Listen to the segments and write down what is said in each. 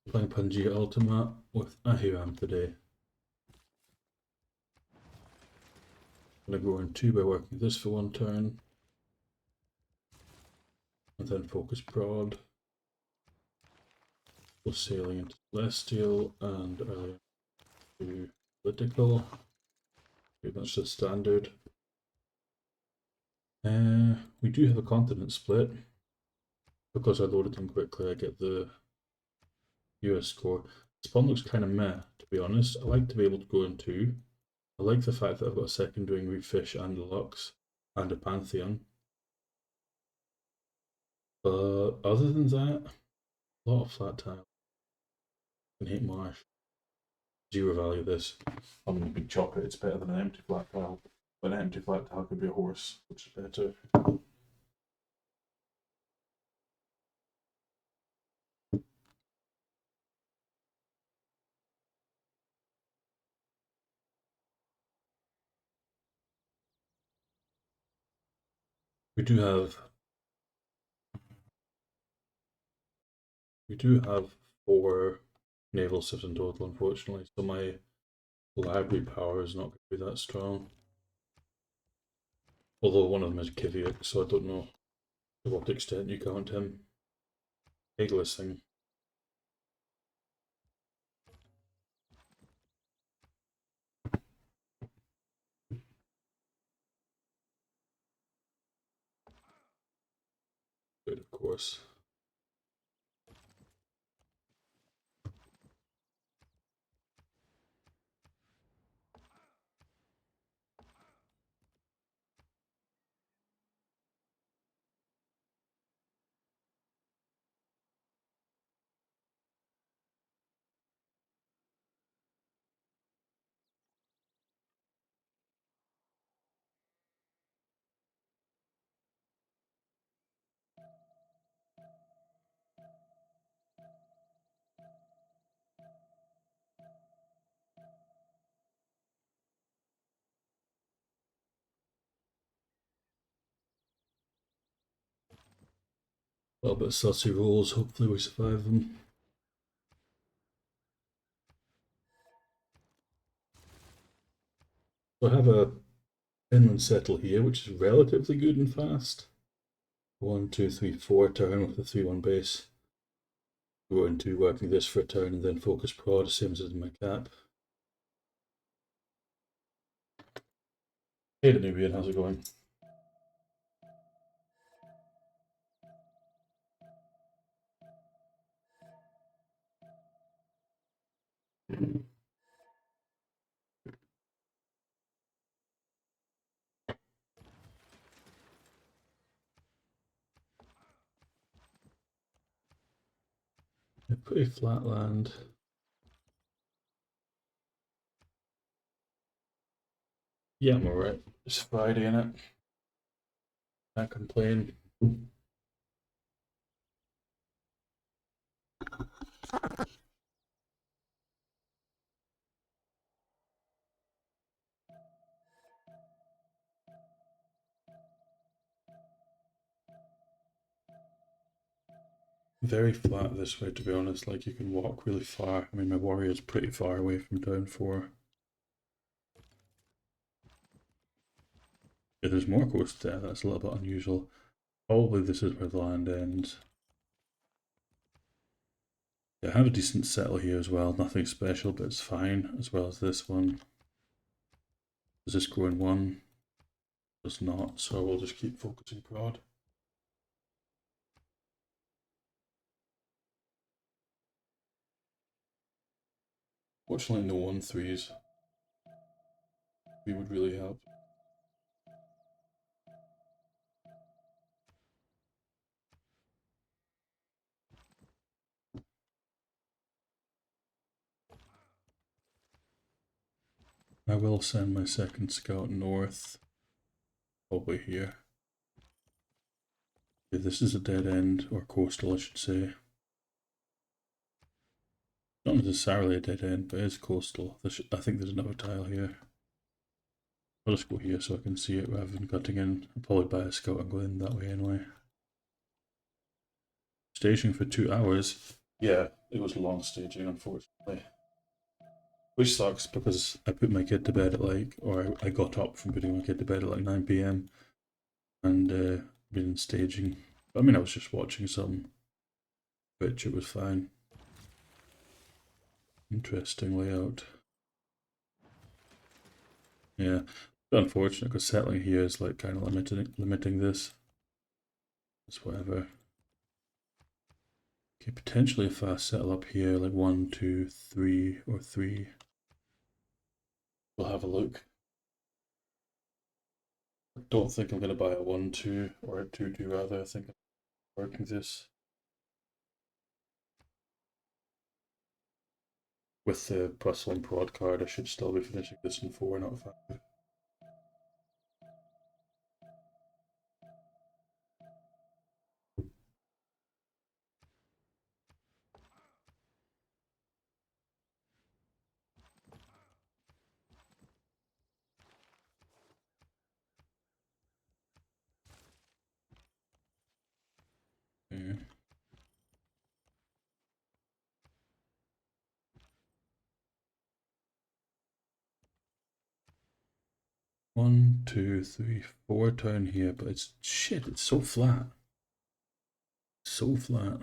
Playing Pangaea Ultima with Ahiram today. I'm going to go in 2 by working this for 1 turn. And then focus prod. Go sailing into Celestial and earlier to Political. Pretty much the standard. We do have a continent split. Because I loaded them quickly, I get the US score. This one looks kind of meh, to be honest. I like to be able to go in 2. I like the fact that I've got a second doing Reef Fish and Deluxe and a Pantheon. But other than that, a lot of flat tile. I hate marsh. 0 value this. I mean, you can chop it, it's better than an empty flat tile. But an empty flat tile could be a horse, which is better. We do have 4 naval ships in total, unfortunately, so my library power is not going to be that strong. Although one of them is Kiviak, so I don't know to what extent you count him. Eggless thing. Good, of course. A little bit of sussy rolls, hopefully we survive them. So I have a inland settle here, which is relatively good and fast. 1, 2, 3, 4 turn with the 3/1 base. Go into working this for a turn and then focus prod, same as in my cap. Hey Danubian, how's it going? A pretty flat land. Yeah, I'm alright. It's Friday, innit? Can't complain. Very flat this way, to be honest. Like, you can walk really far. I mean, my warrior's pretty far away from down 4. Yeah, there's more coast there. That's a little bit unusual. Probably this is where the land ends. Yeah, I have a decent settle here as well. Nothing special, but it's fine. As well as this one. Does this grow in 1? Does not, so we'll just keep focusing prod. Fortunately, no 1/3s. We would really help. I will send my second scout north. Probably here. Okay, this is a dead end, or coastal I should say. Not necessarily a dead end, but it's coastal. I think there's another tile here. I'll just go here so I can see it rather than cutting in. I'll probably buy a scout and go in that way anyway. Staging for 2 hours. Yeah, it was long staging, unfortunately. Which sucks because I put my kid to bed at like, or I got up from putting my kid to bed at like 9 p.m. and been staging. I mean, I was just watching some Twitch, it was fine. Interesting layout. Yeah, unfortunate because settling here is like kind of limiting this. It's whatever. Okay, potentially if I settle up here like 1, 2, 3, or 3, we'll have a look. I don't think I'm going to buy a 1, 2, or a 2, 2 rather. I think I'm working this. With the +1 prod card, I should still be finishing this in 4, not 5. Okay. 1, 2, 3, 4 down here, but it's shit, it's so flat. So flat.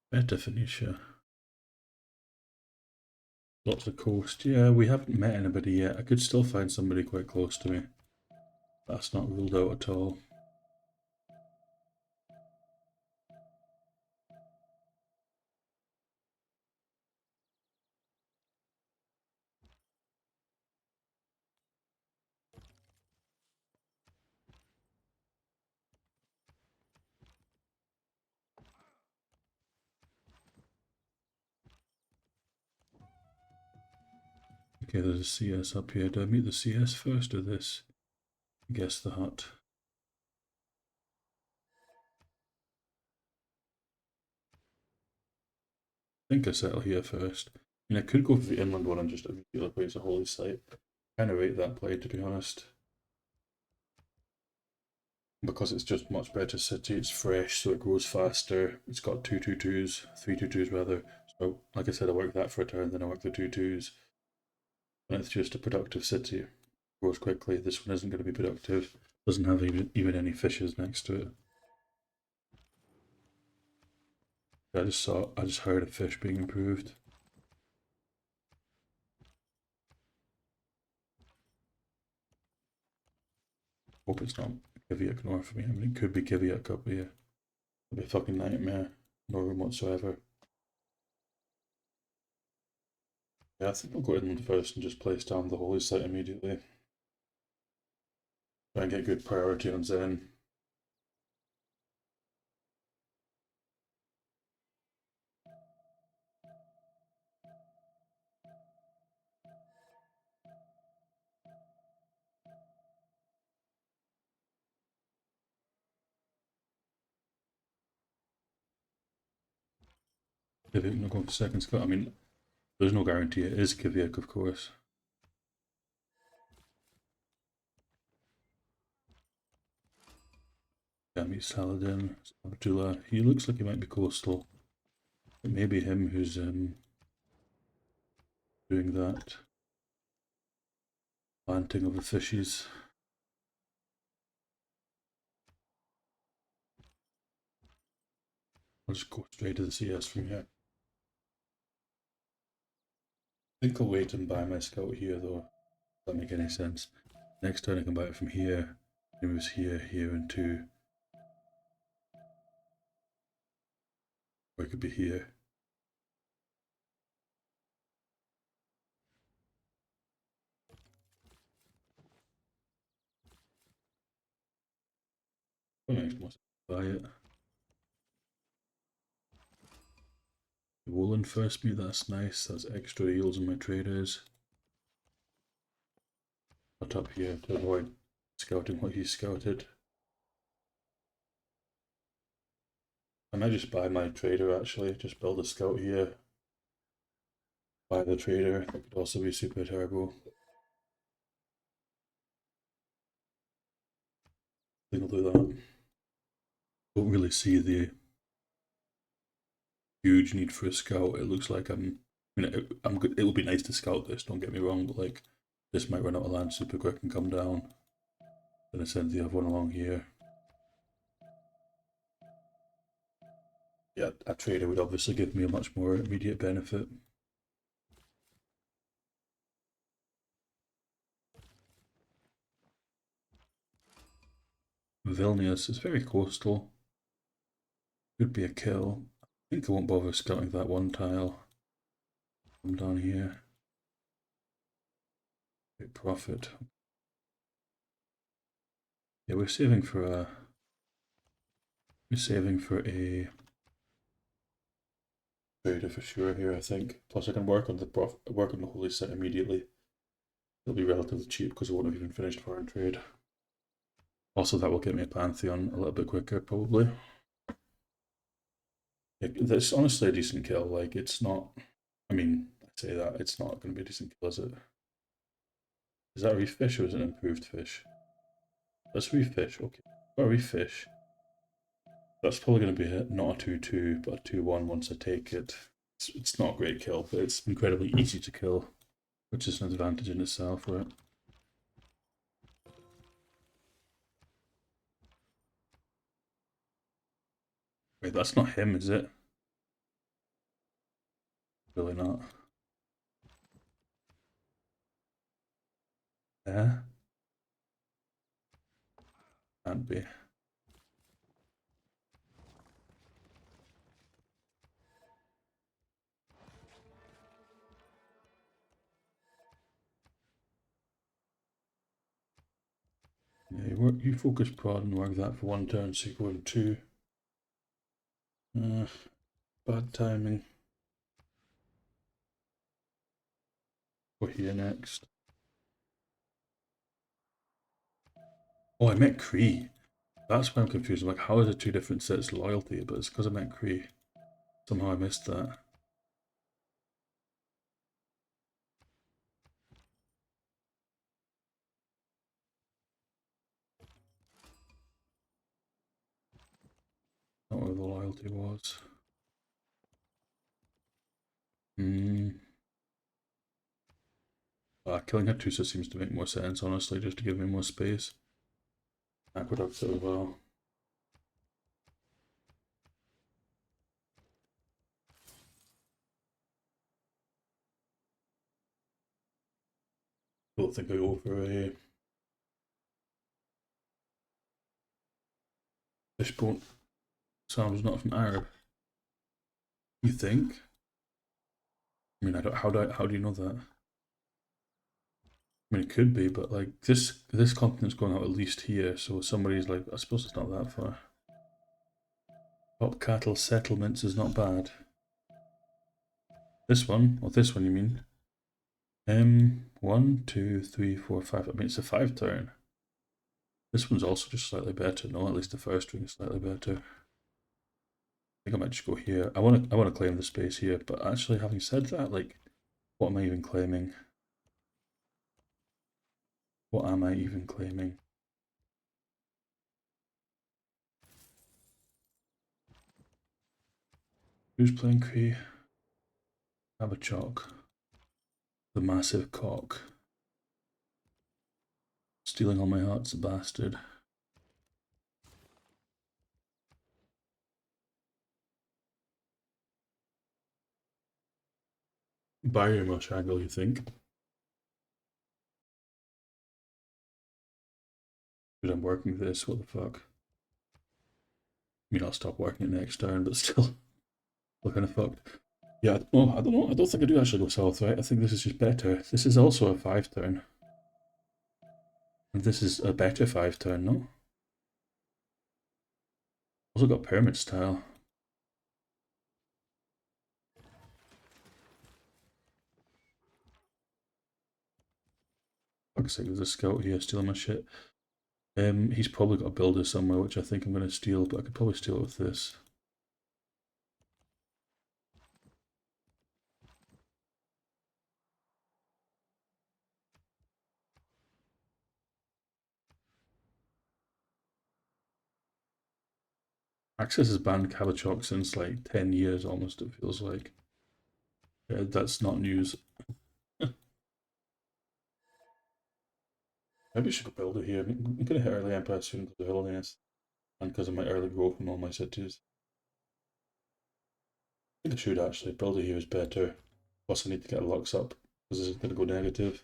Better Phoenicia. Lots of coast. Yeah, we haven't met anybody yet. I could still find somebody quite close to me. That's not ruled out at all. Okay, there's a CS up here. Do I meet the CS first or this? I guess the hut. I think I settle here first. I mean, I could go for the inland one and just immediately place a holy site. Kind of rate that play, to be honest. Because it's just much better city, it's fresh, so it grows faster. It's got 2/2/2s, 3/2/2s rather. So, like I said, I work that for a turn, then I work the 2/2s. And it's just a productive city. It grows quickly. This one isn't going to be productive. Doesn't have even any fishes next to it. I just heard a fish being improved. Hope it's not Kiviak north of me. I mean, it could be Kiviak up here. It'd be a fucking nightmare. No room whatsoever. Yeah, I think I'll go inland first and just place down the holy site immediately. Try and get good priority on Zen. Kiviak not going for second scout. I mean, there's no guarantee it is Kiviak, of course. Yami Saladin, Abdullah. He looks like he might be coastal. It may be him who's doing that. Planting of the fishes. I'll just go straight to the CS from here. I think I'll wait and buy my scout here though. Does that make any sense? Next turn I can buy it from here. It moves here, here, and 2. Or it could be here. What makes more sense? Buy it. Woolen first meat, that's nice. That's extra eels in my traders. Put up here to avoid scouting what he scouted. I might just buy my trader actually, just build a scout here. Buy the trader, that could also be super turbo. I think I'll do that. Don't really see the huge need for a scout. It looks like it would be nice to scout this, don't get me wrong, but like, this might run out of land super quick and come down. Then I send the other one along here. Yeah, a trader would obviously give me a much more immediate benefit. Vilnius is very coastal. Could be a kill. I think I won't bother scouting that one tile. Come down here. Great profit. Yeah, we're saving for a trader for sure here, I think. Plus I can work on the holy set immediately. It'll be relatively cheap because I won't have even finished foreign trade. Also, that will get me a Pantheon a little bit quicker, probably. That's honestly a decent kill. Like, it's not. I mean, I say that it's not going to be a decent kill, is it? Is that a reef fish or is it an improved fish? That's a reef fish. Okay, got a reef fish. That's probably going to be not a 2-2, but a 2-1 once I take it. It's not a great kill, but it's incredibly easy to kill, which is an advantage in itself, right? Wait, that's not him, is it? Really not. Yeah? Can't be. Yeah, you focus prod and work that for one turn, so you go in two. Bad timing. Go here next. Oh, I meant Cree. That's why I'm confused. I'm like, how is it two different sets of loyalty? But it's because I meant Cree. Somehow I missed that. Not where the loyalty was. Killing Hattusa seems to make more sense, honestly, just to give me more space. Aqueduct as well. I don't think I go for a fishbone. Sounds not from Arab. You think? I mean, I don't. How do you know that? I mean, it could be, but like this continent's going out at least here, so somebody's like, I suppose it's not that far. Top cattle settlements is not bad. This one, or this one, you mean? 1, 2, 3, 4, 5. I mean, it's a 5 turn. This one's also just slightly better. No, at least the first ring is slightly better. I think I might just go here. I want to claim the space here, but actually, having said that, like, what am I even claiming? What am I even claiming? Who's playing Cree? Abachok. The massive cock. Stealing all my hearts, a bastard. Barrier Rush angle, you think? But I'm working this, what the fuck? I mean, I'll stop working it next turn, but still, still kind of fucked. Yeah, well, I don't know. I don't think I do actually go south, right? I think this is just better. This is also a 5 turn. And this is a better 5 turn, no? Also got pyramid style. Fuck's sake, there's a scout here stealing my shit. He's probably got a builder somewhere, which I think I'm going to steal, but I could probably steal it with this. Access has banned Cavichok since like 10 years almost, it feels like. Yeah, that's not news. Maybe I should go build it here. I'm gonna hit early empire soon because of Hillness and because of my early growth in all my cities. I think I should actually. Build it here is better. Plus I need to get a Lux up because this is gonna go negative.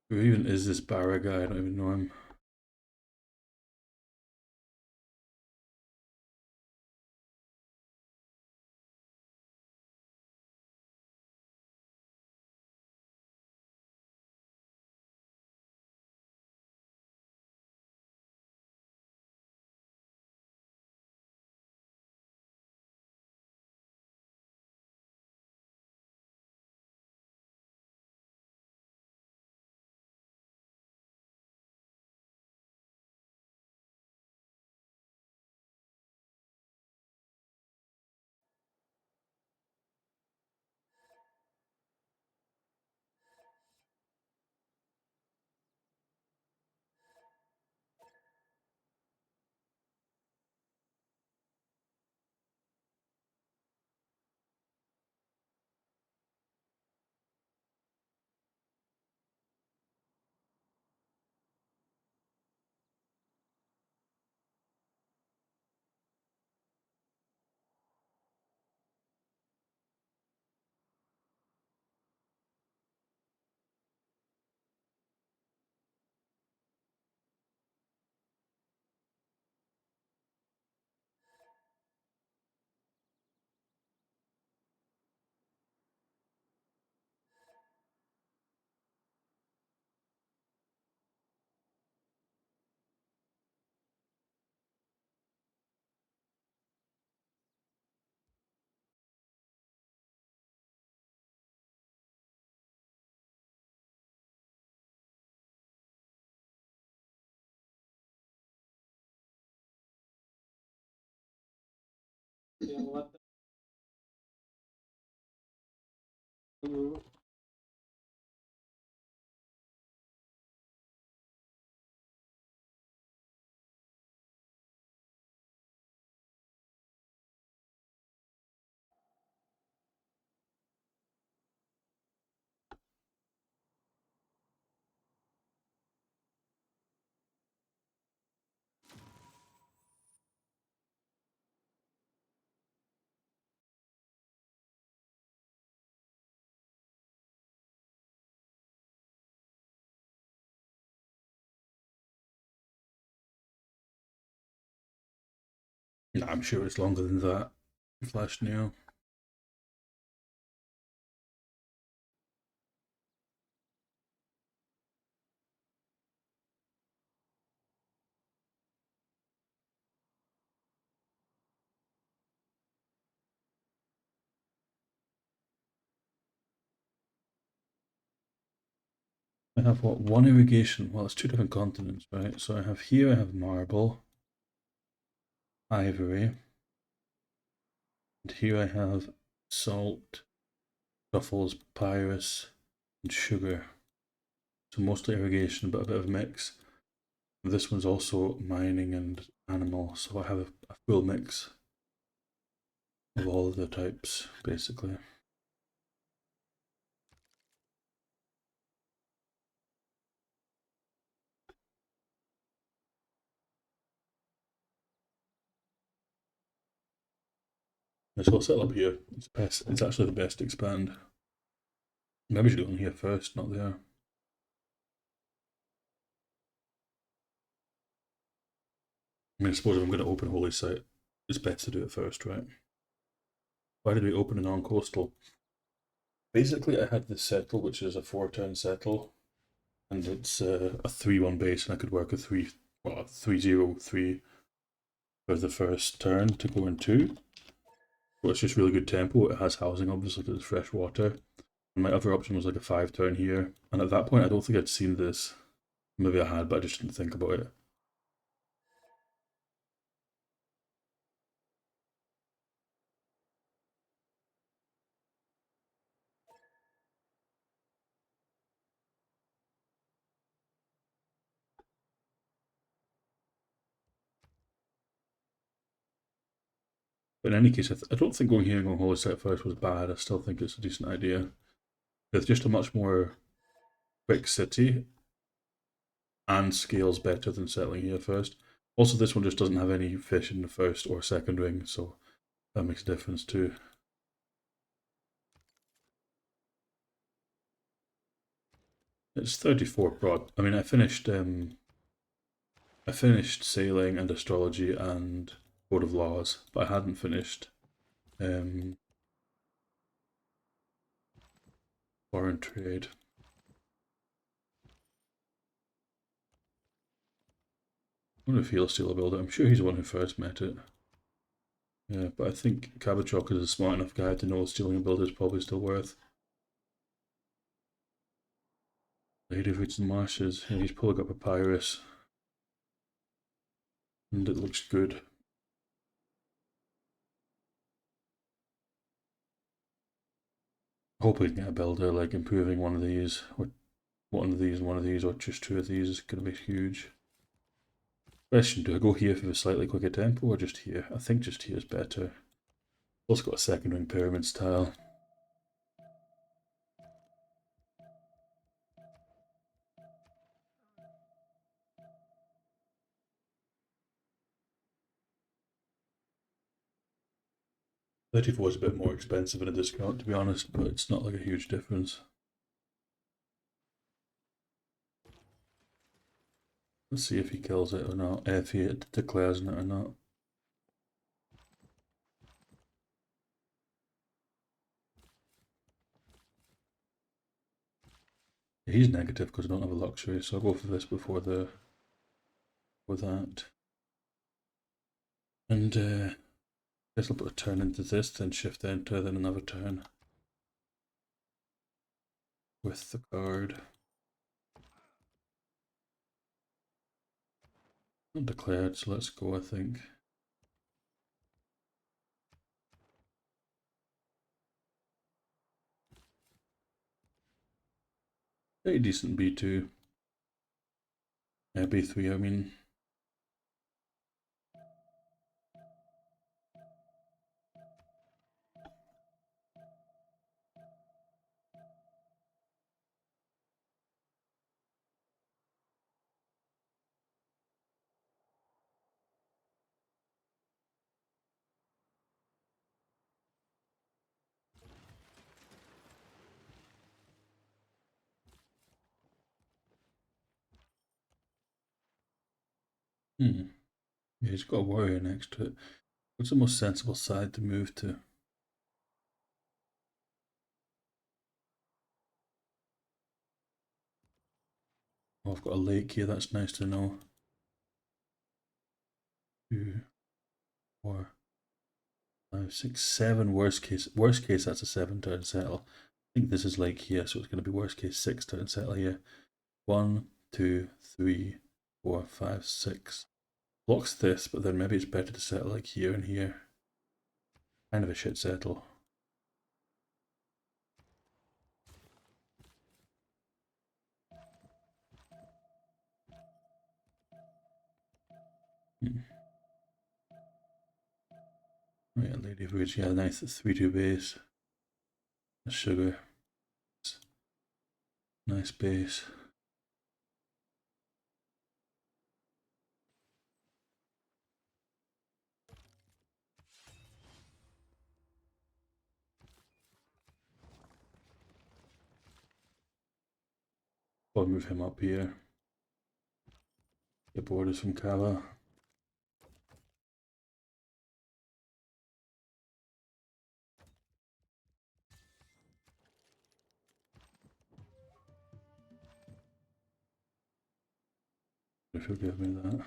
Who even is this Barra guy? I don't even know him. Nah, I'm sure it's longer than that. Flash Neo. I have what? One irrigation. Well, it's two different continents, right? So I have here, I have marble, ivory, and here I have salt, truffles, papyrus, and sugar. So mostly irrigation, but a bit of a mix. This one's also mining and animal, so I have a full mix of all of the types, basically. So I'll settle up here. It's best. It's actually the best to expand. Maybe I should go on here first, not there. I mean, I suppose if I'm going to open a holy site, it's best to do it first, right? Why did we open a non-coastal? Basically, I had this settle, which is a 4-turn settle, and it's a 3-1 base, and I could work a 3-0-3 for the first turn to go in 2. But it's just really good tempo. It has housing, obviously, because it's fresh water. And my other option was like a 5-turn here, and at that point, I don't think I'd seen this. Maybe I had, but I just didn't think about it. But in any case, I don't think going here and going Holy Site first was bad. I still think it's a decent idea. It's just a much more quick city and scales better than settling here first. Also, this one just doesn't have any fish in the first or second ring, so that makes a difference too. It's 34 broad. I mean, I finished sailing and astrology and code of laws, but I hadn't finished um, foreign trade. I wonder if he'll steal a builder. I'm sure he's the one who first met it. Yeah, but I think Kabachok is a smart enough guy to know stealing a builder is probably still worth. Lady of Roots and Marshes. Yeah, he's pulling up Papyrus. And it looks good. Hoping to get a builder, like improving one of these, or one of these and one of these, or just two of these is going to be huge. Question, do I go here for the slightly quicker tempo, or just here? I think just here is better. Also got a second ring pyramid style. $34 is a bit more expensive in a discount, to be honest, but it's not like a huge difference. Let's see if he kills it or not, if he declares it or not. He's negative because I don't have a luxury, so I'll go for this before that. And I guess I'll put a turn into this, then shift enter, then another turn with the card. Not declared, so let's go, I think. Pretty decent B2. Yeah, B3, I mean. Yeah, he's got a warrior next to it. What's the most sensible side to move to? Oh, I've got a lake here, that's nice to know. 2, 4, 5, 6, 7. Worst case, that's a 7-turn settle. I think this is lake here, so it's going to be worst case 6-turn settle here. 1, 2, 3, 4, 5, 6. Blocks this, but then maybe it's better to settle like here and here. Kind of a shit settle. Oh yeah, Lady of Roots, yeah, nice 3-2 base. Sugar. Nice base. I'll move him up here. Get borders from Kava. If you'll give me that.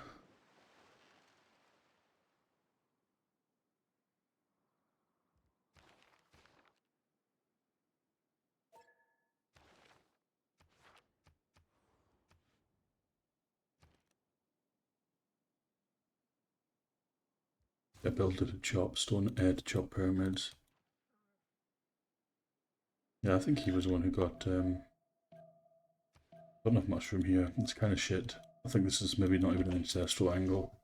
I built it to chop stone, to chop pyramids. Yeah, I think he was the one who got not enough mushroom here. It's kind of shit. I think this is maybe not even an ancestral angle.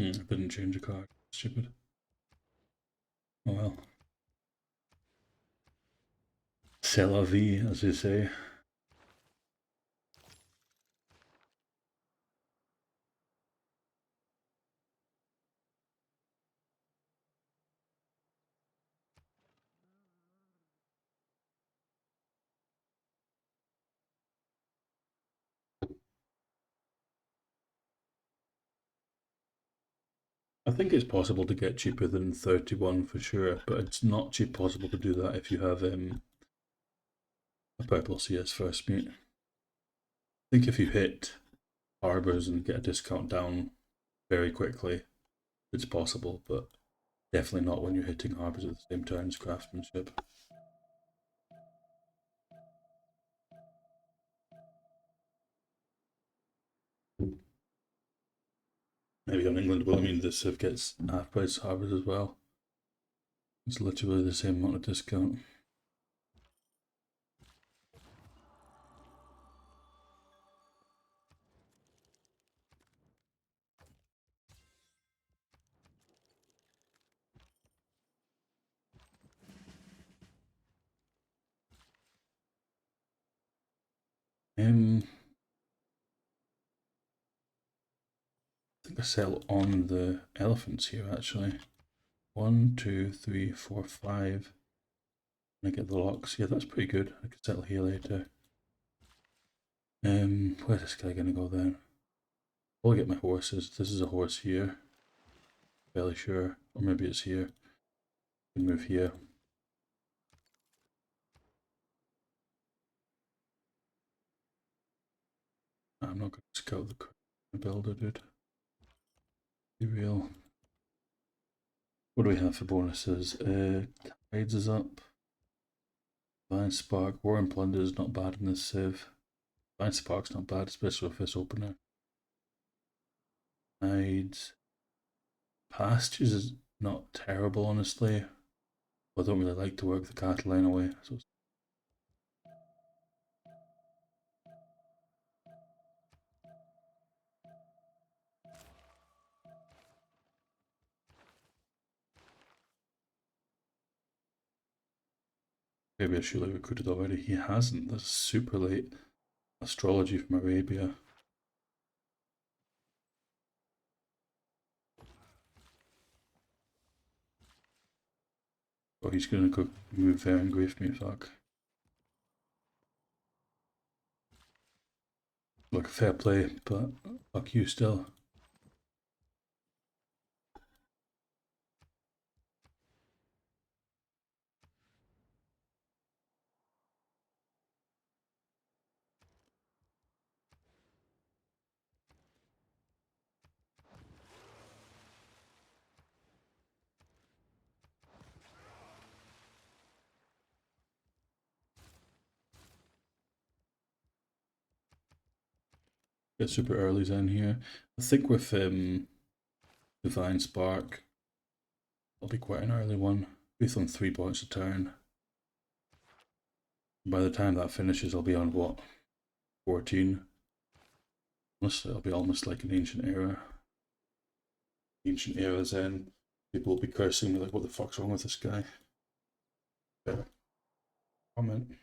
I didn't change a card. Stupid. Oh well. C'est la vie, as they say. I think it's possible to get cheaper than 31 for sure, but it's not cheap possible to do that if you have a purple CS first meet. I think if you hit harbors and get a discount down very quickly, it's possible, but definitely not when you're hitting harbors at the same time as craftsmanship. Maybe on England will mean this Civ gets half price harbors as well. It's literally the same amount of discount. I think I sell on the elephants here actually. 1, 2, 3, 4, 5. And I get the locks. Yeah, that's pretty good. I could settle here later. Where's this guy gonna go then? I'll get my horses. This is a horse here. Fairly sure. Or maybe it's here. I can move here. I'm not gonna scout the builder, dude. Be real. What do we have for bonuses? Tides is up. Divine Spark. War and Plunder is not bad in this civ. Divine Spark's not bad, especially with this opener. Tides. Pastures is not terrible, honestly. I don't really like to work the cattle anyway. So maybe I should have recruited already. He hasn't. That's super late. Astrology from Arabia. Oh, he's gonna go move there and grief me, fuck. Look, fair play, but fuck you still. Get super earlys in here. I think with Divine Spark, it'll be quite an early one. Both on 3 points a turn. By the time that finishes, I'll be on what? 14? Honestly, it'll be almost like an ancient era. Ancient era Zen. People will be cursing me like, what the fuck's wrong with this guy? Yeah. Comment.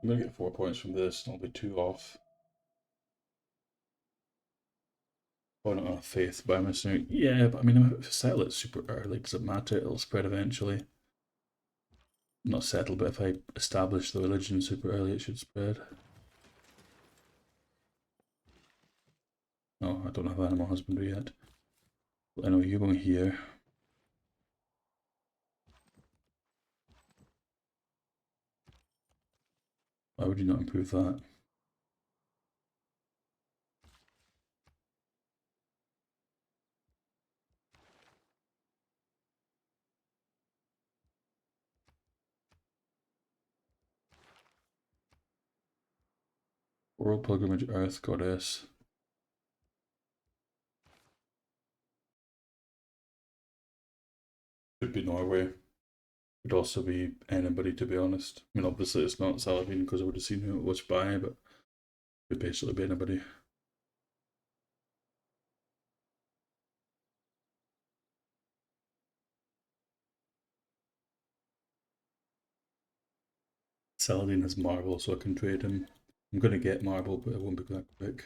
I'm gonna get 4 points from this, and I'll be 2 off. Oh, not enough faith by missing. Yeah, but I mean, if I settle it super early, does it matter? It'll spread eventually. Not settle, but if I establish the religion super early, it should spread. No, I don't have animal husbandry yet. Well, anyway, you're going here. Why would you not improve that? World Pilgrimage Earth Goddess. Could be Norway. Could also be anybody, to be honest. I mean, obviously it's not Saladin because I would have seen who it was by, but it could basically be anybody. Saladin has marble, so I can trade him. I'm going to get marble, but it won't be that quick.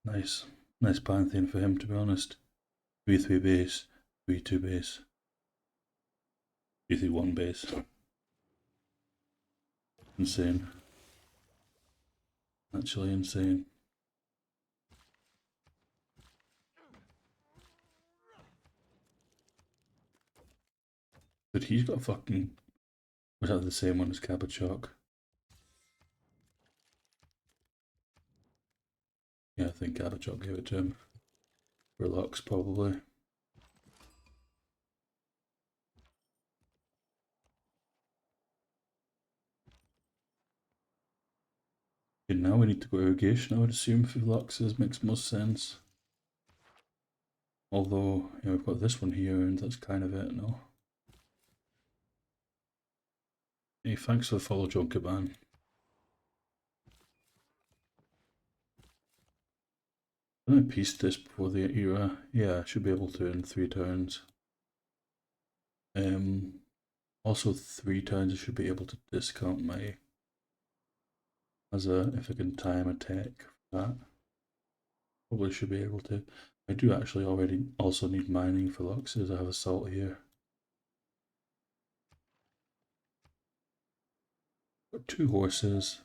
Nice. Nice Pantheon for him, to be honest. 3-3 base, 3-2 base, 3-3-1 base. Insane. Actually insane. But he's got fucking... Was that the same one as Kabachok? Yeah, I think Kabachok gave it to him. Relax, probably. Okay, now we need to go irrigation, I would assume, for Lux's. Makes most sense. Although, yeah, we've got this one here, and that's kind of it, no? Hey, thanks for the follow, John Caban. Can I piece this before the era? Yeah, I should be able to in 3 turns. Also 3 turns I should be able to discount my as a if I can time attack for that. Probably should be able to. I do actually already also need mining for Luxes. I have a salt here. Got 2 horses.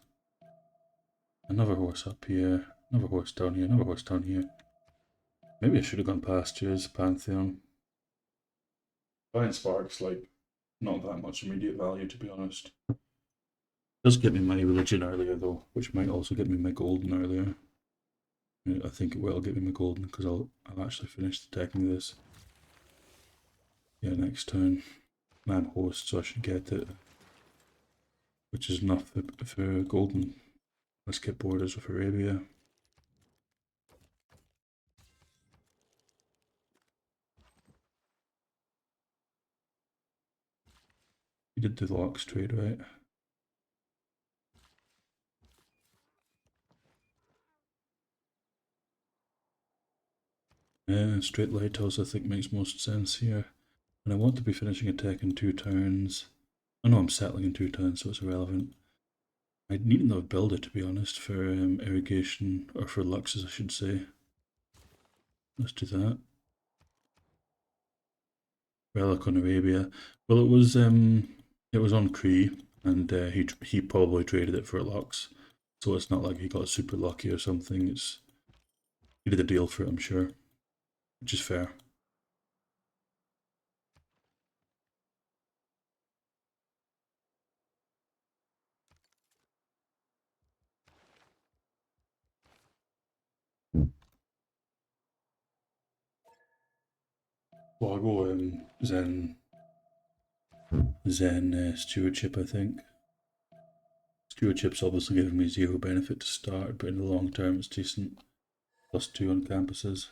Another horse up here. Another horse down here. Another horse down here. Maybe I should have gone pastures, Pantheon. Buying Sparks, like, not that much immediate value, to be honest. Does get me my religion earlier, though, which might also get me my golden earlier. I think it will get me my golden, because I'll actually finish attacking this. Yeah, next turn. I'm host, so I should get it. Which is enough for golden. Let's get borders with Arabia. We did do the Lux trade, right? Yeah, straight lighthouse I think makes most sense here. And I want to be finishing attack in 2 turns. Oh no, I'm settling in 2 turns, so it's irrelevant. I need another builder, to be honest, for irrigation, or for Luxes, I should say. Let's do that. Relic on Arabia. Well, it was on Cree, and he probably traded it for a Lux, so it's not like he got super lucky or something. He did a deal for it, I'm sure, which is fair. Well, I'll go Zen Stewardship, I think. Stewardship's obviously giving me 0 benefit to start, but in the long term it's decent. +2 on campuses.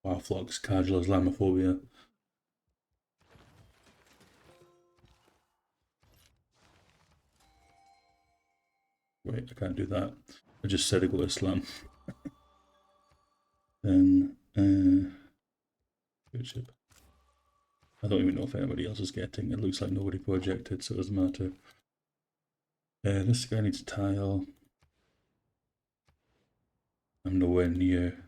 Wow, Flux, casual Islamophobia. Wait, I can't do that. I just said I go Islam. Then, stewardship. I don't even know if anybody else is getting. It looks like nobody projected, so it doesn't matter. This guy needs a tile. I'm nowhere near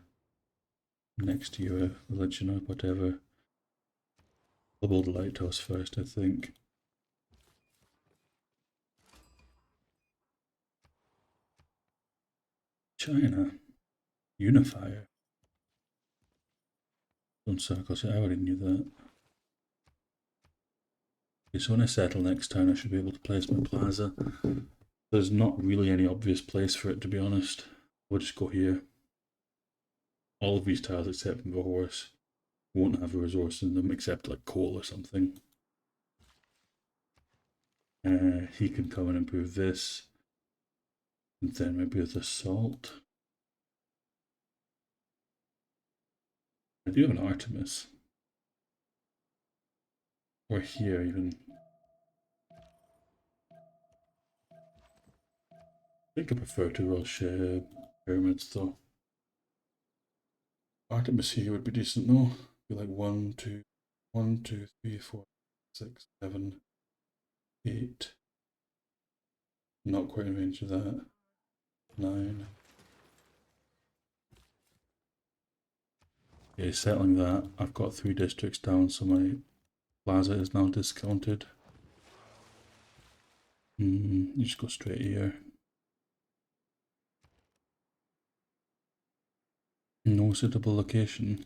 next to your religion or whatever. I'll build a lighthouse first, I think. China. Unifier. Stone circles, I already knew that. Okay, so when I settle next turn, I should be able to place my plaza. There's not really any obvious place for it, to be honest. We'll just go here. All of these tiles, except for the horse, won't have a resource in them, except like coal or something. He can come and improve this. And then maybe with the salt. I do have an Artemis. Or here even. I think I prefer to rush pyramids though. Artemis here would be decent though. Be like 1, 2, 1, 2, 3, 4, 6, 7, 8. Not quite in range of that. 9. Okay, settling that. I've got 3 districts down, so my plaza is now discounted. You just go straight here. No suitable location.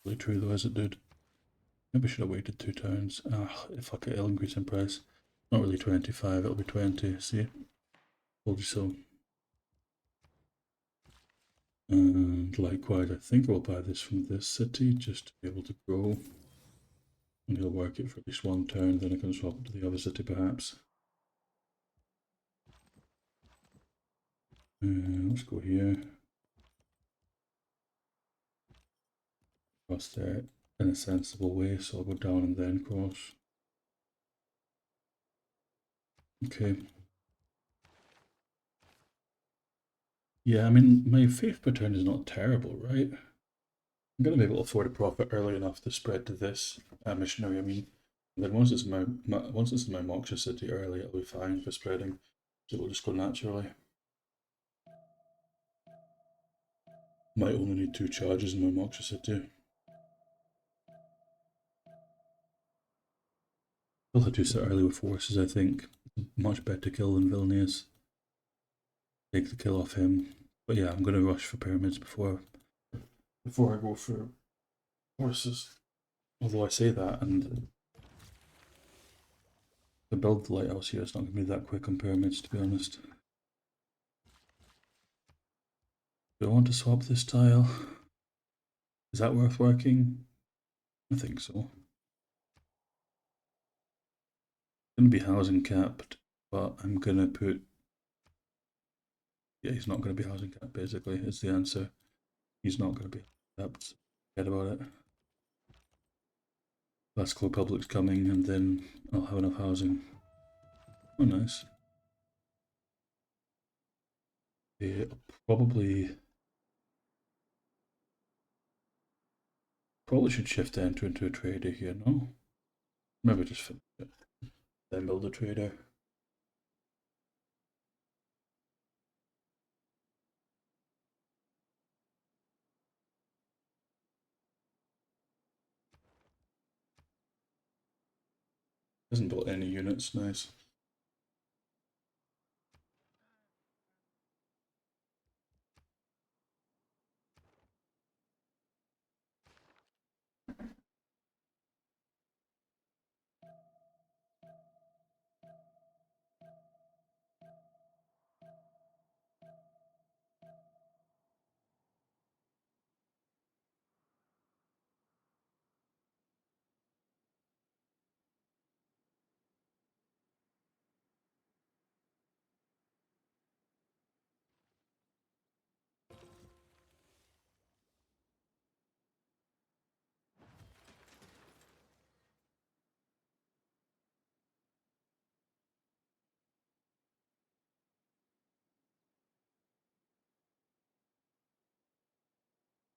Really true though, as it did. Maybe I should have waited 2 turns. Fuck it, it'll increase in price. Not really 25, it'll be 20, see? Told you so. And likewise, I think I'll buy this from this city just to be able to grow. And he'll work it for at least 1 turn, then I can swap it to the other city perhaps. Let's go here. Cross there in a sensible way, so I'll go down and then cross. Okay. Yeah, I mean, my faith per turn is not terrible, right? I'm going to be able to afford a profit early enough to spread to this missionary, I mean. And then once it's in my Moksha city early, it'll be fine for spreading. So it'll just go naturally. Might only need 2 charges in my Moksha city. I'll have to do so early with forces, I think. Much better kill than Vilnius. Take the kill off him. But yeah, I'm going to rush for pyramids before I go for horses. Although I say that, and the build the lighthouse here is not going to be that quick on pyramids, to be honest. Do I want to swap this tile? Is that worth working? I think so. Going to be housing capped, but I'm going to put... Yeah, he's not going to be housing capped, basically, is the answer. He's not going to be capped. Forget about it. Classical Republic's coming, and then I'll have enough housing. Oh, nice. Yeah, probably should shift enter into a trader here, no? Maybe just finish it. Then build a trader. Hasn't built any units, nice.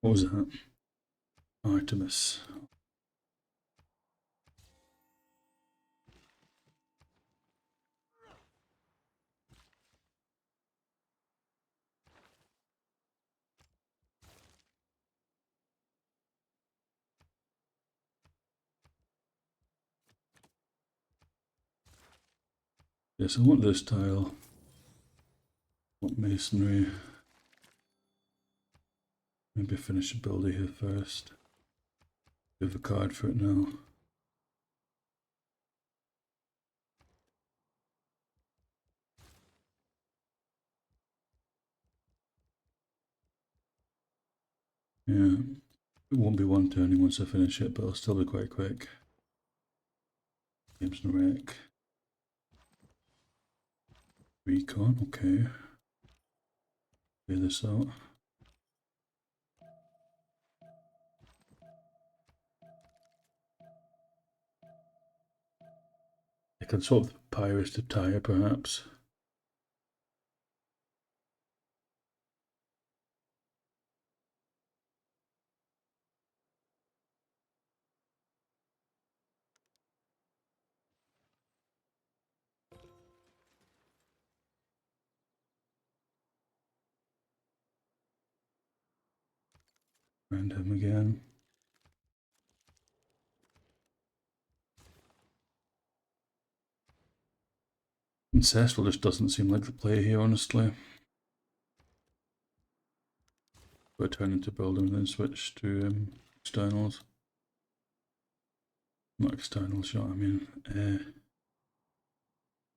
What was that? Artemis. Yes, I want this tile. I want masonry. Maybe finish the builder here first. Give a card for it now. Yeah, it won't be one turning once I finish it, but it'll still be quite quick. Games and wreck. Recon, okay. Figure this out. I can swap the Pyrus to Tyre, perhaps. Find him again. Ancestral just doesn't seem like the play here, honestly. Go turn into builder and then switch to externals. Not externals, you know what I mean.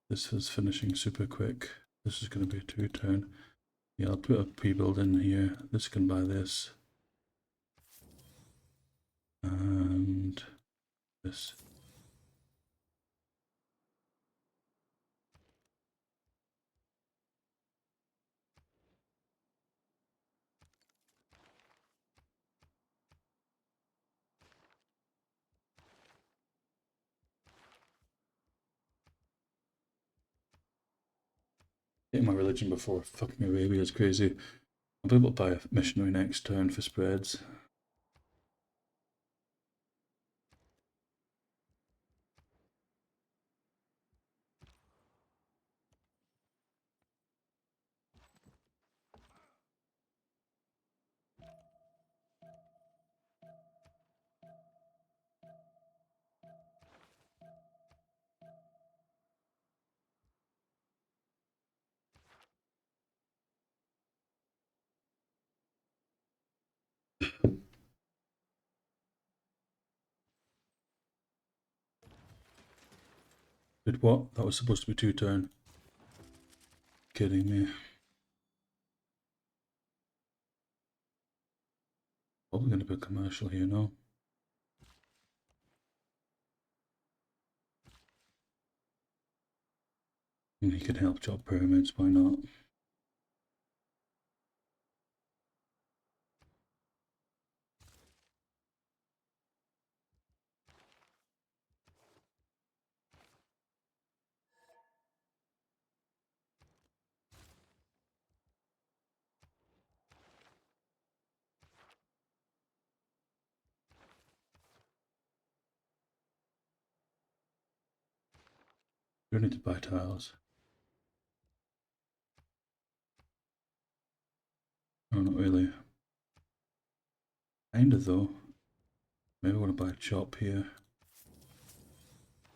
This is finishing super quick. This is going to be a 2-turn. Yeah, I'll put a pre-build in here. This can buy this. And this. Getting my religion before fucking Arabia is crazy. I'll be able to buy a missionary next turn for spreads. Did what? That was supposed to be 2-turn. Kidding me. Probably going to be a commercial here now. And he can help chop pyramids, why not? You don't need to buy tiles. No, not really. Kinda though. Maybe I want to buy a chop here.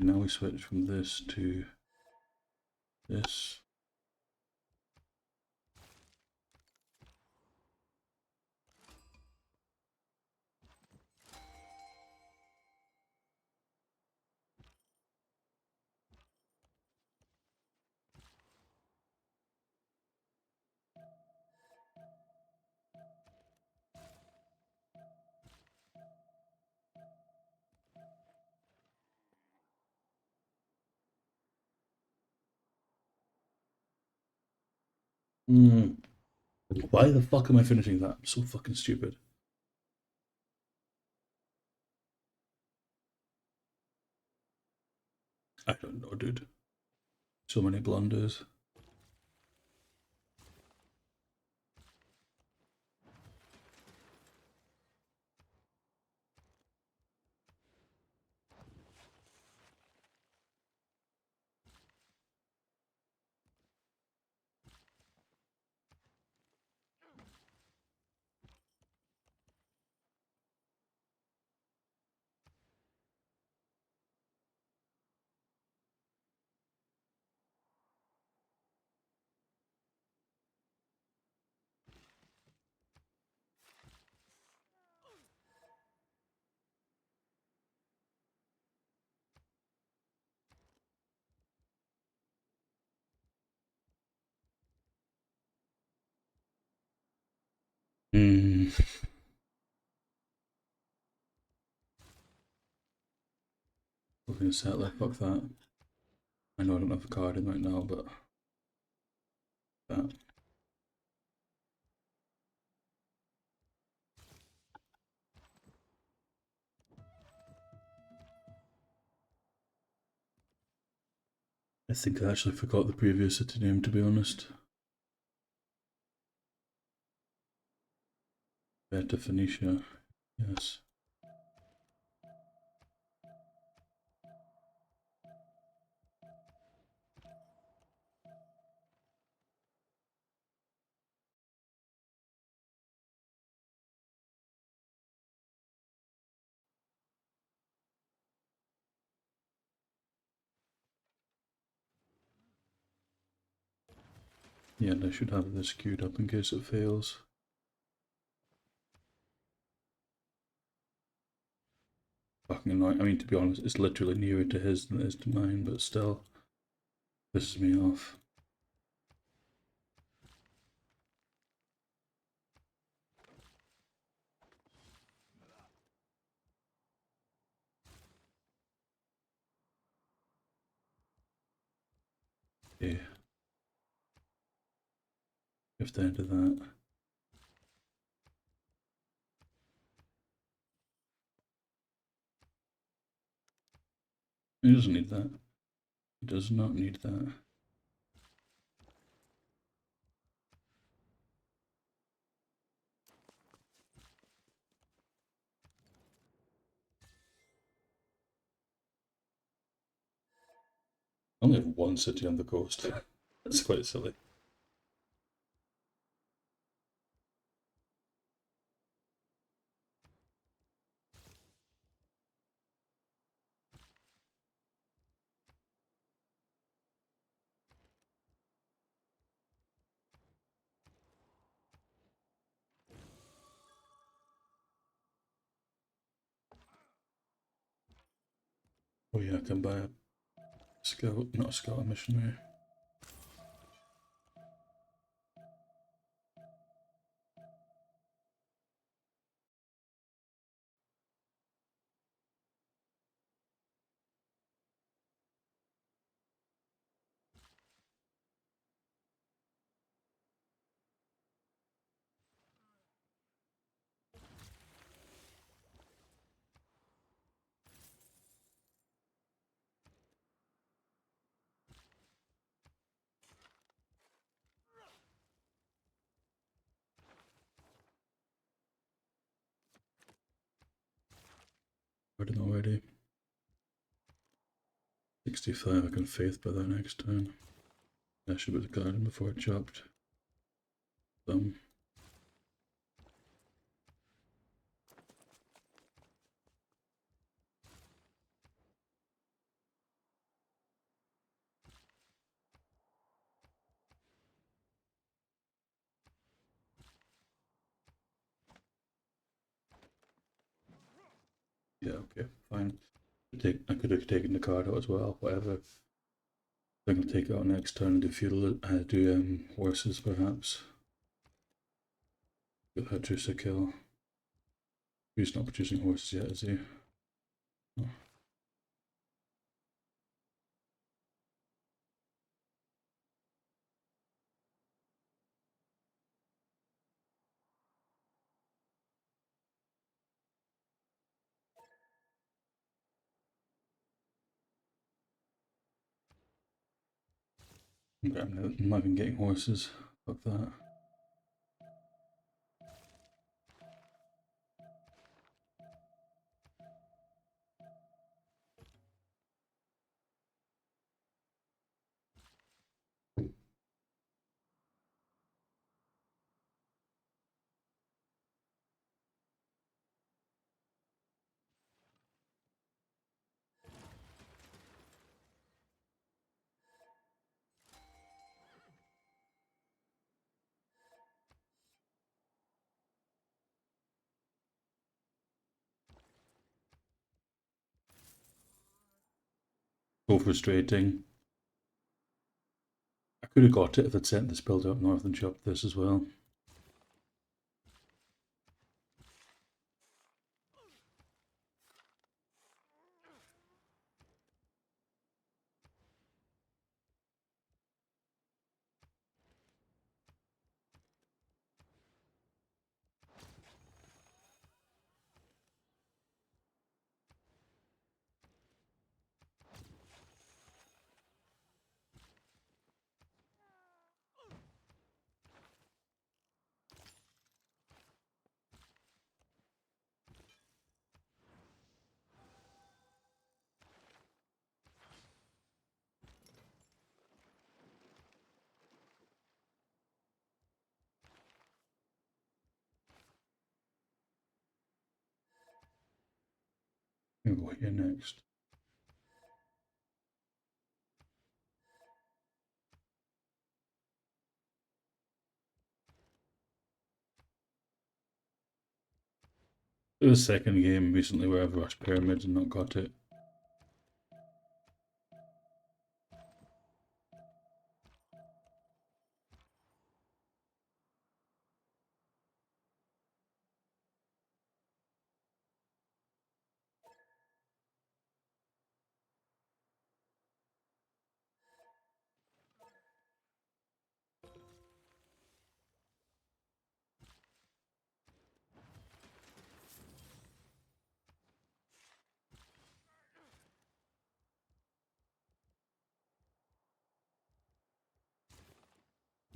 Now we switch from this to this. Why the fuck am I finishing that? I'm so fucking stupid. I don't know, dude. So many blunders. Hmm. We're going to settle it, fuck that. I know I don't have a card in right now, but that. I think I actually forgot the previous city name, to be honest. Beta Phoenicia, yes. Yeah, and I should have this queued up in case it fails. Fucking annoying. I mean, to be honest, it's literally nearer to his than it is to mine, but still pisses me off. Okay. If the end of that. He doesn't need that. He does not need that. I only have one city on the coast. That's quite silly. Oh yeah, I can buy a scout, not a scout, a missionary. I don't know already. 65, I can faith by that next turn. I should put the card in before it chopped. Yeah, okay, fine. I could have taken the card out as well, whatever. I'm gonna take it out next turn and do feudal, horses perhaps. Get that juice a kill. He's not producing horses yet, is he? No. Okay, I'm not even getting horses. Fuck that. So frustrating. I could have got it if I'd sent this build up north and chopped this as well. I'm gonna go here next. It was the second game recently where I've rushed pyramids and not got it.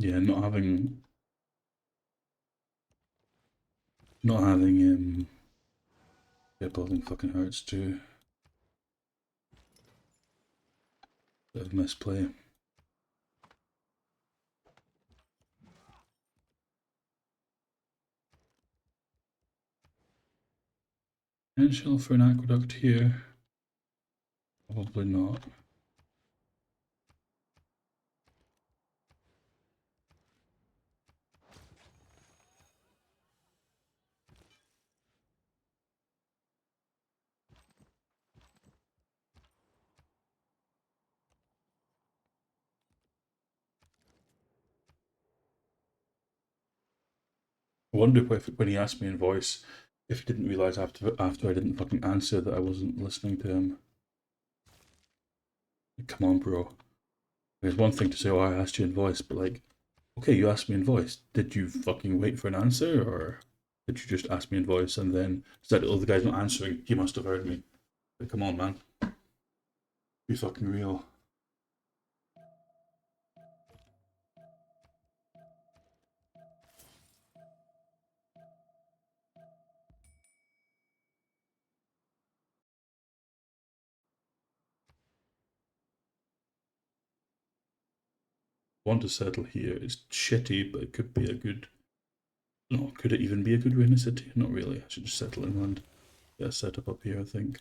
Yeah, not having yeah, building fucking hurts too. Bit of misplay. Potential for an aqueduct here. Probably not. I wonder if when he asked me in voice, if he didn't realise after I didn't fucking answer that I wasn't listening to him. Come on, bro. There's one thing to say, oh, I asked you in voice, but like, okay, you asked me in voice. Did you fucking wait for an answer, or did you just ask me in voice and then said, oh, the guy's not answering, he must have heard me? Like, come on, man. Be fucking real. Want to settle here. It's shitty, but it could be a good. No, could it even be a good way in a city? Not really. I should just settle inland. Yeah, set up here, I think.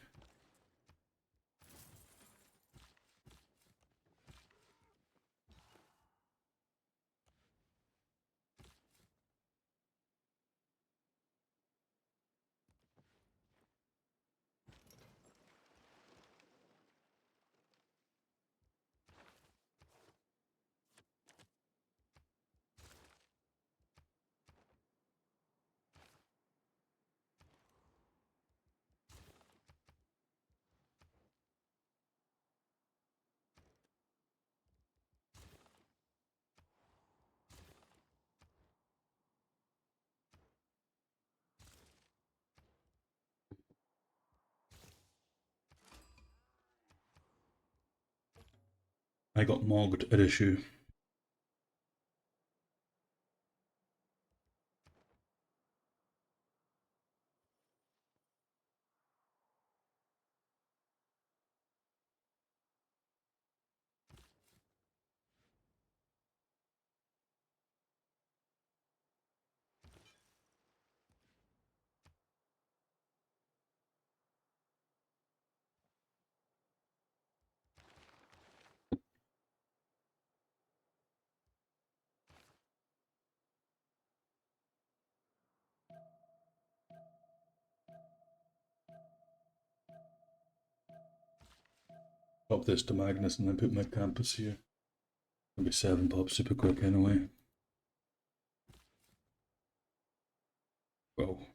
I got mogged at issue. Pop this to Magnus and then put my campus here. It'll be 7 pop super quick anyway. Well, I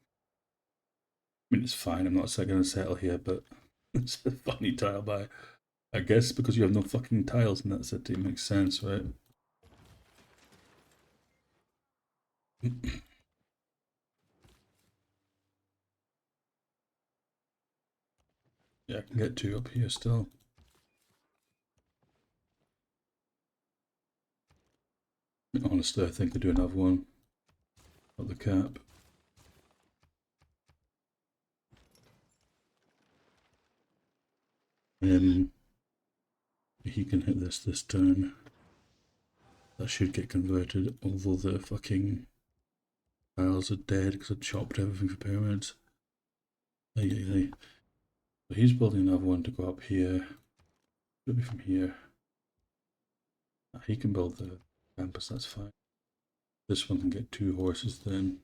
mean, it's fine. I'm not going to settle here, but it's a funny tile buy. I guess because you have no fucking tiles in that city, it makes sense, right? Yeah, I can get 2 up here still. Honestly, I think I do have one. Not the cap. He can hit this turn. That should get converted, although the fucking tiles are dead because I chopped everything for pyramids. Ay. So he's building another one to go up here. Maybe from here. He can build the campus, that's fine. This one can get 2 horses then.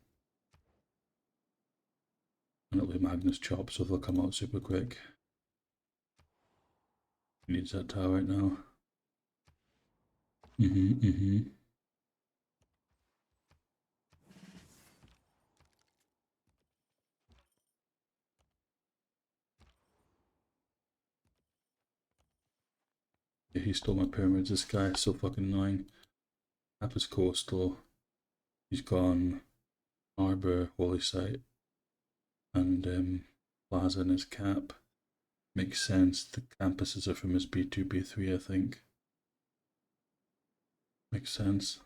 And it'll be Magnus Chop, so they'll come out super quick. He needs that tower right now. Yeah, he stole my pyramids. This guy is so fucking annoying. Apis Coastal. He's gone Harbour, Holy Site, and Plaza in his cap. Makes sense. The campuses are from his B2, B3, I think. Makes sense.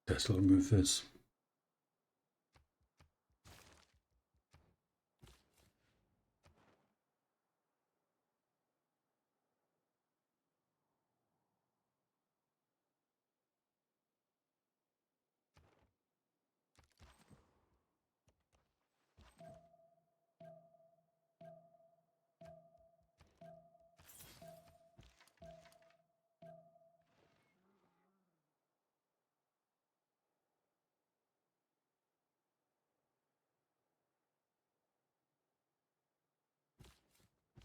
Tesla remove this.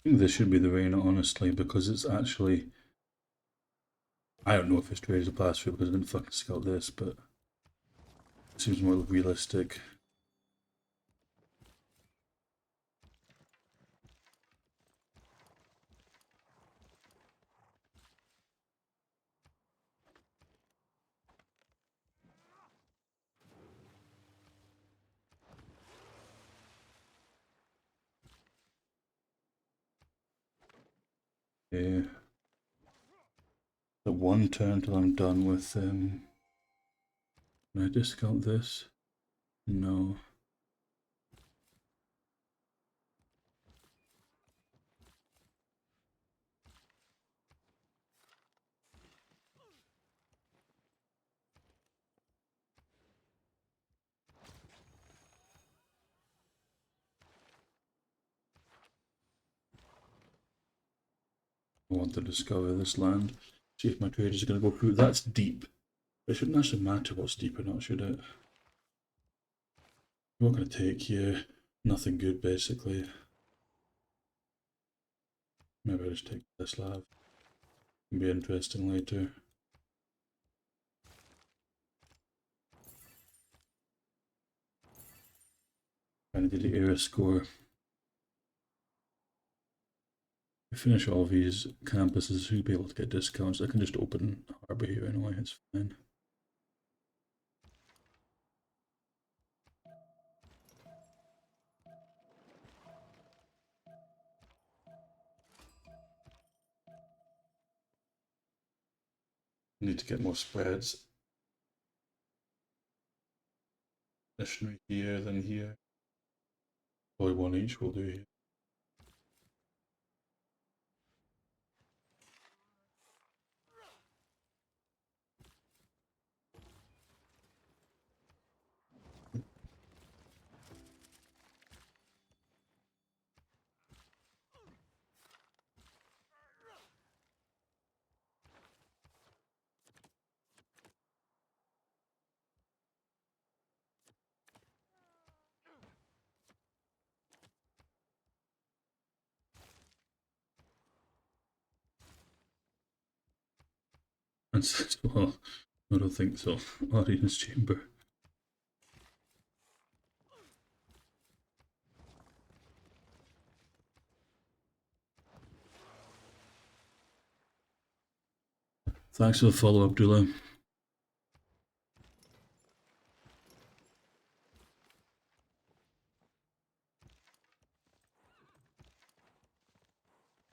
think this should be the Reina, honestly, because it's actually... I don't know if it's traded to pass through because I didn't fucking scout this, but it seems more realistic. Yeah. The one turn till I'm done with Can I discount this? No. I want to discover this land. See if my traders are going to go through. That's deep. It shouldn't actually matter what's deep or not, should it? What can I take here? Nothing good, basically. Maybe I'll just take this lab. It'll be interesting later. Trying to do the era score. We finish all these campuses, we'll be able to get discounts. I can just open Harbour here anyway, it's fine. Need to get more spreads. Missionary here, then here. Probably one each will do here. And well, I don't think so. Audience chamber. Thanks for the follow up, Dula.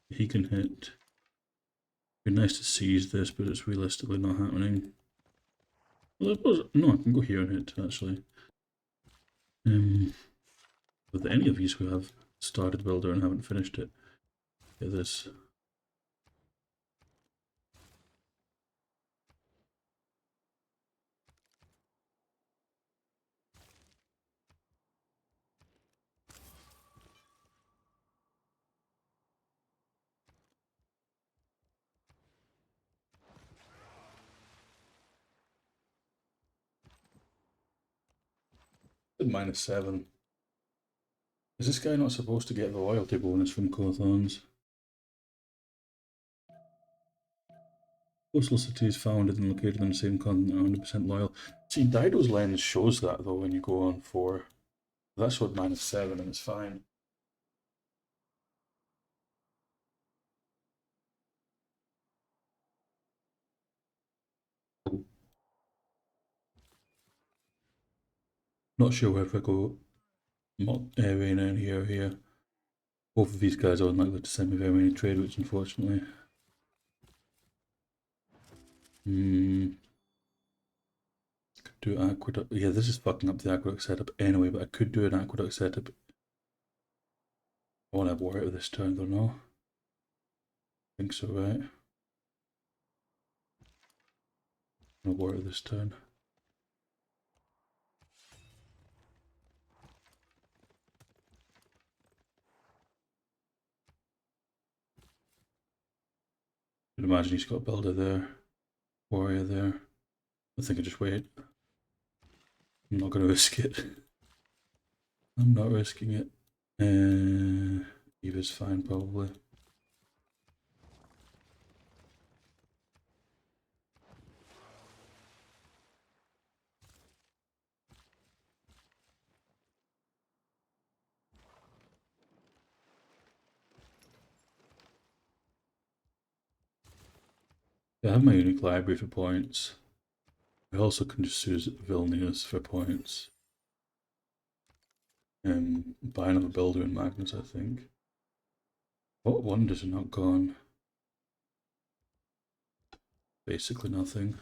He can hit. It'd be nice to seize this, but it's realistically not happening. Well, I suppose, no, I can go here and hit, actually. With any of these who have started Builder and haven't finished it, get this. -7. Is this guy not supposed to get the loyalty bonus from Cothons? Coastal cities founded and located on the same continent are 100% loyal. See, Dido's lens shows that though when you go on 4. That's what -7 and it's fine. Not sure if I go Reina in here or here. Both of these guys are unlikely to send me very many trade routes, unfortunately. Could do aqueduct. Yeah, this is fucking up the aqueduct setup anyway, but I could do an aqueduct setup. I won't have water this turn though, no? I think so, right? No water this turn. I'd imagine he's got a builder there, warrior there. I think I just wait. I'm not going to risk it. I'm not risking it. Eve is fine, probably. I have my unique library for points. I also can just use Vilnius for points. Buy another builder in Magnus, I think. What wonders are not gone? Basically nothing.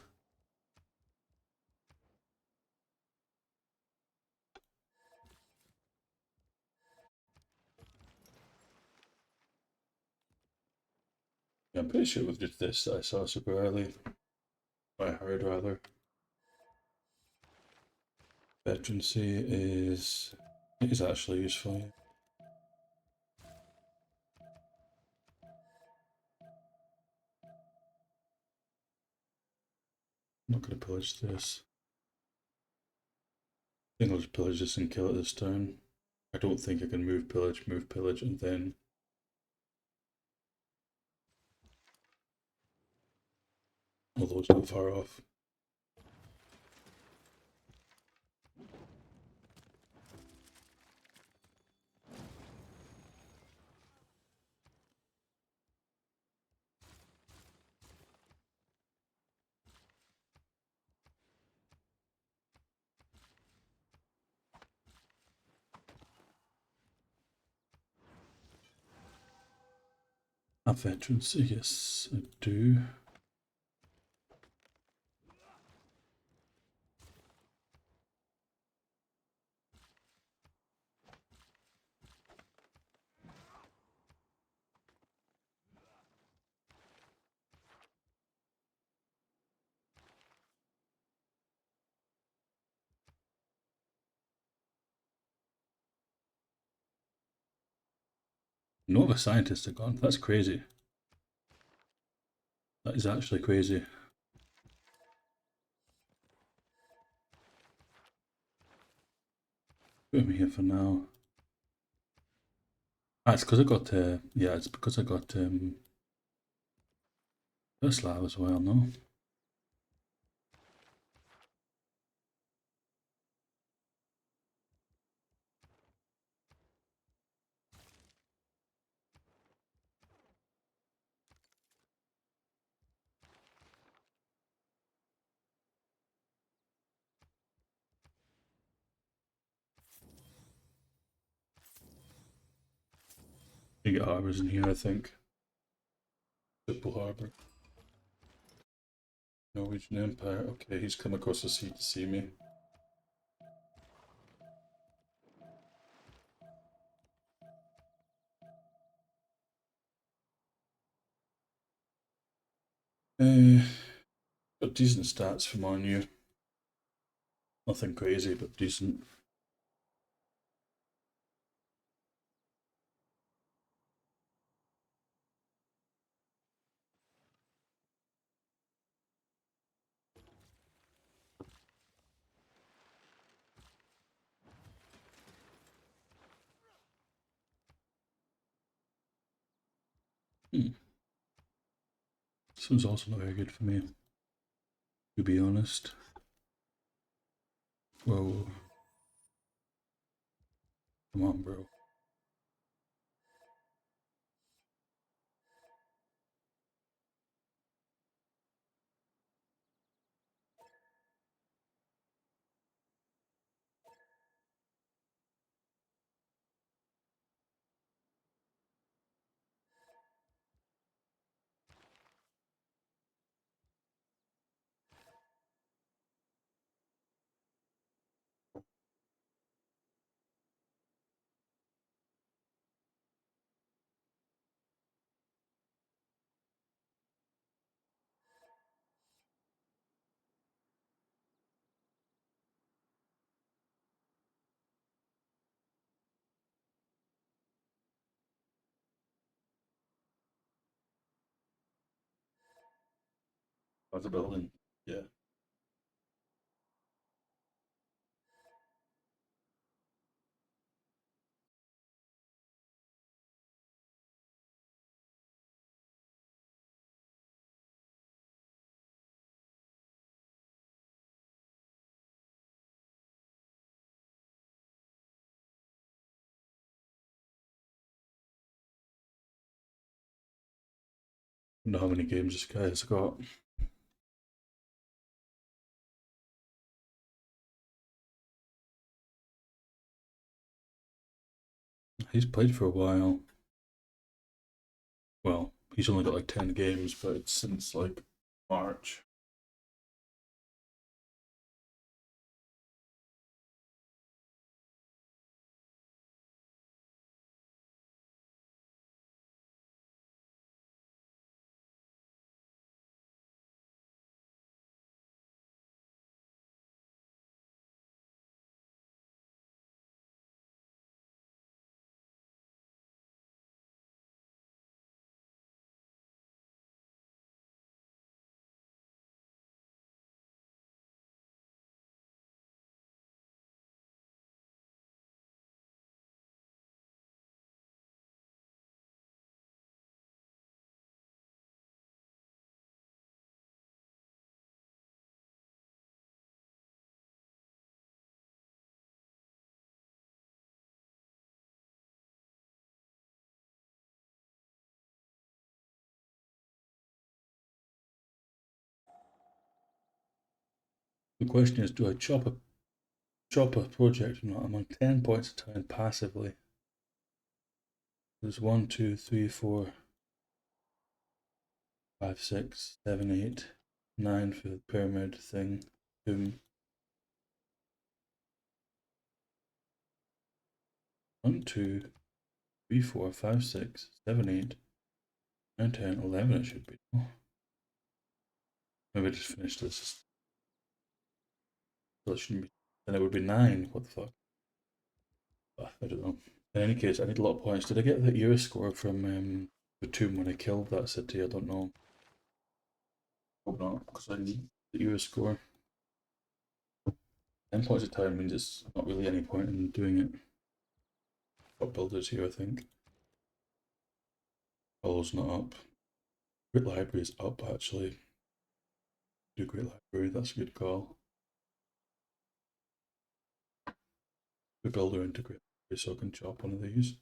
Yeah, I'm pretty sure with just this I saw super early. I heard rather. Veterancy is actually useful. I'm not going to pillage this. I think I'll just pillage this and kill it this turn. I don't think I can move, pillage, and then. Although it's not far off. A veterancy, yes, I do. Nova scientists are gone. That's crazy. That is actually crazy. Put him here for now. Ah, it's because I got, yeah, it's because I got first lab as well, no? You get harbors in here, I think. Triple harbor. Norwegian Empire. Okay, he's come across the sea to see me. Got decent stats from on you. Nothing crazy, but decent. Hmm. This one's also not very good for me, to be honest. Whoa. Come on, bro. How's the building? Yeah. Know how many games this guy has got. He's played for a while. Well, he's only got like 10 games, but it's since like March. The question is, do I chop a project or not? I'm on 10 points a turn passively. There's 1, 2, 3, 4, 5, 6, 7, 8, 9 for the pyramid thing. Boom. 1, 2, 3, 4, 5, 6, 7, 8, 9, 10, 11 it should be. Oh, maybe I just finished this. So it shouldn't be. Then it would be 9. What the fuck? I don't know. In any case, I need a lot of points. Did I get the era score from the tomb when I killed that city? I don't know. Hope not, because I need the era score. 10 points a time means it's not really any point in doing it. Top builders here, I think. Hollow's not up. Great Library is up, actually. Do Great Library, that's a good call. We builder into Great Library so I can chop one of these.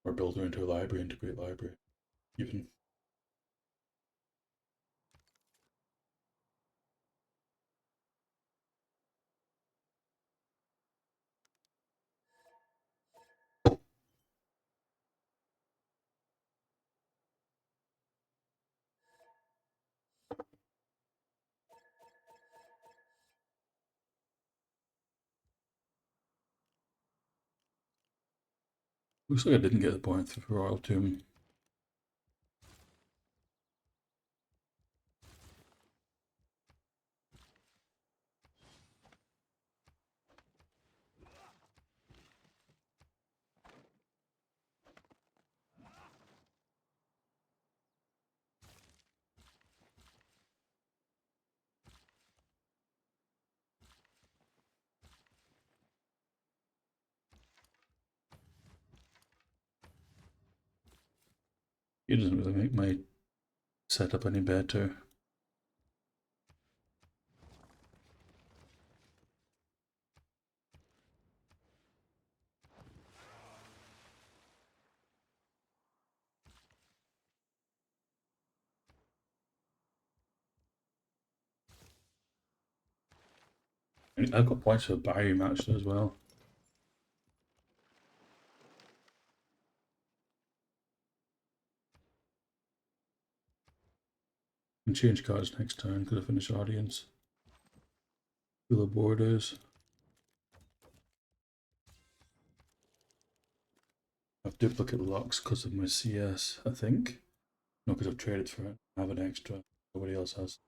Or builder into a library into Great Library. Even. Looks like I didn't get the point for Royal Tomb. It doesn't really make my setup any better. I've got points for Barium actually as well. Can change cards next turn because I finish audience. Fill the borders. I have duplicate locks because of my CS, I think. No, because I've traded for it. I have an extra. Nobody else has.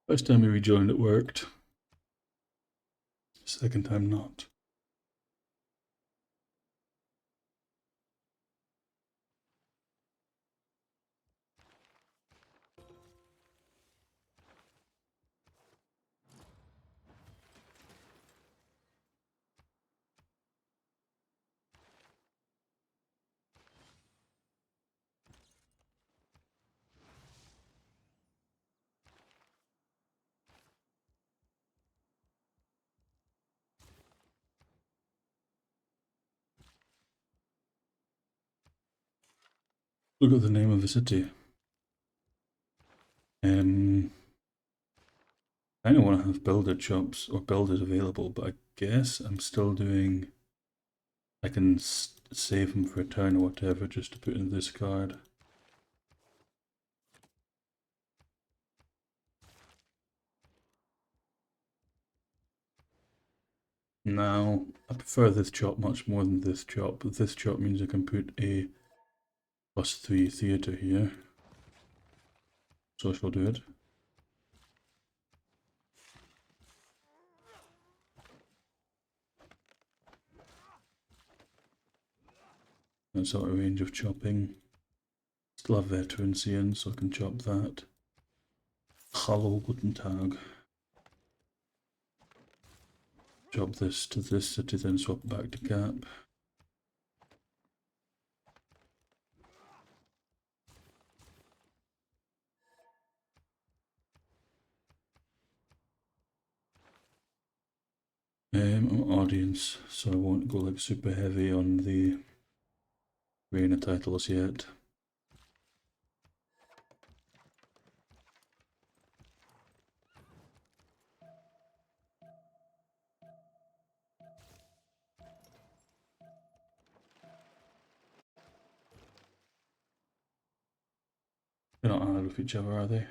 First time we rejoined it worked. Second time not. Look at the name of the city. I don't want to have builder shops or builders available, but I guess I'm still doing. I can save them for a turn or whatever just to put in this card. Now, I prefer this chop much more than this chop, but this chop means I can put a +3 theatre here. So I shall do it. That's out of range of chopping. Still have veterancy in, so I can chop that. Hallo, guten Tag. Chop this to this city, then swap back to Cap. I'm audience, so I won't go like super heavy on the reign of titles yet. They're not allied with each other, are they?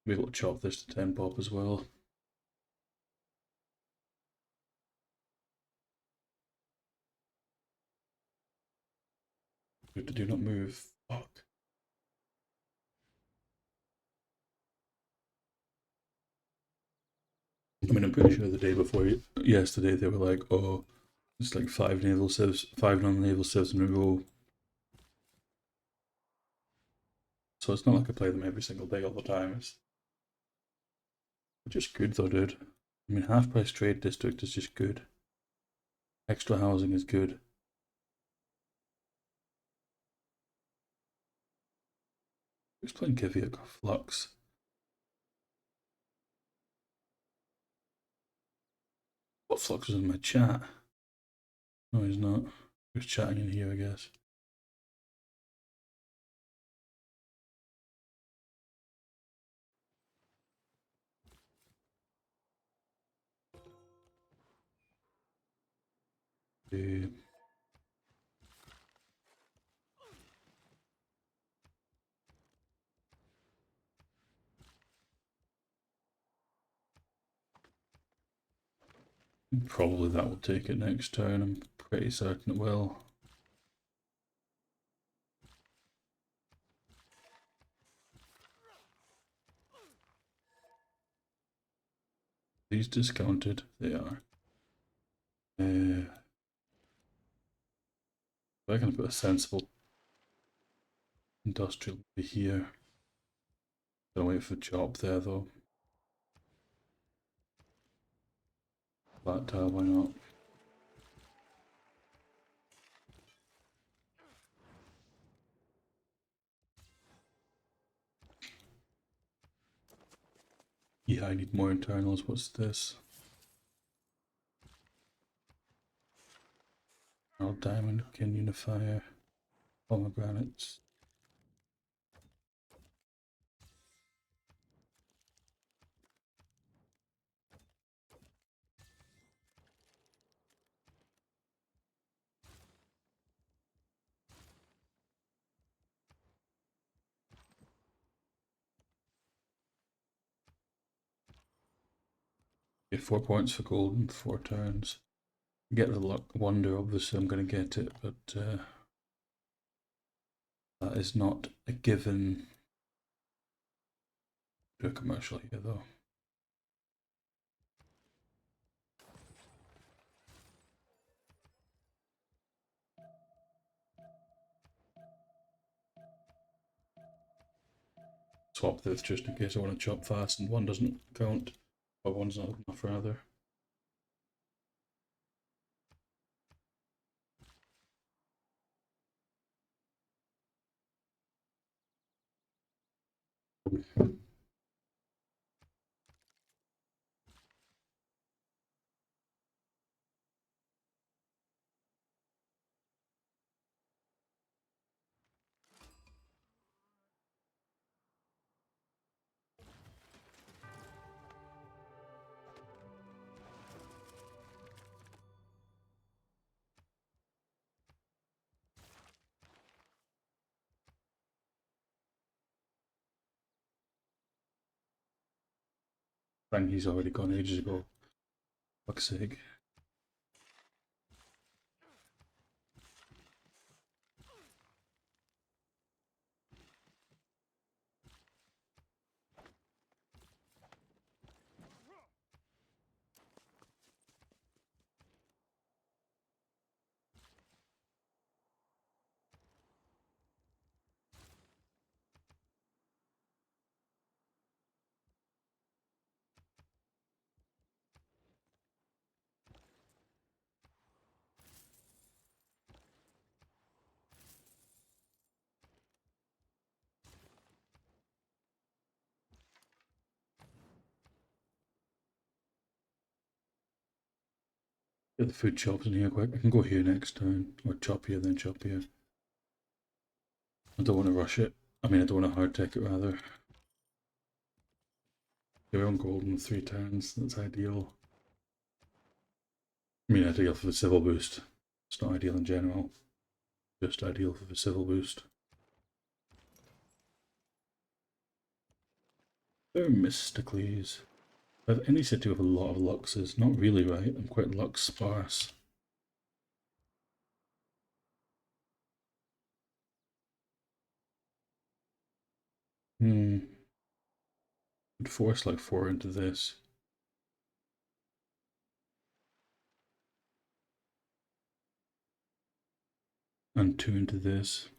Be able to chop this to 10 pop as well. Good to do not move. Fuck. I mean, I'm pretty sure the day before yesterday they were like, oh, it's like 5 naval civs, 5 non-naval civs in a row. So it's not like I play them every single day all the time. It's just good though, dude. I mean, half price trade district is just good. Extra housing is good. Who's playing Kivia? Flux. What Flux is in my chat? No, he's not. He's chatting in here, I guess. Uh, Probably that will take it next turn. I'm pretty certain it will. These discounted? They are. I can put a sensible industrial here. Don't wait for chop there though. Flat tile, why not? Yeah, I need more internals. What's this? Emerald diamond, can unifier, pomegranates. Get 4 points for gold in 4 turns. Get the luck wonder, obviously I'm going to get it, but that is not a given. Do a commercial here though. Swap this just in case I want to chop fast and one doesn't count, or one's not enough rather. Bang, he's already gone ages ago. Fuck's sake. Get the food chops in here quick. I can go here next time, or chop here, then chop here. I don't want to rush it. I mean, I don't want to hard take it rather. We're on gold in 3 turns, that's ideal. I mean, ideal for the civil boost. It's not ideal in general. Just ideal for the civil boost. Themistocles. I have any city with a lot of luxes? Not really, right? I'm quite lux sparse. Would force like 4 into this. And 2 into this.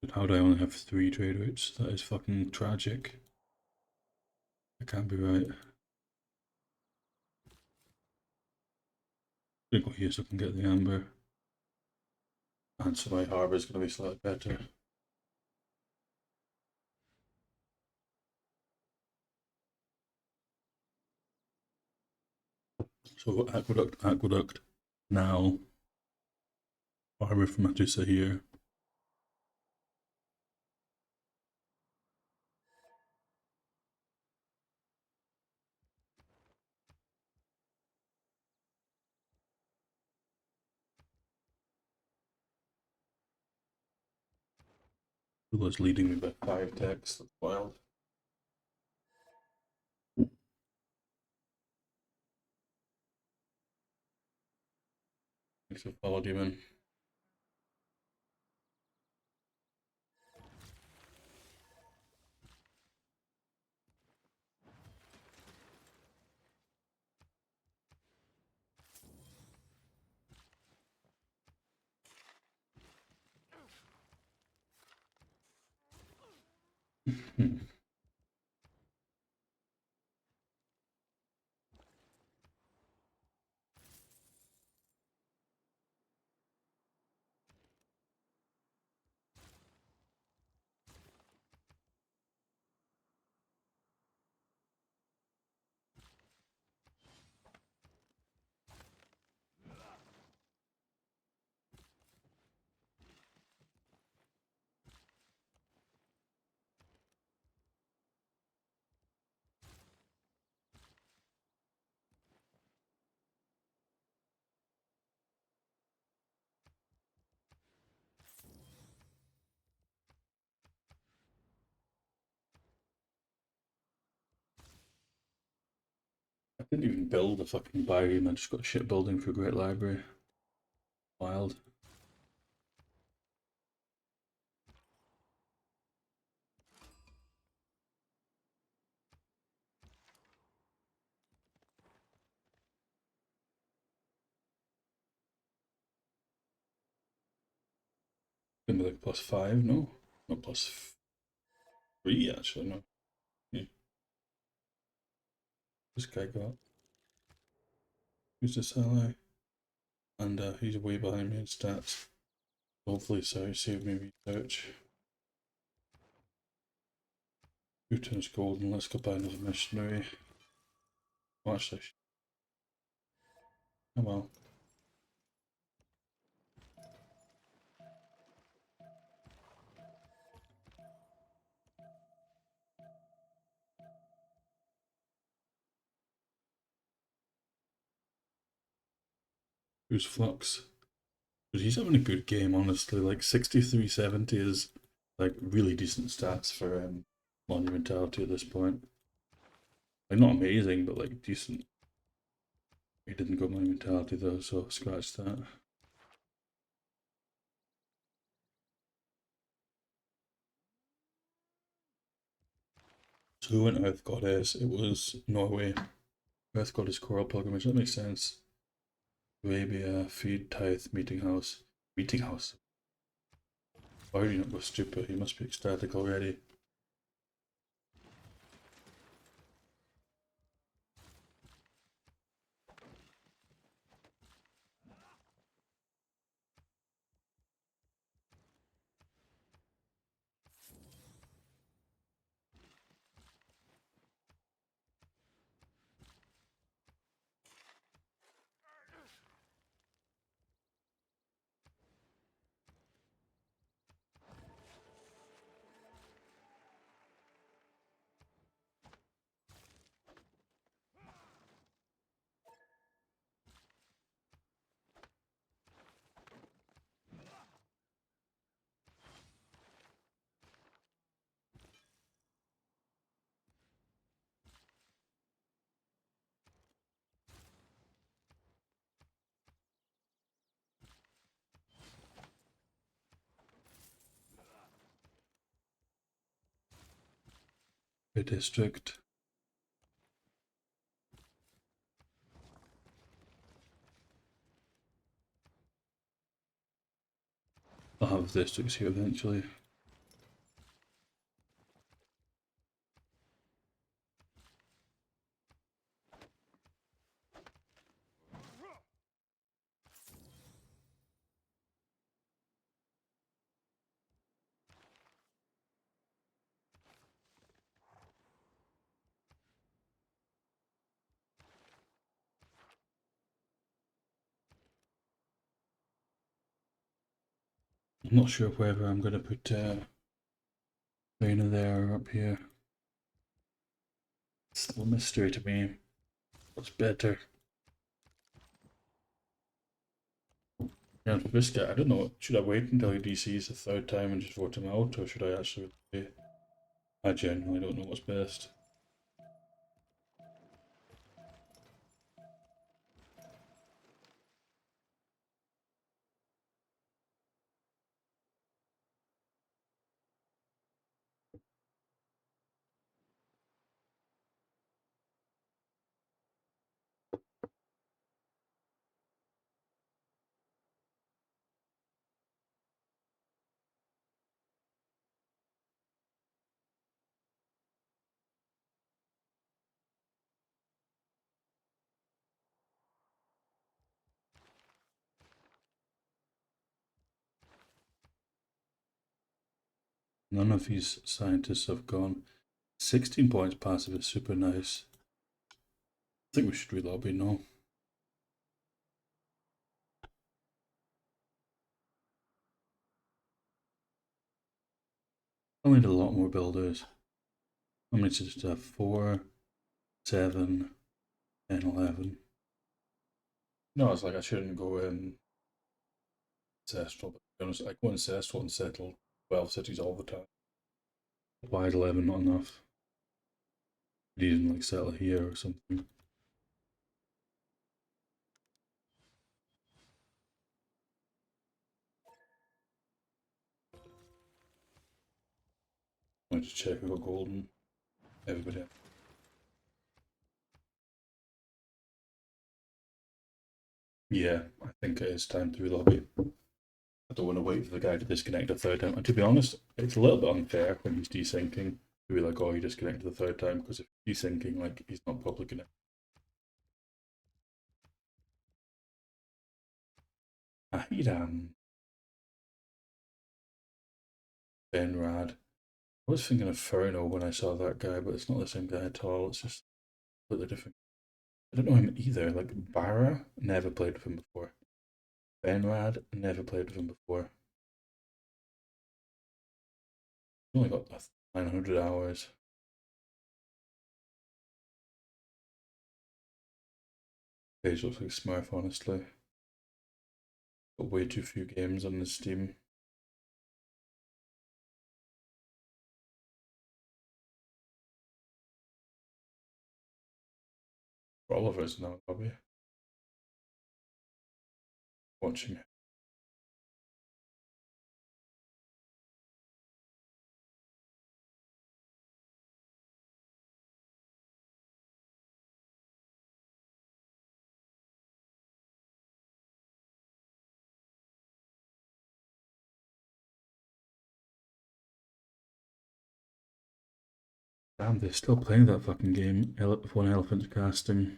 But how do I only have 3 trade routes? That is fucking tragic. That can't be right. I'm gonna go here so I can get the amber. And so my harbour is going to be slightly better. So aqueduct. Now, harbour from Medusa here. Lula's leading me by 5 techs. That's wild. Thanks for following you, man. Didn't even build a fucking biome, I just got a shit building for a great library. Wild. Gonna be like +5, no? Not +3 actually, no. Yeah. This guy got. Who's this ally? And he's way behind me in stats. Hopefully, so save me research. Putin's golden, let's go buy another missionary. Watch this. Oh well. Who's Flux? But he's having a good game, honestly. Like 6370 is like really decent stats for monumentality at this point. Like not amazing, but like decent. He didn't go monumentality though, so scratch that. So who went Earth Goddess? It was Norway. Earth Goddess Coral Pilgrimage, that makes sense. Arabia, Feed, Tithe, Meeting House. Meeting House? Why would you not go stupid? You must be ecstatic already. A district. I'll have districts here eventually. I'm not sure whether I'm going to put Raina there or up here. It's still a mystery to me. What's better? Yeah, for this guy, I don't know. Should I wait until he DCs the third time and just vote him out, or should I actually? I genuinely don't know what's best. None of these scientists have gone. 16 points passive is super nice. I think we should relobby now. I need a lot more builders. I need to just have 4, 7, 10, 11. No, it's like I shouldn't go ancestral, but to be honest, I go ancestral and settle 12 cities all the time. Why is 11 not enough? Could even like settle here or something. I just check if I got golden. Everybody. Yeah, I think it is time to relobby. I don't want to wait for the guy to disconnect a third time. And to be honest, it's a little bit unfair when he's desyncing to be like, oh, you disconnected the third time, because if he's desyncing, like, he's not probably gonna. Ahiram. Benrad. I was thinking of Furno when I saw that guy, but it's not the same guy at all. It's just completely different. I don't know him either. Like Barra, never played with him before. Benrad, never played with him before. Only got 900 hours. Page looks like Smurf, honestly. Got way too few games on his Steam. For all of us now, probably. Watching it. Damn, they're still playing that fucking game. One elephant casting.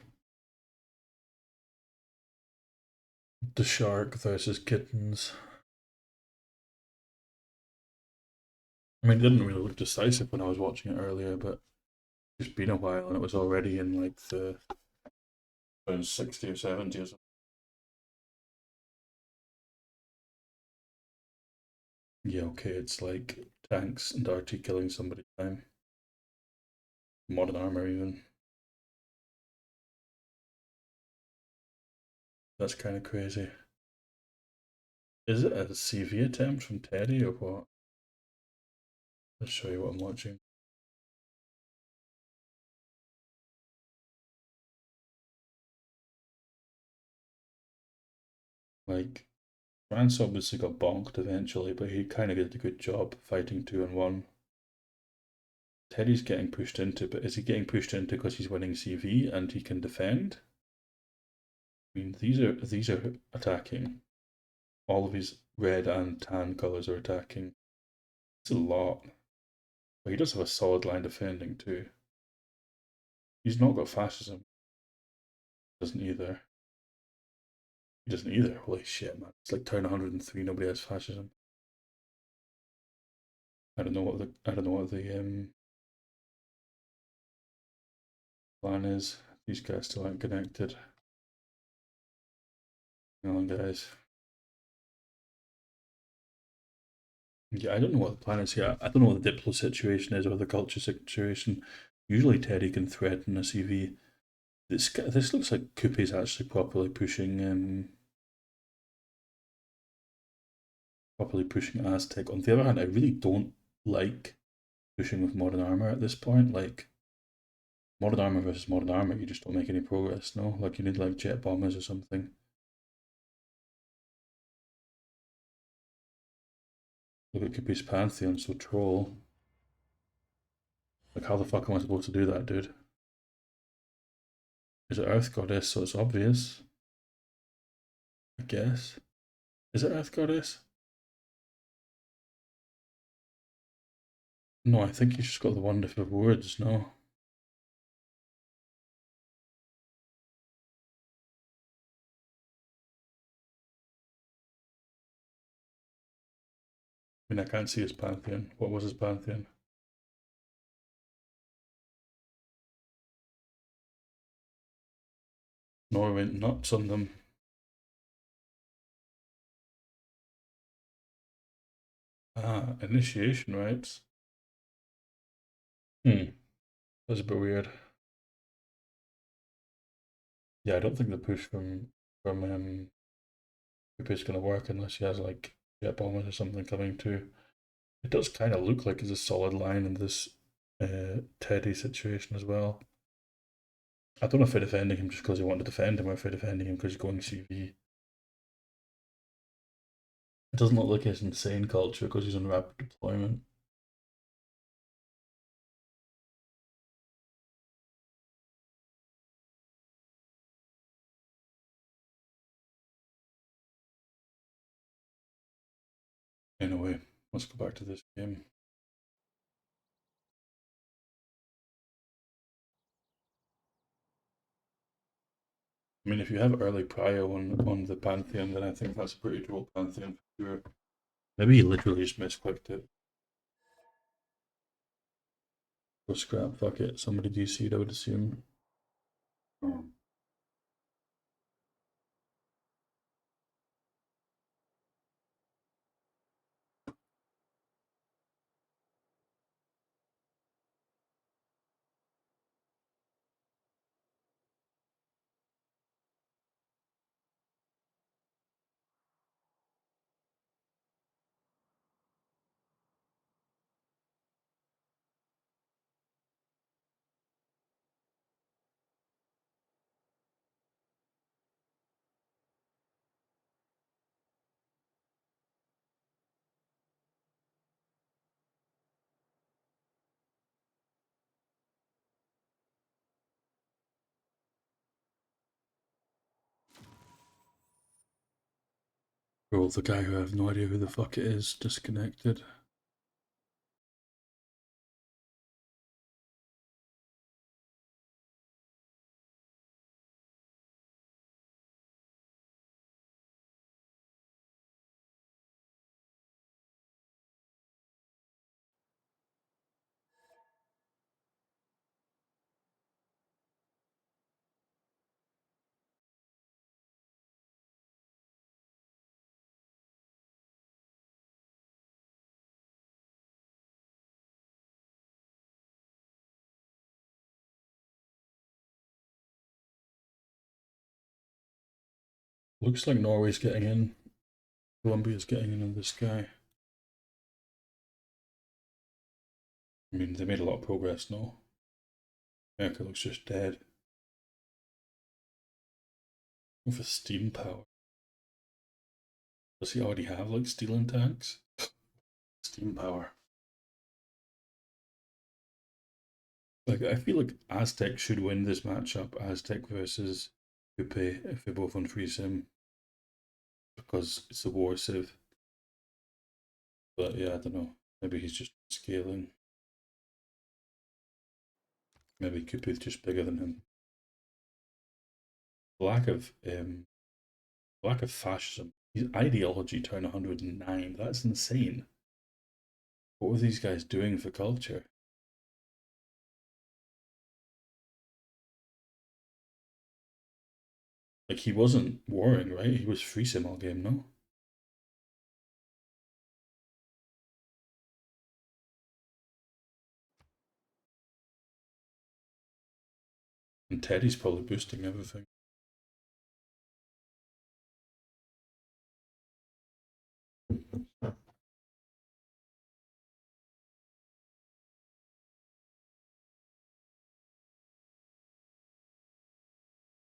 The shark versus kittens. I mean, it didn't really look decisive when I was watching it earlier, but it's been a while and it was already in like the around 60 or 70 or something. Yeah, okay, it's like tanks and RT killing somebody time. Modern armor even. That's kind of crazy. Is it a CV attempt from Teddy or what? Let's show you what I'm watching. Like, France obviously got bonked eventually, but he kind of did a good job fighting 2-1. Teddy's getting pushed into, but is he getting pushed into because he's winning CV and he can defend? I mean, these are attacking. All of his red and tan colours are attacking. It's a lot. But he does have a solid line defending too. He's not got fascism. Doesn't either. He doesn't either. Holy shit, man! It's like turn 103. Nobody has fascism. I don't know what the plan is. These guys still aren't connected. Hang on, guys. Yeah, I don't know what the plan is here. I don't know what the Diplo situation is or the culture situation. Usually Teddy can threaten a CV. This looks like Coupe's actually properly pushing Aztec. On the other hand, I really don't like pushing with modern armor at this point. Like modern armor versus modern armor, you just don't make any progress. No, like you need like jet bombers or something. Look at Coupe's Pantheon, so troll. Like how the fuck am I supposed to do that, dude? Is it Earth Goddess? So it's obvious. I guess. Is it Earth Goddess? No, I think you just got the wonderful words, no? I mean, I can't see his Pantheon. What was his Pantheon? Norway went nuts on them. Ah, initiation rites. That's a bit weird. Yeah, I don't think the push from Cooper is going to work unless he has like jet bombers or something coming too. It does kind of look like it's a solid line in this Teddy situation as well. I don't know if they're defending him just because they want to defend him or if they're defending him because he's going CV. It doesn't look like his insane culture because he's on rapid deployment. Anyway, let's go back to this game. I mean, if you have early prio on the Pantheon, then I think that's a pretty cool Pantheon for sure. Maybe he literally just misclicked it. Go scrap, fuck it. Somebody DC'd, I would assume. Bro, the guy who I have no idea who the fuck it is, disconnected. Looks like Norway's getting in. Colombia's getting in on this guy. I mean, they made a lot of progress, no? America looks just dead. With a steam power. Does he already have, like, stealing tanks? Steam power. Like, I feel like Aztec should win this matchup, Aztec versus Coupe, if they're both on free sim. Because it's a war civ. But yeah, I don't know. Maybe he's just scaling. Maybe Coupe's just bigger than him. Lack of fascism. His ideology turned 109. That's insane. What were these guys doing for culture? Like, he wasn't warring, right? He was free sim all game, no? And Teddy's probably boosting everything.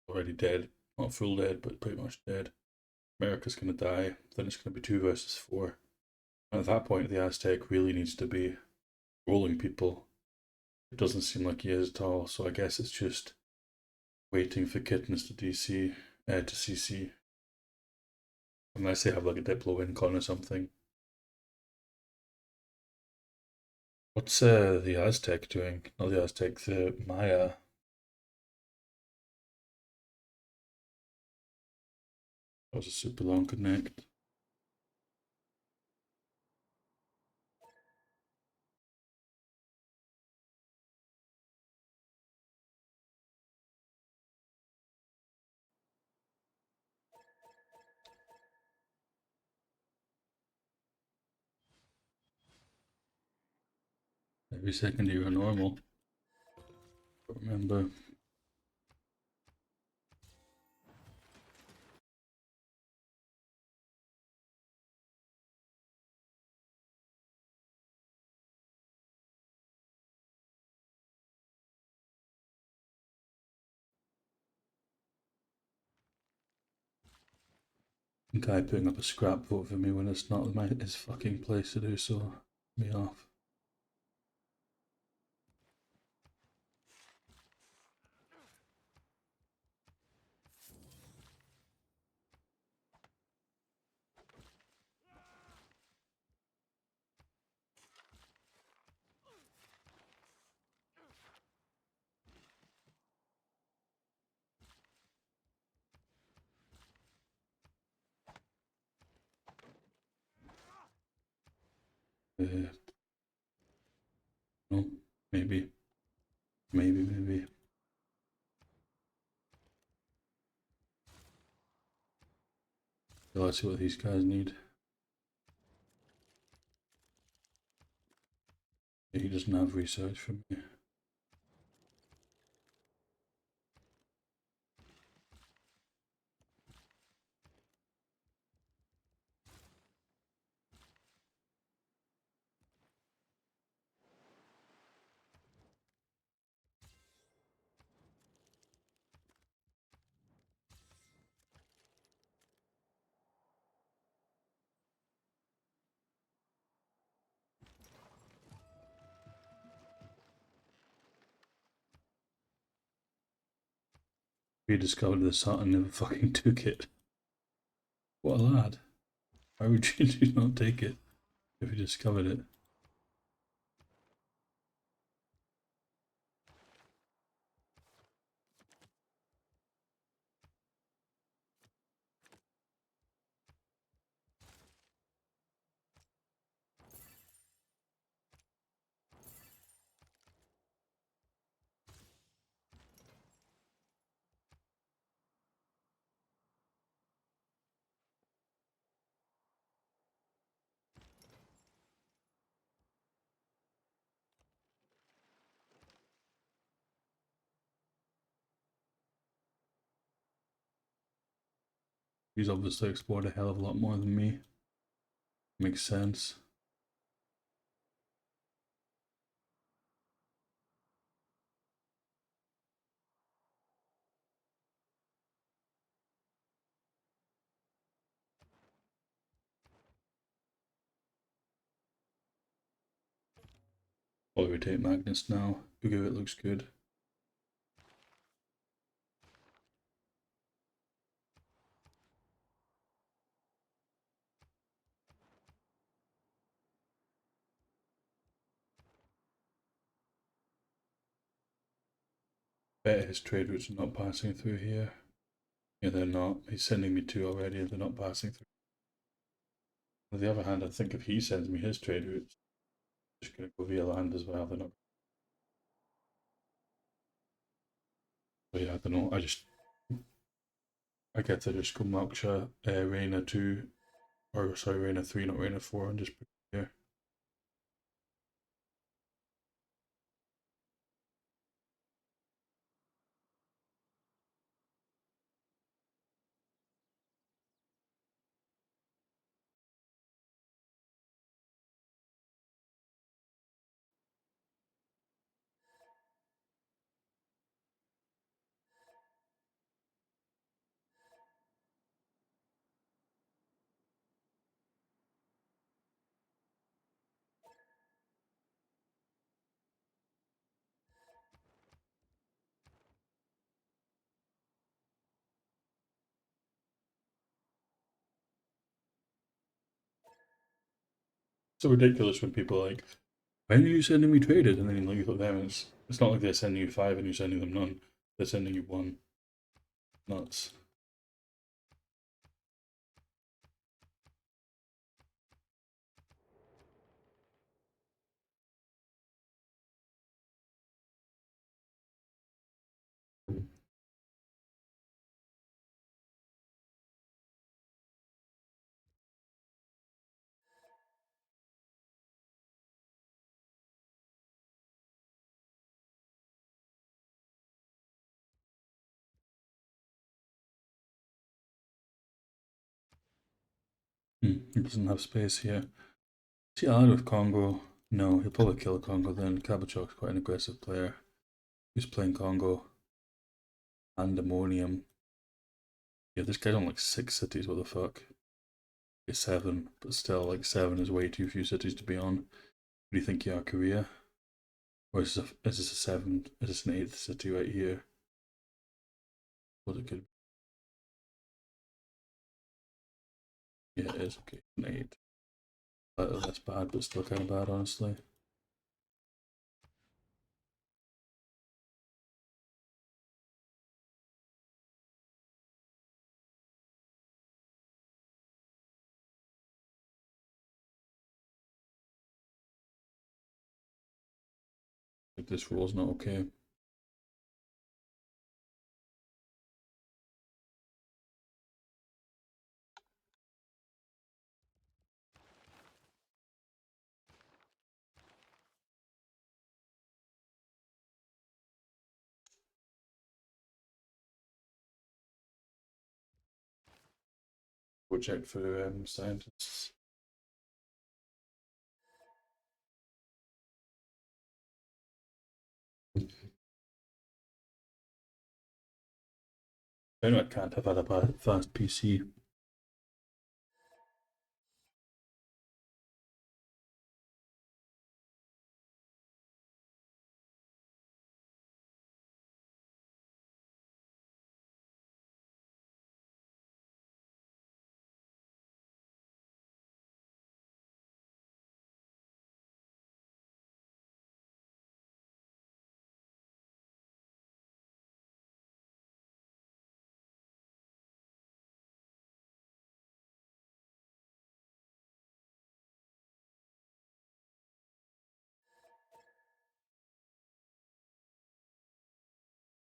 Already dead. Not full dead, but pretty much dead. America's gonna die. Then it's gonna be 2 versus 4. And at that point, the Aztec really needs to be rolling people. It doesn't seem like he is at all, so I guess it's just waiting for Kittens to DC, to CC. Unless they have like a Diplo incon or something. What's the Aztec doing? Not the Aztec, the Maya. That was a super long connect. Every second you are normal. Remember. Guy putting up a scrap vote for me when it's not his fucking place to do so. Me off. No, maybe. Maybe. Yeah, let's see what these guys need. Yeah, he doesn't have research for me. We discovered this hut and never fucking took it. What a lad. Why would you not take it if you discovered it? He's obviously explored a hell of a lot more than me. Makes sense. I'll rotate Magnus now. Boogo, it looks good. Bet his trade routes are not passing through here. Yeah, they're not. He's sending me two already and they're not passing through. On the other hand, I think if he sends me his trade routes, I'm just going to go via land as well. They're not. But yeah, I don't know. I get to just go Moksha, Reina 2, or sorry, Reina 3, not Reina 4, and just put it here. So ridiculous when people are like, when are you sending me traded? And then you look at them, it's not like they're sending you 5 and you're sending them none. They're sending you 1. Nuts. He doesn't have space here. See, allied with Congo. No, he'll probably kill Congo then. Kabachok's quite an aggressive player. Who's playing Congo? Pandemonium. Yeah, this guy's on like 6 cities, what the fuck? It's 7, but still, like 7 is way too few cities to be on. What do you think you are, Korea? Or is this a 7? Is this an 8th city right here? What it could be. Yeah, it is, okay, an 8. That's bad, but still kind of bad, honestly. Like this roll's not okay. Project for scientists. I know I can't have had a fast PC.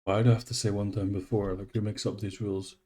Why'd I have to say one time before? Like, who makes up these rules?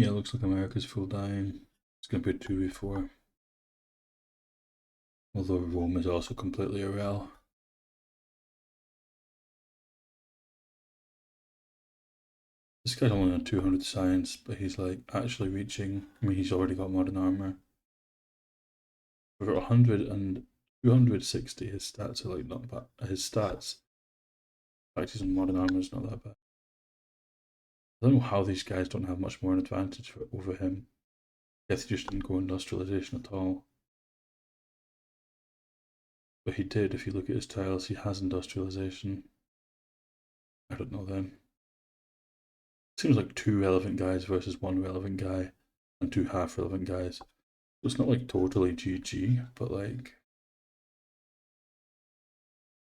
Yeah, it looks like America's full dying. It's going to be a 2v4. Although Rome is also completely irrel. This guy's only on 200 science, but he's like actually reaching. I mean, he's already got modern armor. We've got 100 and 260. His stats are like not bad. His stats, in fact, he's on modern armor is not that bad. I don't know how these guys don't have much more an advantage over him. I guess he just didn't go industrialization at all. But he did, if you look at his tiles, he has industrialization. I don't know then. Seems like 2 relevant guys versus 1 relevant guy and 2 half relevant guys. So it's not like totally GG, but like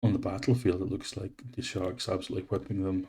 on the battlefield it looks like the Sharks absolutely whipping them.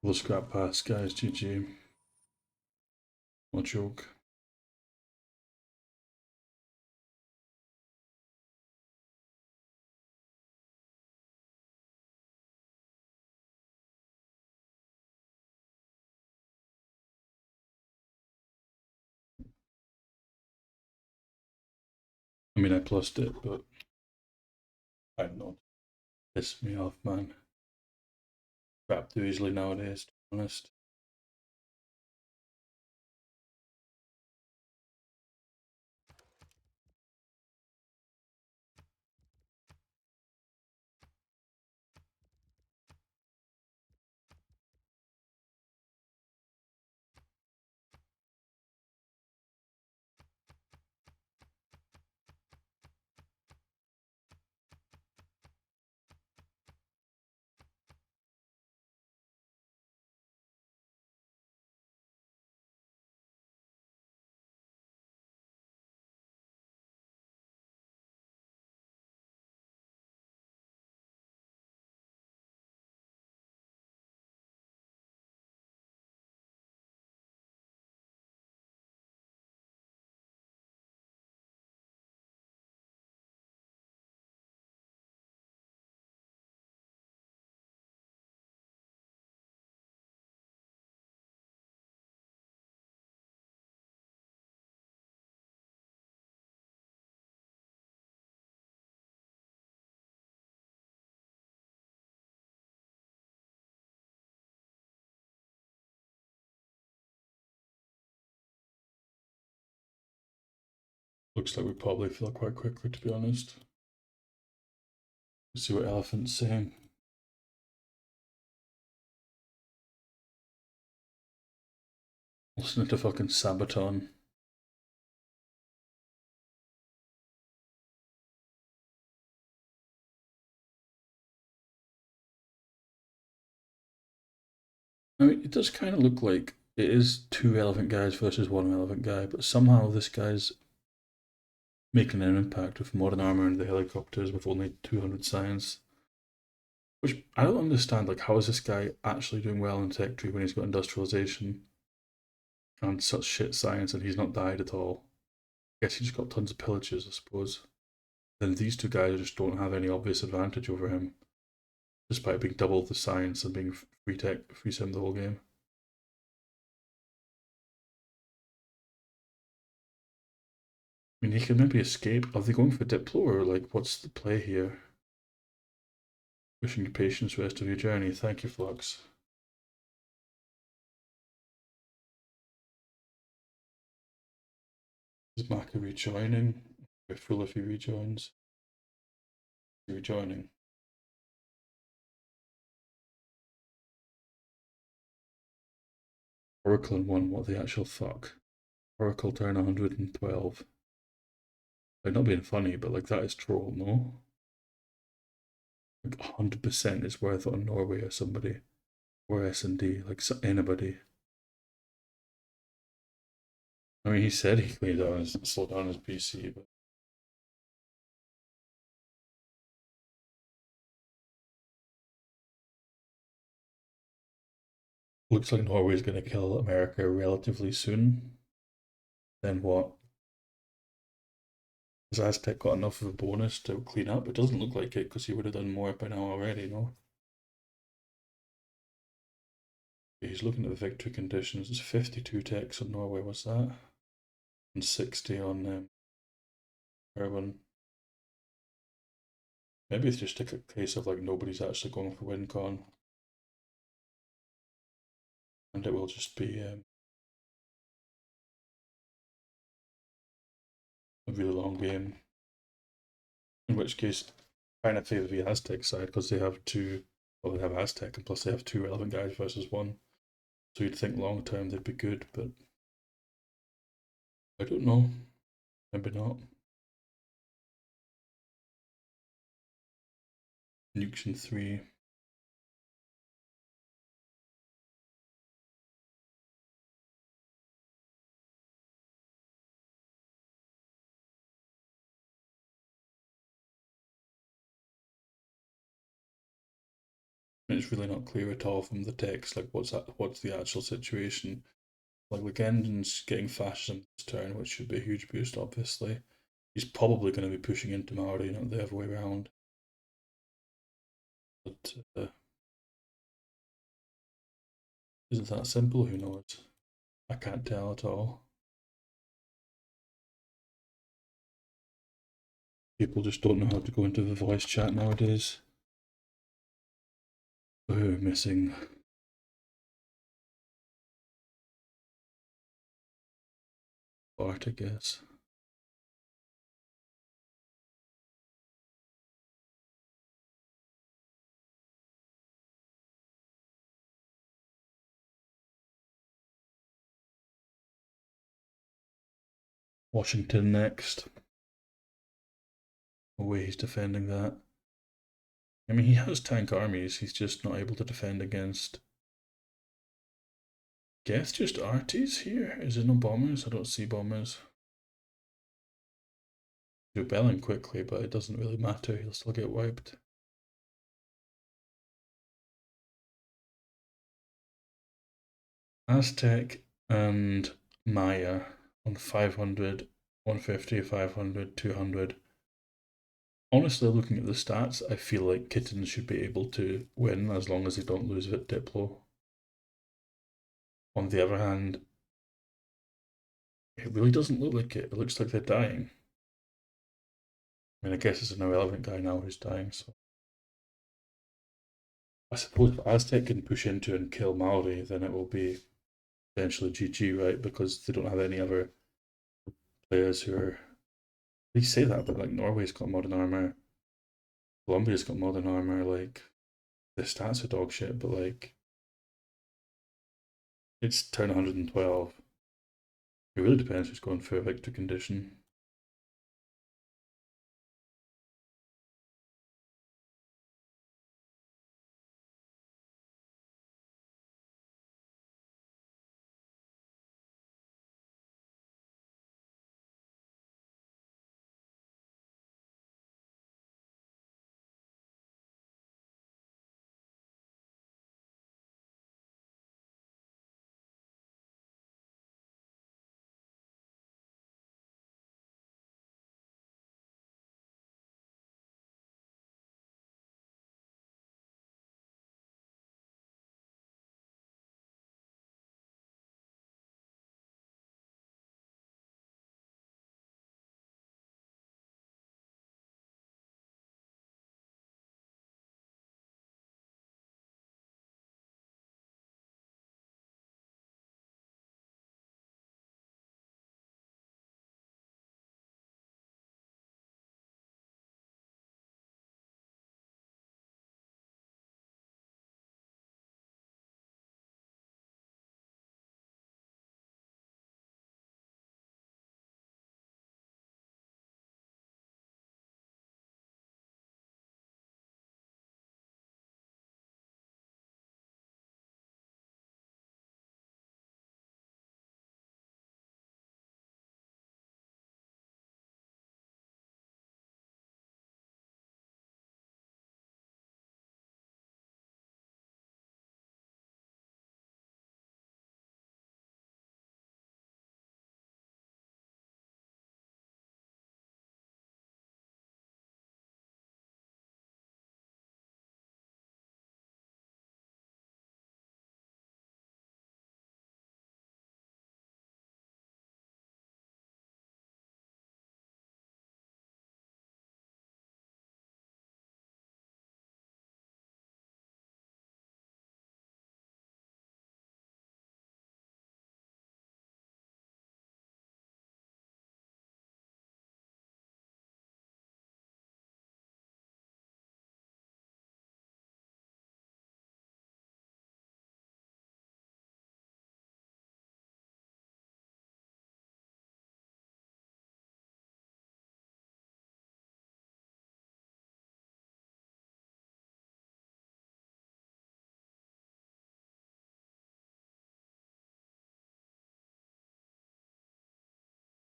We'll scrap past guys, GG. No joke. I mean I plussed it, but I don't know. Piss me off, man. Crap too easily nowadays, to be honest. Looks like we probably fill quite quickly, to be honest. Let's see what Elephant's saying. Listening to fucking Sabaton. I mean, it does kind of look like it is two relevant guys versus one relevant guy, but somehow this guy's making an impact with modern armor and the helicopters with only 200 science. Which I don't understand. Like, how is this guy actually doing well in tech tree when he's got industrialization and such shit science and he's not died at all? I guess he just got tons of pillages, I suppose. Then these two guys just don't have any obvious advantage over him, despite being double the science and being free tech, free sim the whole game. I mean, he could maybe escape. Are they going for Diplo or like what's the play here? Wishing you patience rest of your journey. Thank you, Flux. Is Maka rejoining? We're full if he rejoins. Rejoining. Oracle in one, what the actual fuck? Oracle turn 112. Like, not being funny, but like that is troll, no? Like 100% is worth it on Norway or somebody. Or S&D, like anybody. I mean, he said he cleaned down his, slowed down his PC, but looks like Norway's going to kill America relatively soon. Then what? Has Aztec got enough of a bonus to clean up? It doesn't look like it because he would have done more by now already, no? He's looking at the victory conditions. It's 52 techs on Norway, what's that? And 60 on Erwin. Maybe it's just a case of like nobody's actually going for WinCon. And it will just be a really long game. In which case, I kind of favour the Aztec side because they have two, well, they have Aztec and plus they have two relevant guys versus one. So you'd think long term they'd be good, but I don't know. Maybe not. Nukes in 3. It's really not clear at all from the text, like what's the actual situation. Like Legendon's getting fascism this turn, which should be a huge boost, obviously. He's probably going to be pushing into Maori, not the other way around. But is it that simple? Who knows? I can't tell at all. People just don't know how to go into the voice chat nowadays. Oh, missing. Bart, I guess. Washington next. The way he's defending that. I mean, he has tank armies, he's just not able to defend against. Guess just arties here? Is there no bombers? I don't see bombers. Rebelling quickly, but it doesn't really matter, he'll still get wiped. Aztec and Maya on 500, 150, 500, 200. Honestly, looking at the stats, I feel like Kittens should be able to win as long as they don't lose Vit Diplo. On the other hand, it really doesn't look like it. It looks like they're dying. I mean, I guess it's an irrelevant guy now who's dying, so. I suppose if Aztec can push into and kill Maori, then it will be potentially GG, right? Because they don't have any other players who are. They say that, but like Norway's got modern armor, Colombia's got modern armor. Like the stats are dog shit, but like it's turn 112. It really depends who's going for victor condition.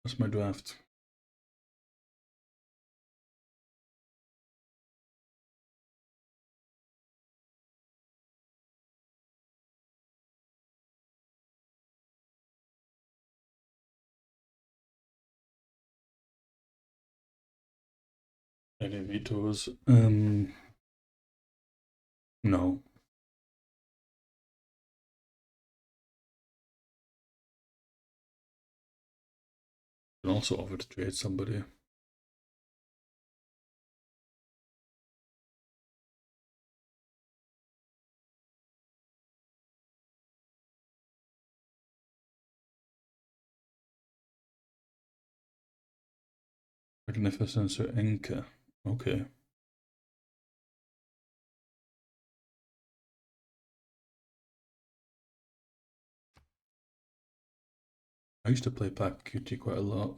That's my draft. Any vetoes? No. You can also offer to trade somebody. Magnificence or Inca. Okay. I used to play Pakuti quite a lot.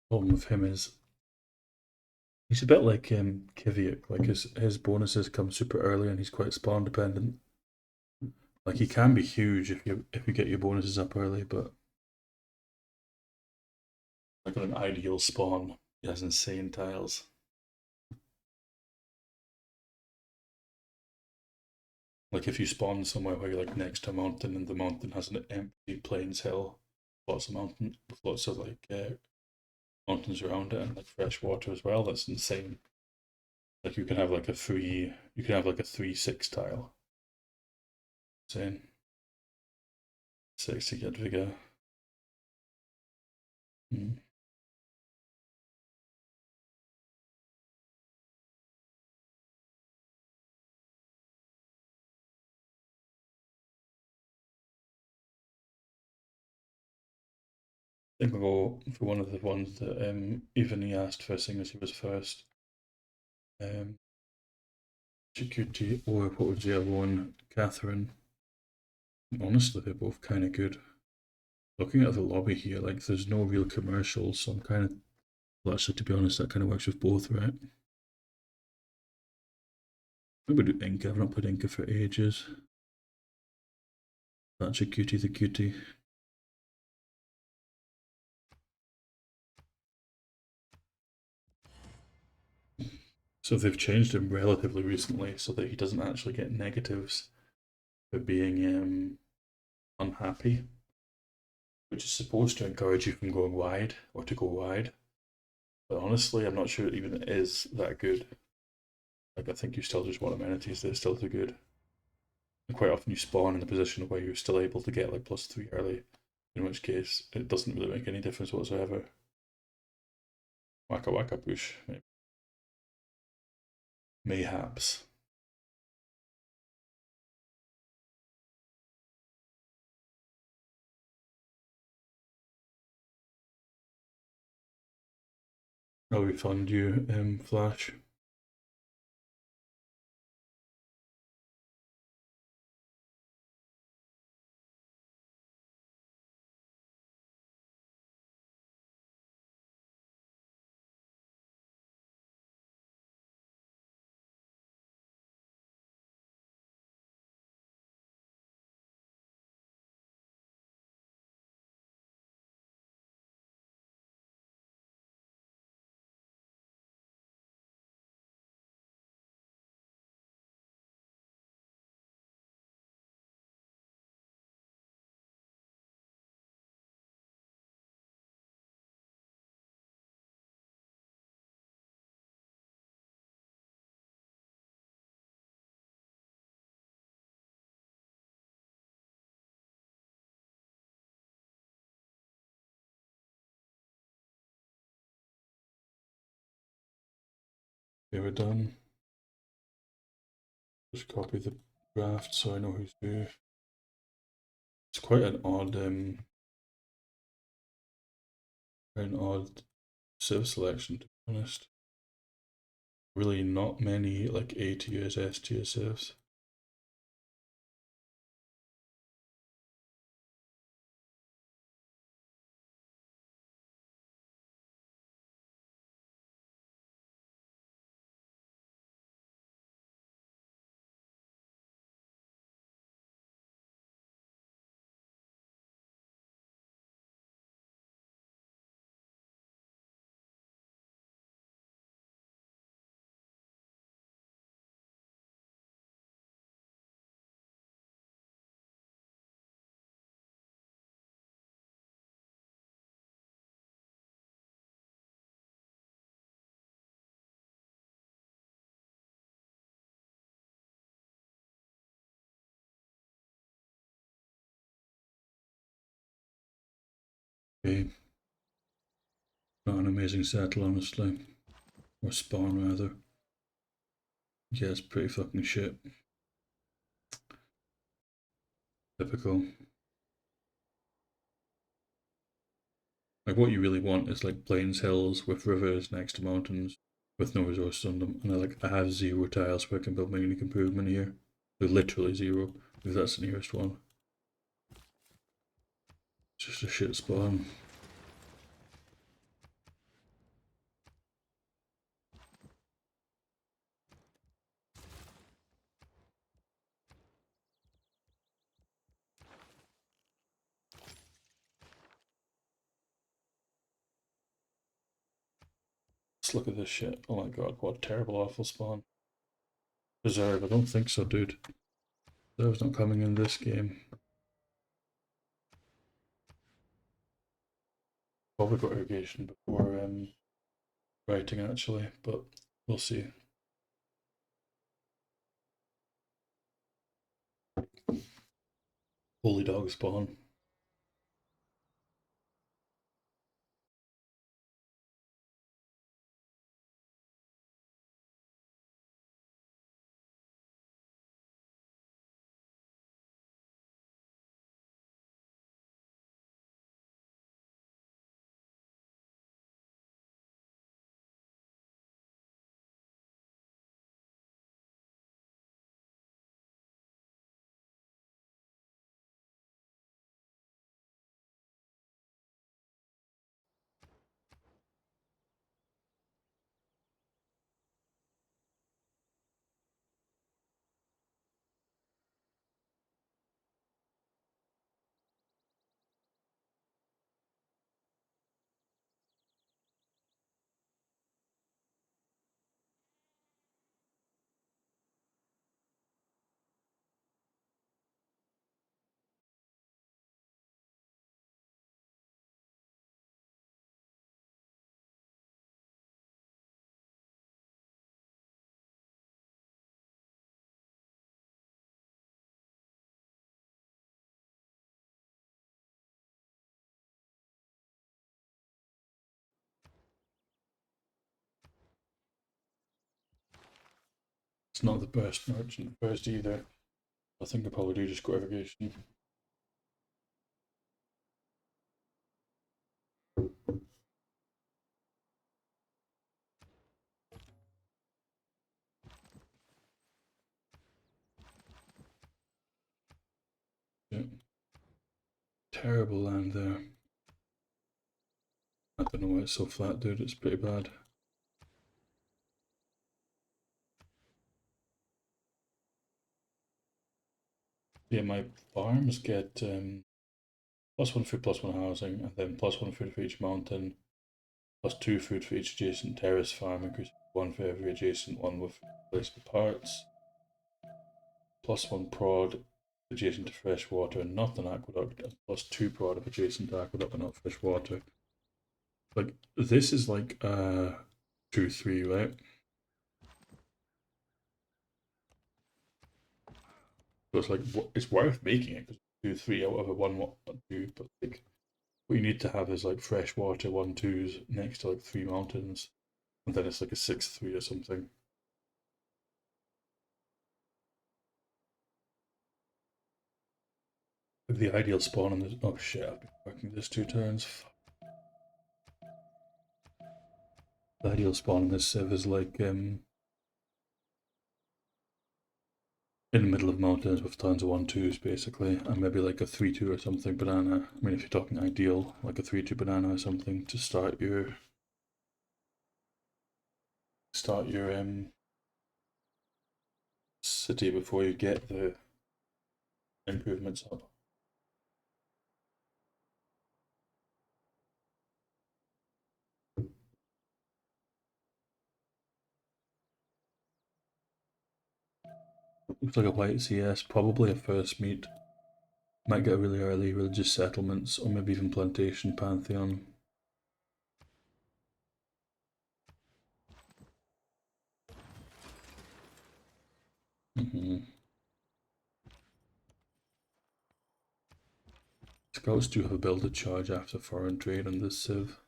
Problem with him is he's a bit like Kiviak. Like his bonuses come super early and he's quite spawn dependent. Like he can be huge if you get your bonuses up early, but like on an ideal spawn, he has insane tiles. Like if you spawn somewhere where you're like next to a mountain and the mountain has an empty plains hill, lots of mountain with lots of like mountains around it and like fresh water as well, that's insane. Like you can have like a 3/6 tile. Insane. 6 to get vigor. Hmm. I think I'll go for one of the ones that even he asked for, seeing as he was first. Chikuti or what was the other one? Catherine. Honestly, they're both kind of good. Looking at the lobby here, like there's no real commercials, so I'm kind of, well, actually, to be honest, that kind of works with both, right? Maybe do Inca. I've not played Inca for ages. That's a cutie, the cutie. So they've changed him relatively recently so that he doesn't actually get negatives for being unhappy, which is supposed to encourage you from going wide or to go wide. But honestly, I'm not sure it even is that good. Like, I think you still just want amenities that are still too good. And quite often you spawn in a position where you're still able to get like +3 early, in which case it doesn't really make any difference whatsoever. Waka waka push, mayhaps. I'll refund you, Flash. Okay, we're done. Just copy the draft so I know who's who. It's quite an odd civ selection, to be honest. Really, not many like A tiers, S tier civs. Okay, not an amazing settle, honestly. Or spawn, rather. Yeah, it's pretty fucking shit. Typical. Like, what you really want is like plains, hills with rivers next to mountains with no resources on them. And I have 0 tiles where I can build my unique improvement here. Like, literally 0, because that's the nearest one. It's just a shit spawn. Let's look at this shit. Oh my god, what a terrible, awful spawn. Deserve, I don't think so, dude. Deserve's not coming in this game. Probably got irrigation before writing, actually, but we'll see. Holy dog spawn. It's not the best merchant first either. I think I probably do just go irrigation. Yeah. Terrible land there. I don't know why it's so flat, dude. It's pretty bad. Yeah, my farms get +1 food, +1 housing, and then +1 food for each mountain, +2 food for each adjacent terrace farm, increasing 1 for every adjacent one with replaceable parts, +1 prod adjacent to fresh water and not an aqueduct, and +2 prod of adjacent to aqueduct and not fresh water. Like, this is like 2-3, right? So it's like, it's worth making it because 2-3 out of a 1-1-2, but like, what you need to have is like fresh water 1-2s next to like 3 mountains, and then it's like a 6-3 or something. The ideal spawn on this. Oh shit, I've been working this 2 turns. The ideal spawn on this civ is like in the middle of mountains with tons of 1-2s basically, and maybe like a 3-2 or something banana. I mean, if you're talking ideal, like a 3-2 banana or something to start your city before you get the improvements up. Looks like a white CS, probably a first meet. Might get really early religious settlements, or maybe even plantation pantheon. Scouts do have a build to charge after foreign trade on this civ.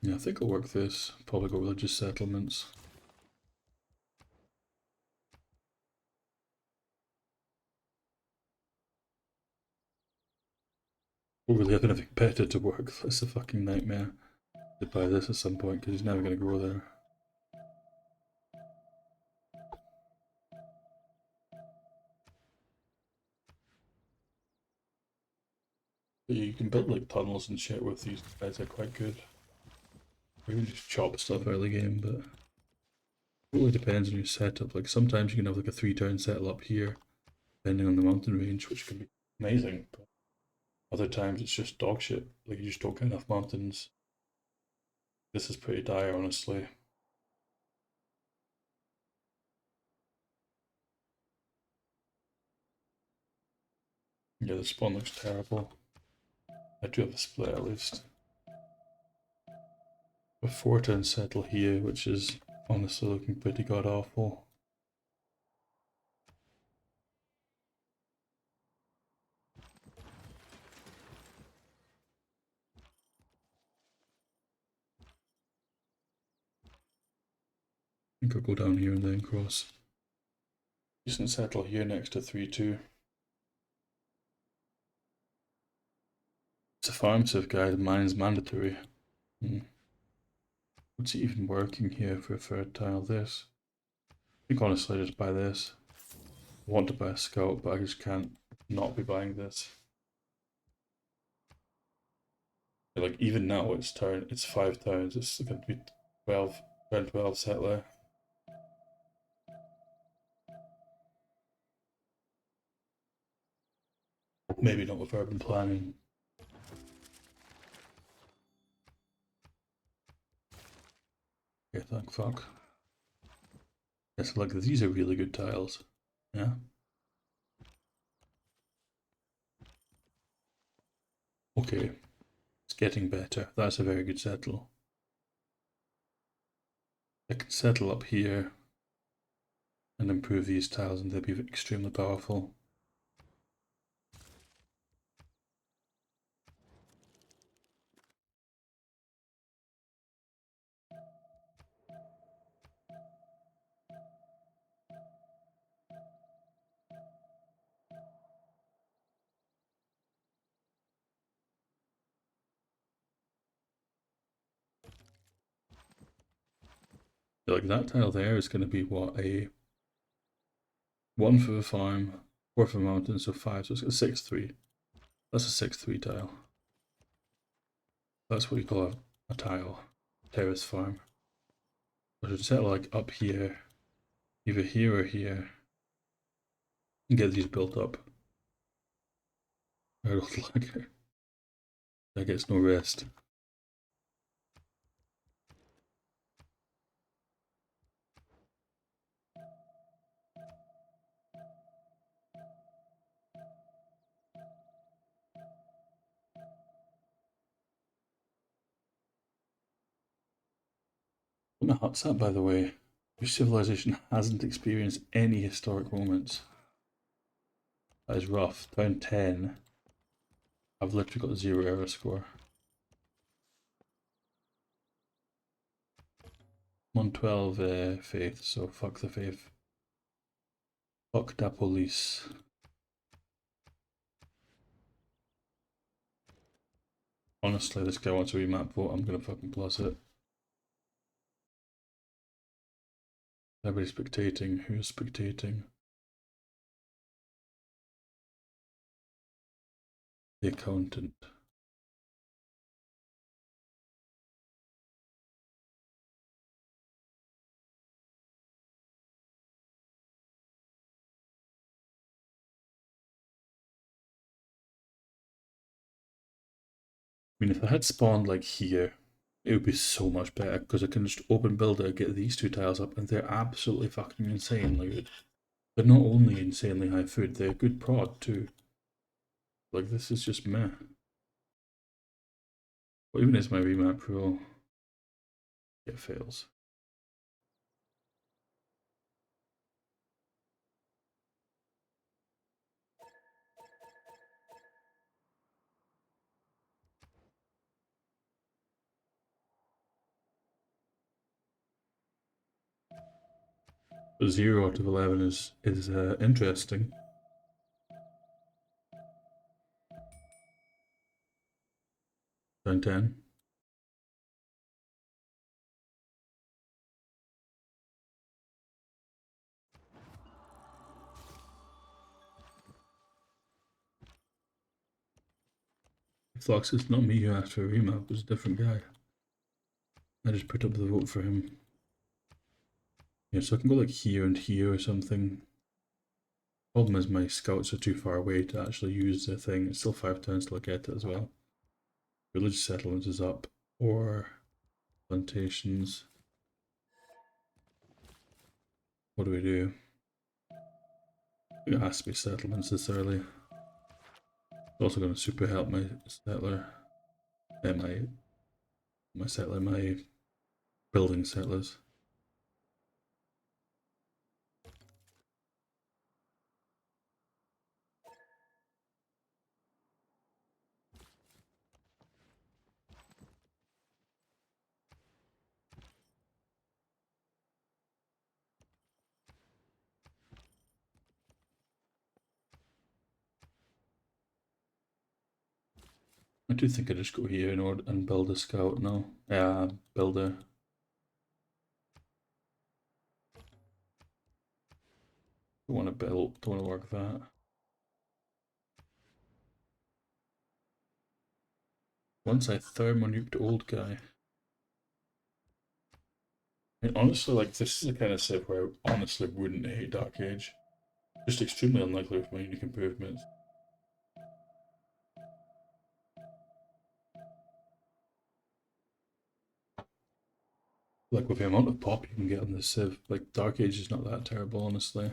Yeah, I think I'll work this. Probably go religious settlements. We'll really have anything better to work. That's a fucking nightmare to buy this at some point because he's never going to grow there. But you can build like tunnels and shit with these guys, they're quite good. Or even just chop stuff early game, but it really depends on your setup. Like sometimes you can have like a 3-turn settle up here, depending on the mountain range, which can be amazing. But other times it's just dog shit. Like you just don't get enough mountains. This is pretty dire, honestly. Yeah, the spawn looks terrible. I do have a split at least. A 4-turn settle here, which is honestly looking pretty god awful. I think I'll go down here and then cross. Decent settle here next to 3-2. It's a farm civ guide, mine's mandatory. What's it even working here for a third tile? This? I think honestly I just buy this. I want to buy a scout, but I just can't not be buying this. Like even now it's 5 turns, it's going to be 12, turn 12 settler. Maybe not with urban planning. Okay, thank fuck. Yes, look, these are really good tiles. Yeah. Okay, it's getting better. That's a very good settle. I can settle up here and improve these tiles and they'll be extremely powerful. Like that tile there is going to be what, a 1 for the farm, 4 for the mountain, so 5, so it's a 6-3. That's a 6-3 tile. That's what you call a tile, terrace farm. I should set like up here, either here or here, and get these built up. I don't like it. That gets no rest. What my hut's at, by the way. Your civilization hasn't experienced any historic moments. That is rough. Down 10. I've literally got 0 error score. I'm on 12 faith, so fuck the faith. Fuck da police. Honestly, this guy wants a remap vote, I'm gonna fucking plus it. Everybody's spectating. Who's spectating? The accountant. I mean, if I had spawned like here, it would be so much better because I can just open builder, get these 2 tiles up, and they're absolutely fucking insane. Like, they're not only insanely high food, they're good prod too. Like, this is just meh. But even as my remap rule, it fails. But 0 out of 11 is interesting. Down 10. Flux, it's not me who asked for a remap, it was a different guy. I just put up the vote for him. Yeah, so I can go like here and here or something. Problem is my scouts are too far away to actually use the thing. It's still 5 turns till I get it as well. Village settlements is up, or plantations. What do we do? It has to be settlements this early. Also going to super help my settler. My settler, my building settlers. I do think I just go here in order and build a scout now. Yeah, builder. Don't want to build, don't want to work that. Once I thermonuked old guy. I mean, honestly, like, this is the kind of civ where I honestly wouldn't hate Dark Age. Just extremely unlikely with my unique improvements. Like, with the amount of pop you can get on this civ, like, Dark Age is not that terrible, honestly.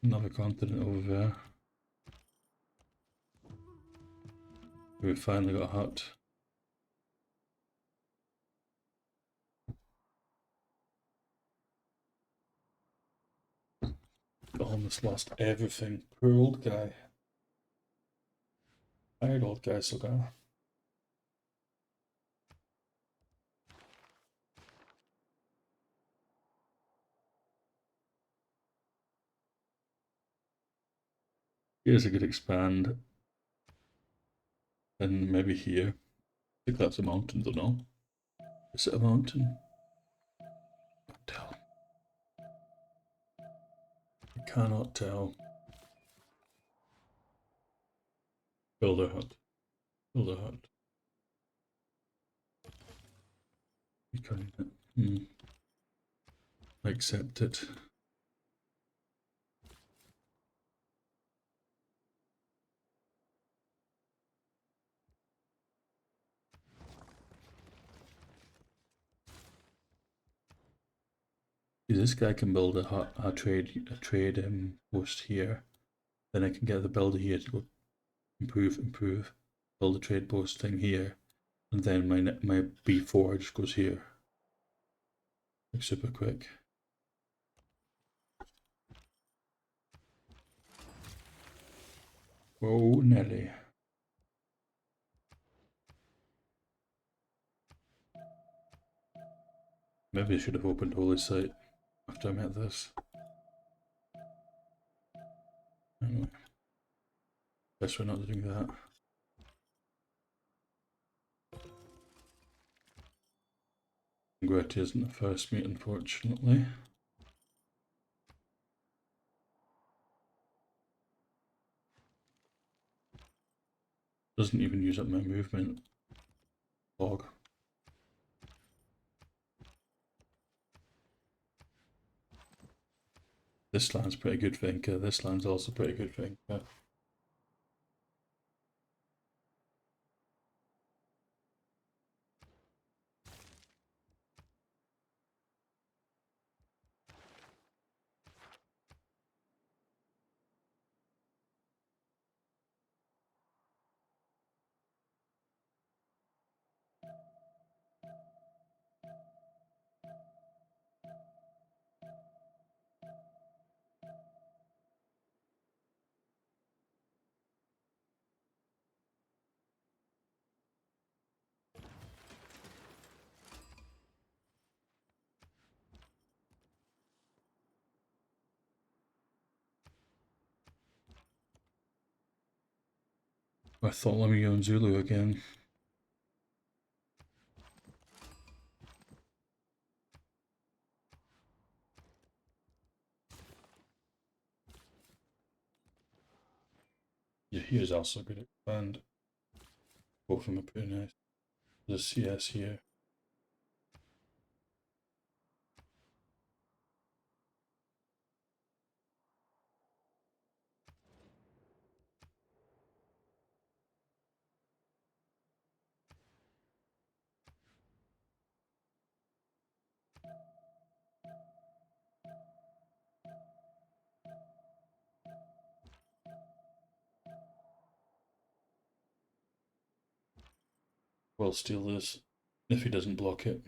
Another continent over there. We finally got a hut. Almost lost everything. Poor old guy. Tired old guy, sogar. Here's a good expand. And maybe here. think that's a mountain, don't know. Is it a mountain? Can't tell. I cannot tell. Builder hut. Builder hut. I accept it. This guy can build a trade post here. Then I can get the builder here to go improve, build a trade post thing here, and then my B4 just goes here. Like super quick. Whoa, Nelly. Maybe I should have opened Holy Site after I met this. Anyway, guess we're not doing that. Gretty isn't the first meet, unfortunately. Doesn't even use up my movement log. This land's pretty good thinker. This land's also pretty good thinker. I thought let me go on Zulu again. Yeah, he is also good at command. Both of them are pretty nice. There's a CS here. We'll steal this if he doesn't block it.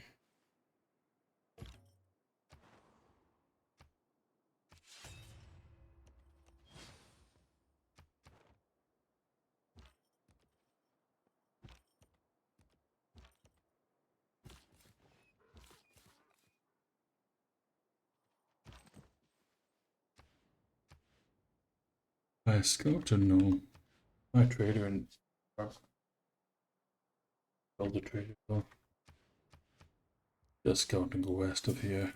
I sculptor no. My trader and build the trader though. Just scout and go west of here.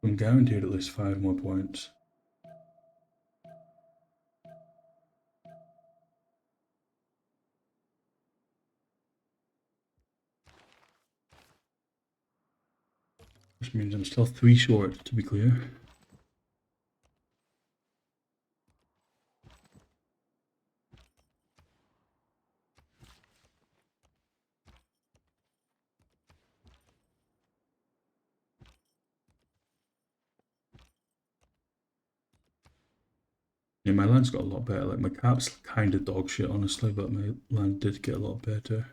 I'm guaranteed at least 5 more points. Which means I'm still 3 short, to be clear. Yeah, my land's got a lot better. Like, my cap's kind of dog shit, honestly, but my land did get a lot better.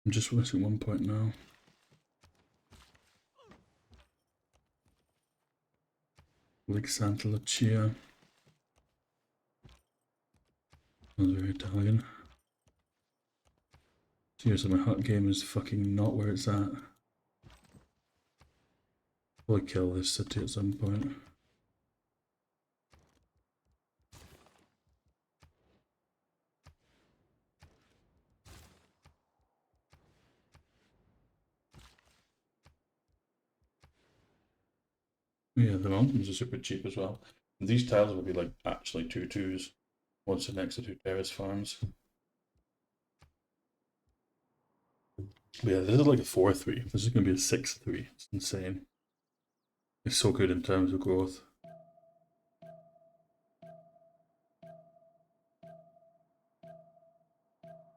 I'm just missing 1 point now. Like Santa Lucia. That's very Italian. Seriously, my hot game is fucking not where it's at. I'll kill this city at some point. Yeah, the mountains are super cheap as well. And these tiles will be like actually 2/2s once they're next to 2 terrace farms. But yeah, this is like a 4-3. This is going to be a 6-3. It's insane. It's so good in terms of growth.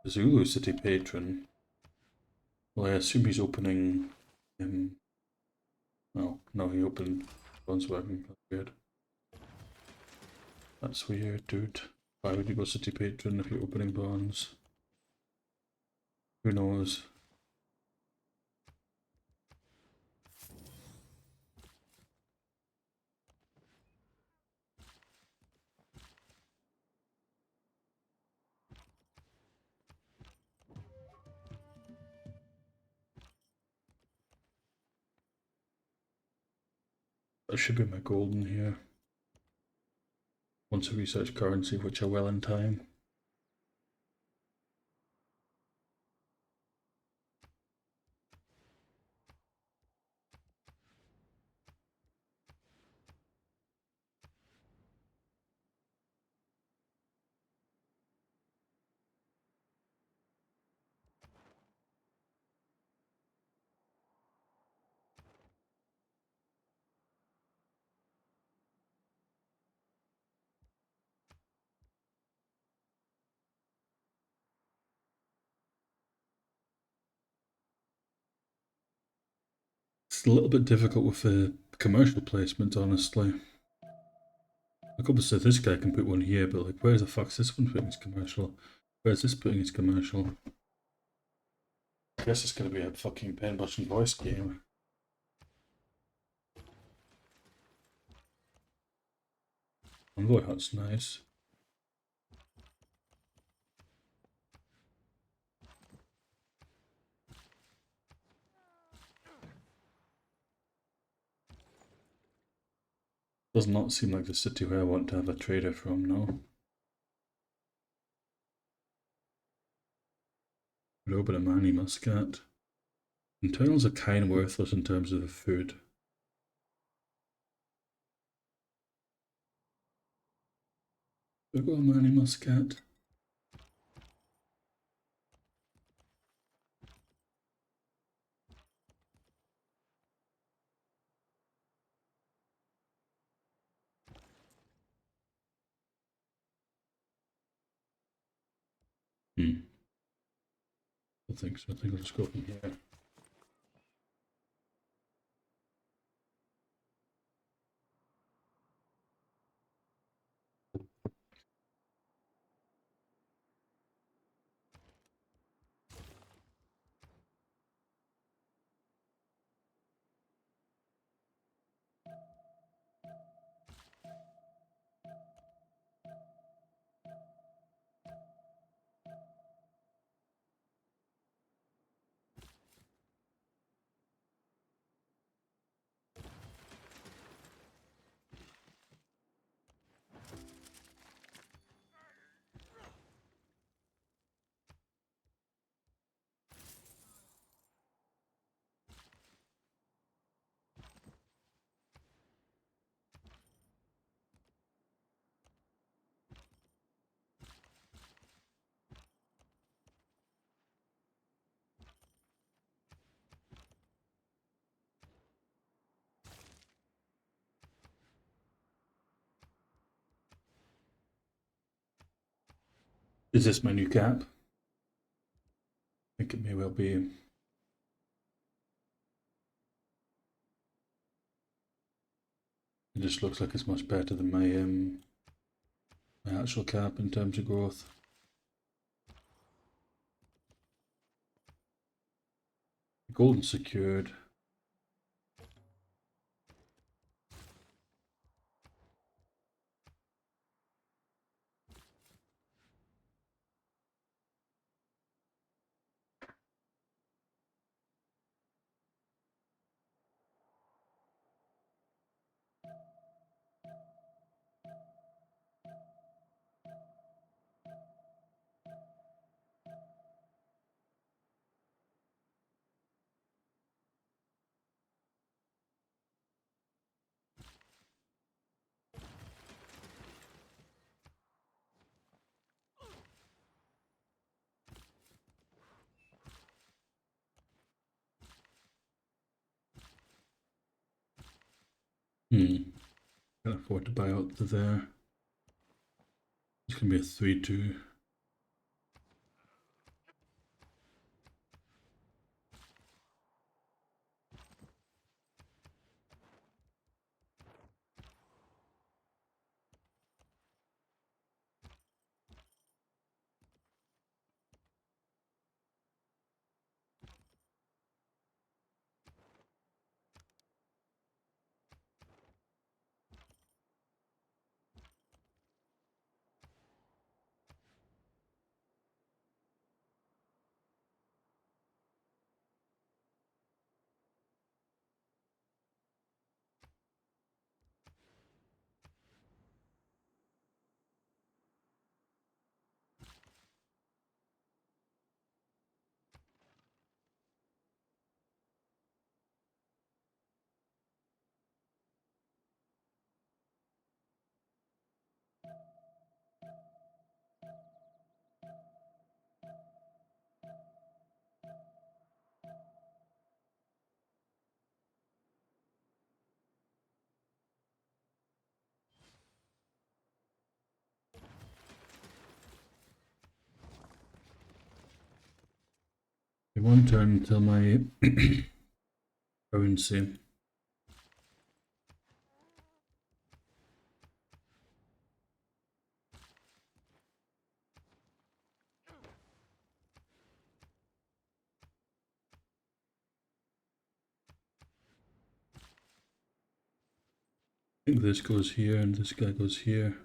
The Zulu City Patron. Well, I assume he's opening. No, he opened Bronzewagen. That's weird. That's weird, dude. Why would you go City Patron if you're opening bonds? Who knows? That should be my golden here. Once I research currency, which I will in time. It's a little bit difficult with the commercial placement, honestly. Like obviously this guy can put one here, but like where the fuck's this one putting his commercial? Where's this putting his commercial? I guess it's gonna be a fucking pen button voice game. Envoy hut's nice. Does not seem like the city where I want to have a trader from, no. Robert Amani Muscat. Internals are kind of worthless in terms of the food. Robert Amani Muscat. I think so. I think I'll just go from here. Is this my new cap? I think it may well be. It just looks like it's much better than my actual cap in terms of growth. Golden secured. Can't afford to buy out the there. It's gonna be a 3-2. One turn until my currency. I think this goes here and this guy goes here.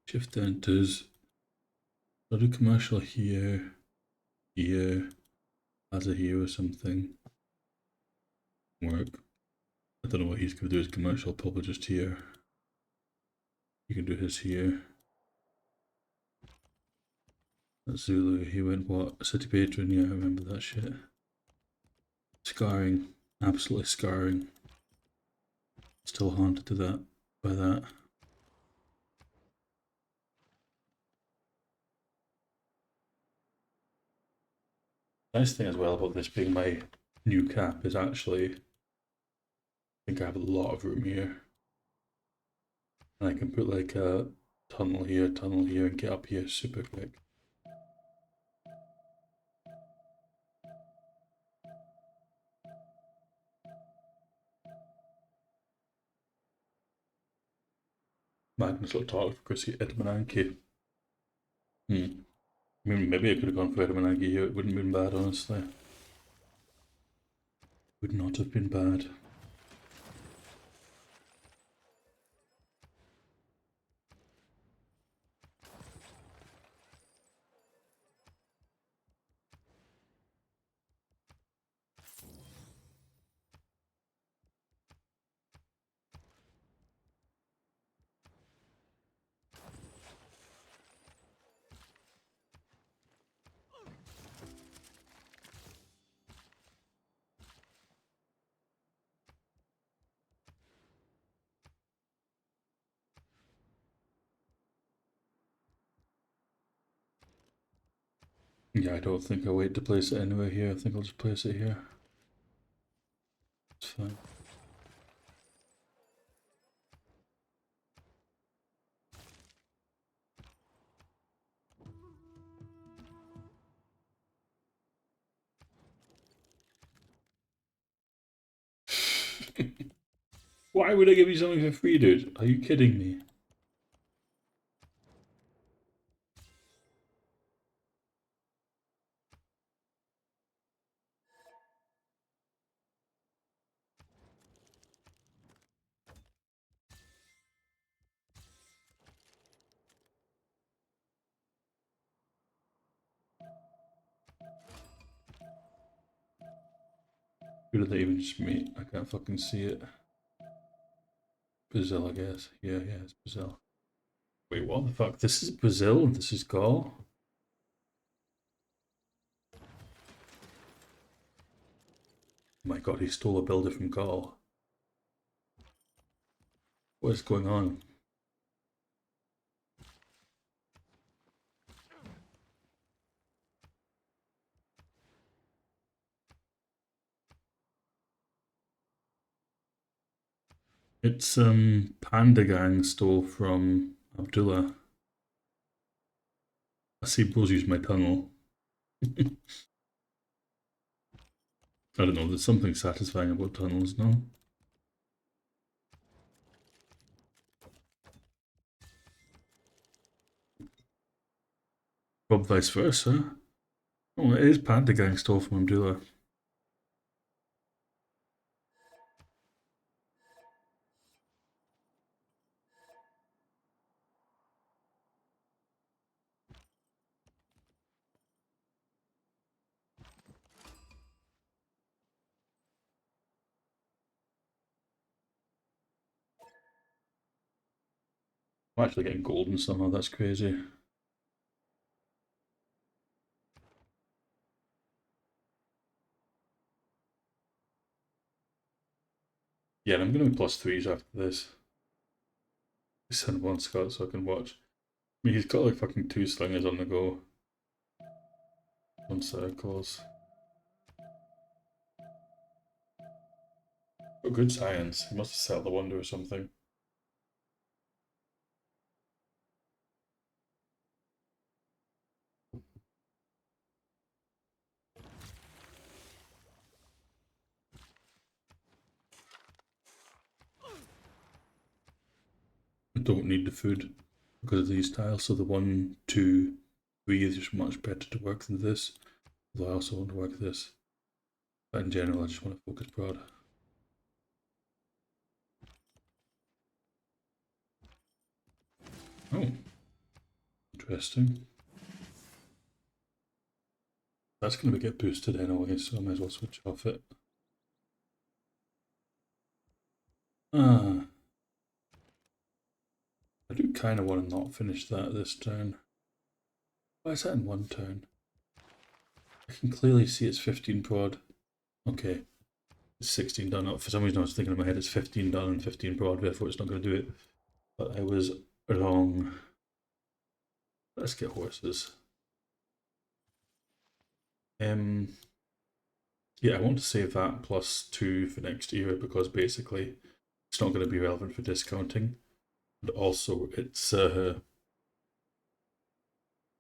Shift enters. I'll do commercial here, here, as a here or something. Work. I don't know what he's going to do his commercial, probably just here. You can do his here. That's Zulu, he went what? City Patron, yeah, I remember that shit. Scarring, absolutely scarring. Still haunted to that, by that. Nice thing as well about this being my new cap is actually, I think I have a lot of room here. And I can put like a tunnel here, and get up here super quick. Magnus will talk for Chrissy Edmananke. I mean, maybe I could have gone for Edmananke here, it wouldn't have been bad, honestly. Would not have been bad. Yeah, I don't think I'll wait to place it anywhere here. I think I'll just place it here. It's fine. Why would I give you something for free, dude? Are you kidding me? Who did they even just meet? I can't fucking see it. Brazil, I guess. Yeah, it's Brazil. Wait, what the fuck? This is Brazil and this is Gaul? Oh my god, he stole a builder from Gaul. What is going on? It's Panda Gang stole from Abdullah. I see Bros use my tunnel. I don't know, there's something satisfying about tunnels, no? Rob vice versa. Oh, it is Panda Gang stole from Abdullah. I'm actually getting golden somehow, that's crazy. Yeah, I'm going to be +3s after this. Send one Scott so I can watch. I mean, he's got like fucking 2 slingers on the go. On circles. Oh, good science. He must have set the wonder or something. I don't need the food. because of these tiles. So the 1, 2, 3 is just much better to work than this. Although I also want to work this. But in general, I just want to focus prod. Oh, interesting. That's going to get boosted anyway, so I might as well switch off it. I do kind of want to not finish that this turn. Why is that in one turn? I can clearly see it's 15 prod. Okay, it's 16 done. For some reason I was thinking in my head it's 15 done and 15 prod, therefore it's not going to do it. But I was wrong. Let's get horses. Yeah, I want to save that +2 for next year because basically it's not going to be relevant for discounting. And also it's, sorry,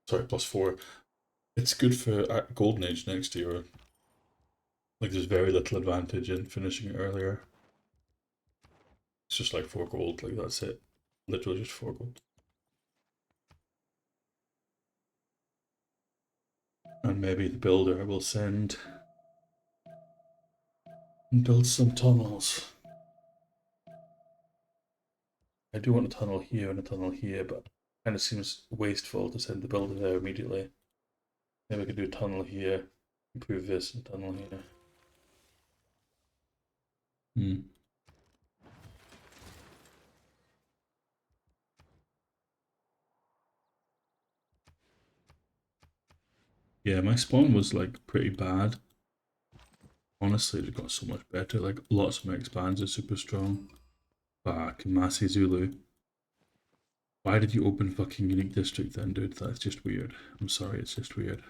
+4. It's good for Golden Age next year. Like there's very little advantage in finishing it earlier. It's just like 4 gold, like that's it. Literally just 4 gold. And maybe the builder I will send and build some tunnels. I do want a tunnel here and a tunnel here, but it kind of seems wasteful to send the builder there immediately. Maybe we could do a tunnel here, improve this, and tunnel here. Yeah, my spawn was like pretty bad. Honestly, it got so much better. Like lots of my expands are super strong. Kamasi Zulu. Why did you open fucking Unique District then, dude? That's just weird. I'm sorry, it's just weird.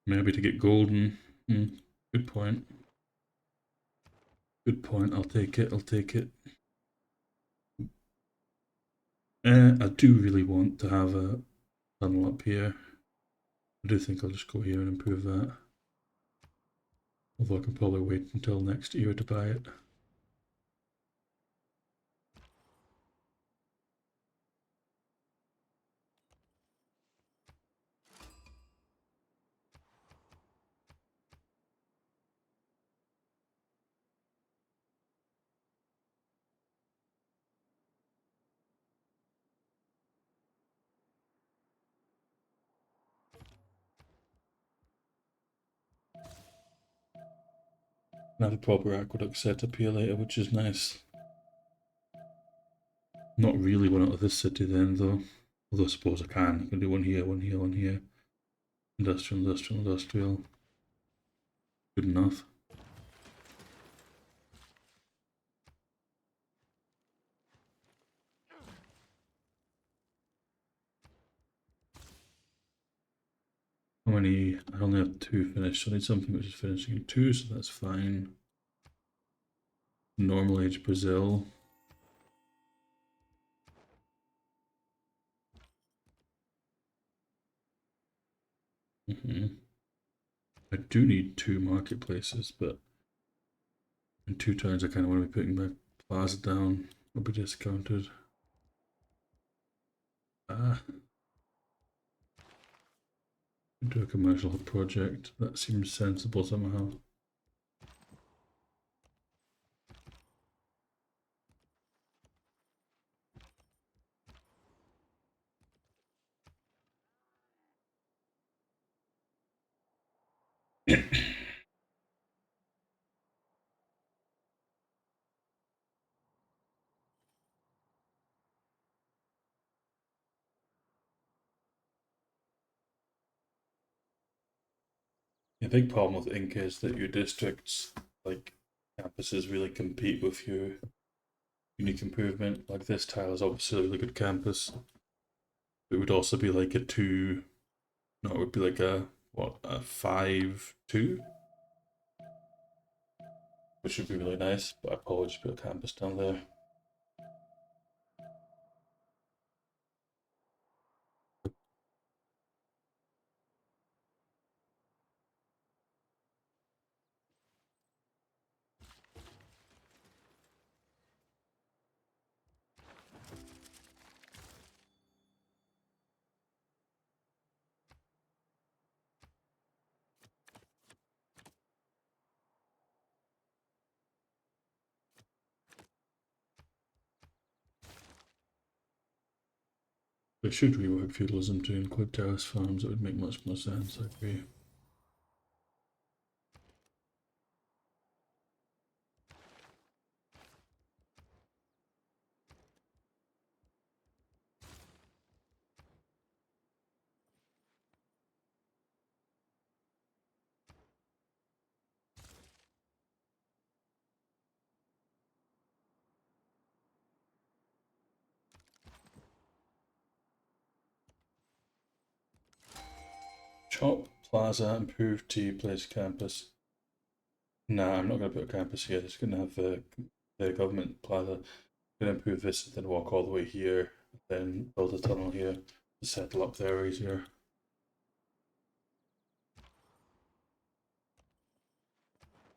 Maybe to get golden. Good point. Good point. I'll take it. I'll take it. I do really want to have a tunnel up here. I do think I'll just go here and improve that. Although I can probably wait until next year to buy it. And have a proper aqueduct set up here later, which is nice. Not really one out of this city then, though. Although I suppose I can. I can do one here, one here, one here. Industrial, industrial, industrial. Good enough. How many? I only have 2 finished, so I need something which is finishing in 2, so that's fine. Normal age Brazil. I do need 2 marketplaces, but in 2 turns I kind of want to be putting my plaza down. It'll be discounted. Do a commercial project. That seems sensible somehow. The big problem with Inca is that your districts, like campuses, really compete with your unique improvement. Like this tile is obviously a really good campus. It would also be like a 2. No, it would be like a 5-2, which would be really nice. But I'd probably just put a campus down there. They should rework feudalism to include terrace farms. It would make much more sense, I agree. Chop Plaza, improved Tea Place campus. Nah, I'm not going to put a campus here. It's going to have the government plaza. I'm going to improve this and then walk all the way here, then build a tunnel here to settle up there easier.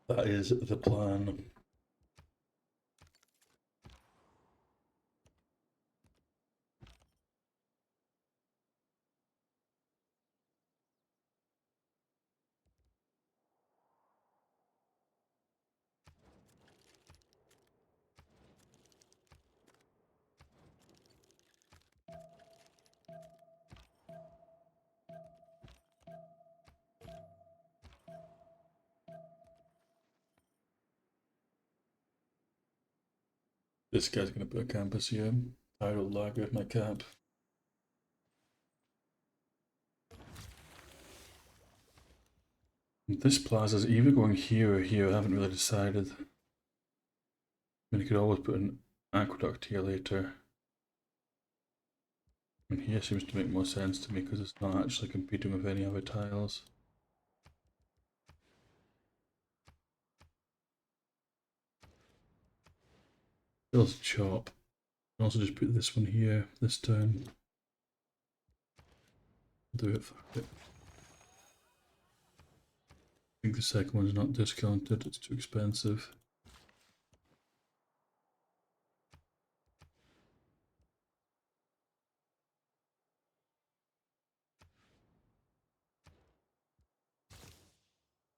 That is the plan. This guy's going to put a campus here. I will lag with my cap. This plaza's either going here or here. I haven't really decided. I mean, you could always put an aqueduct here later. And here seems to make more sense to me because it's not actually competing with any other tiles. Build chop. And also just put this one here, this turn. Do it, fuck it. I think the second one's not discounted, it's too expensive.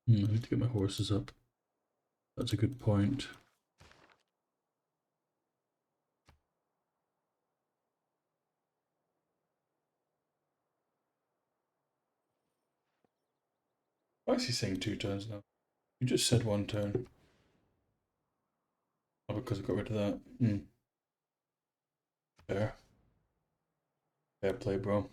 I need to get my horses up. That's a good point. Why is he saying 2 turns now? You just said 1 turn. Oh, because I got rid of that. Fair. Fair play, bro.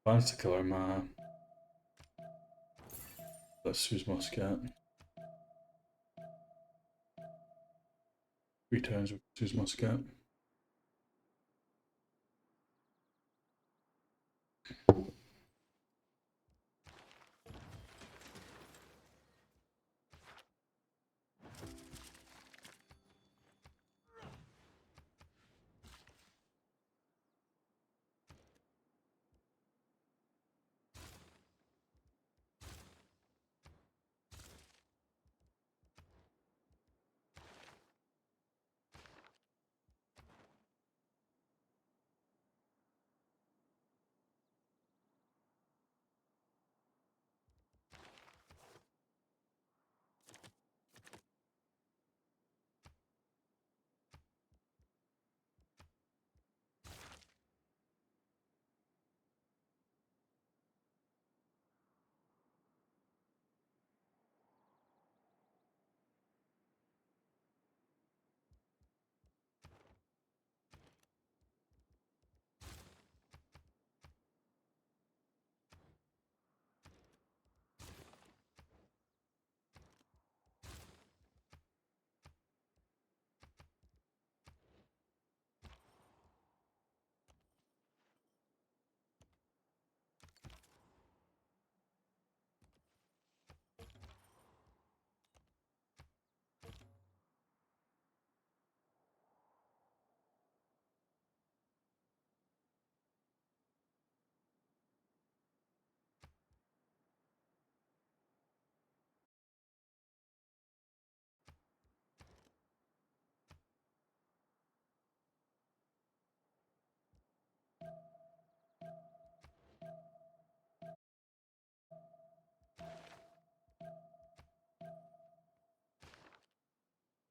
Plans to kill our ma. That's Sue's Muscat. 3 turns with Sue's Muscat.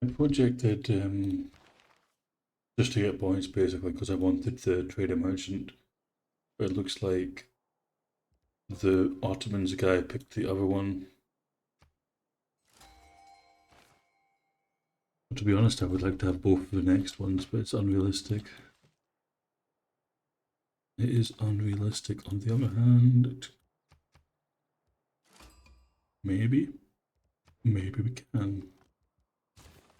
I projected just to get points basically because I wanted the trader merchant. But it looks like the Ottomans guy picked the other one. But to be honest, I would like to have both of the next ones, but it's unrealistic. It is unrealistic. On the other hand, maybe we can.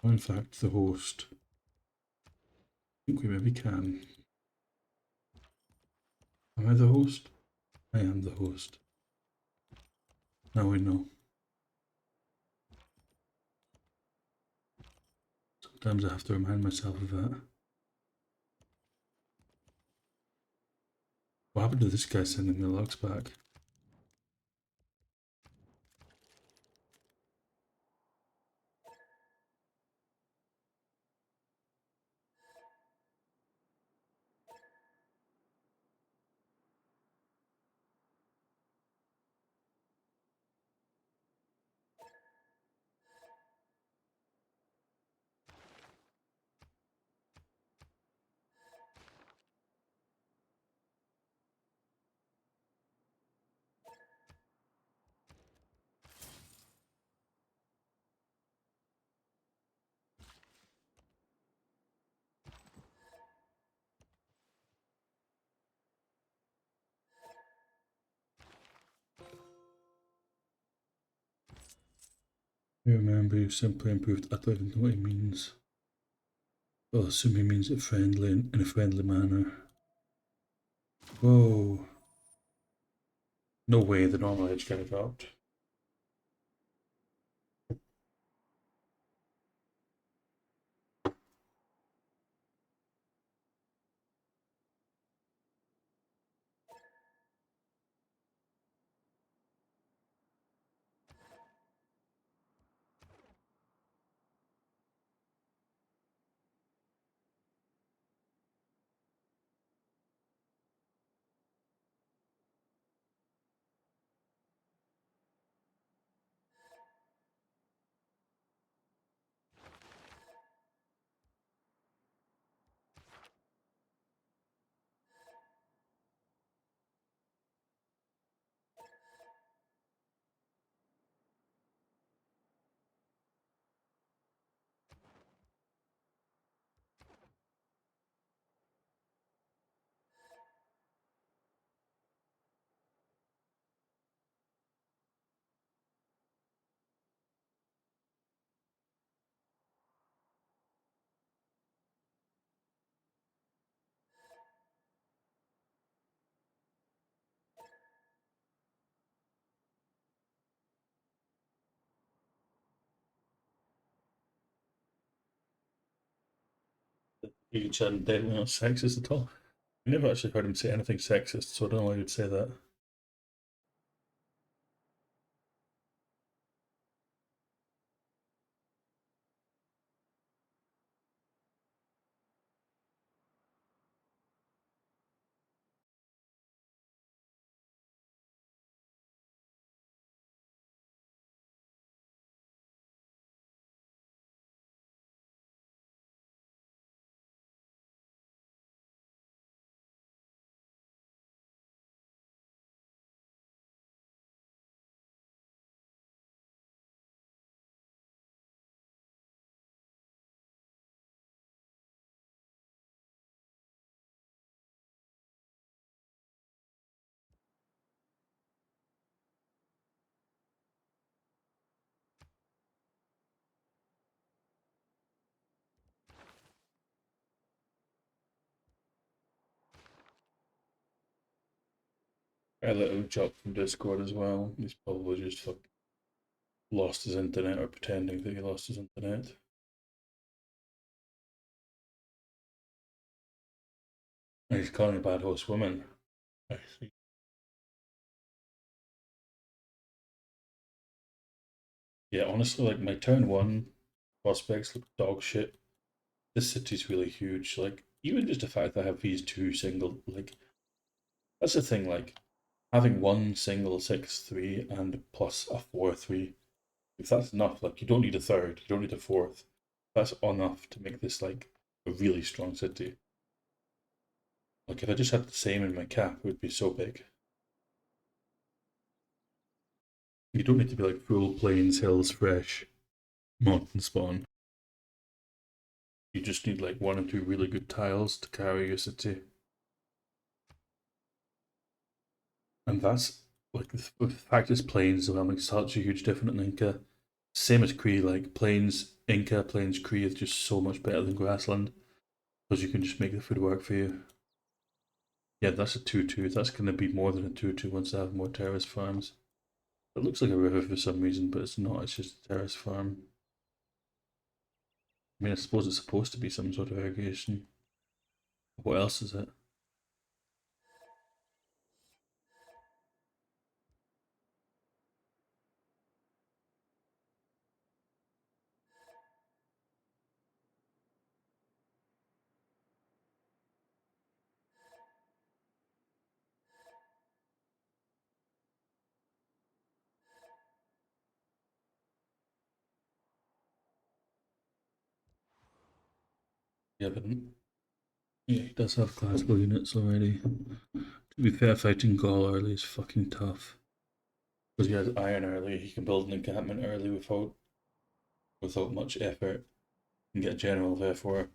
Or in fact, the host. I think we maybe can. Am I the host? I am the host. Now we know. Sometimes I have to remind myself of that. What happened to this guy sending the logs back? I remember you simply improved. I don't even know what it means. Well, assuming it means it friendly in a friendly manner. Whoa. No way the normal edge got dropped. You said definitely not sexist at all. I never actually heard him say anything sexist, so I don't know why you'd say that. I let him drop from Discord as well. He's probably just lost his internet or pretending that he lost his internet. And he's calling a bad host woman. I see. Yeah, honestly, like my turn one prospects look dog shit. This city's really huge. Like, even just the fact that I have these two single, like, that's the thing, like, having one single 6-3 and plus a 4-3, if that's enough, like, you don't need a third, you don't need a fourth. That's enough to make this like a really strong city. Like if I just had the same in my cap, it would be so big. You don't need to be like full plains, hills, fresh, mountain spawn. You just need like one or two really good tiles to carry your city. And that's like the fact it's plains will make such a huge difference in Inca. Same as Cree, like plains, Inca, plains, Cree is just so much better than grassland because you can just make the food work for you. Yeah, that's a 2-2. That's going to be more than a 2-2 once I have more terrace farms. It looks like a river for some reason, but it's not. It's just a terrace farm. I mean, I suppose it's supposed to be some sort of irrigation. What else is it? Yeah, but yeah, he does have classical units already. To be fair, fighting Gaul early is fucking tough. Because he has iron early, he can build an encampment early without much effort and get a general therefore.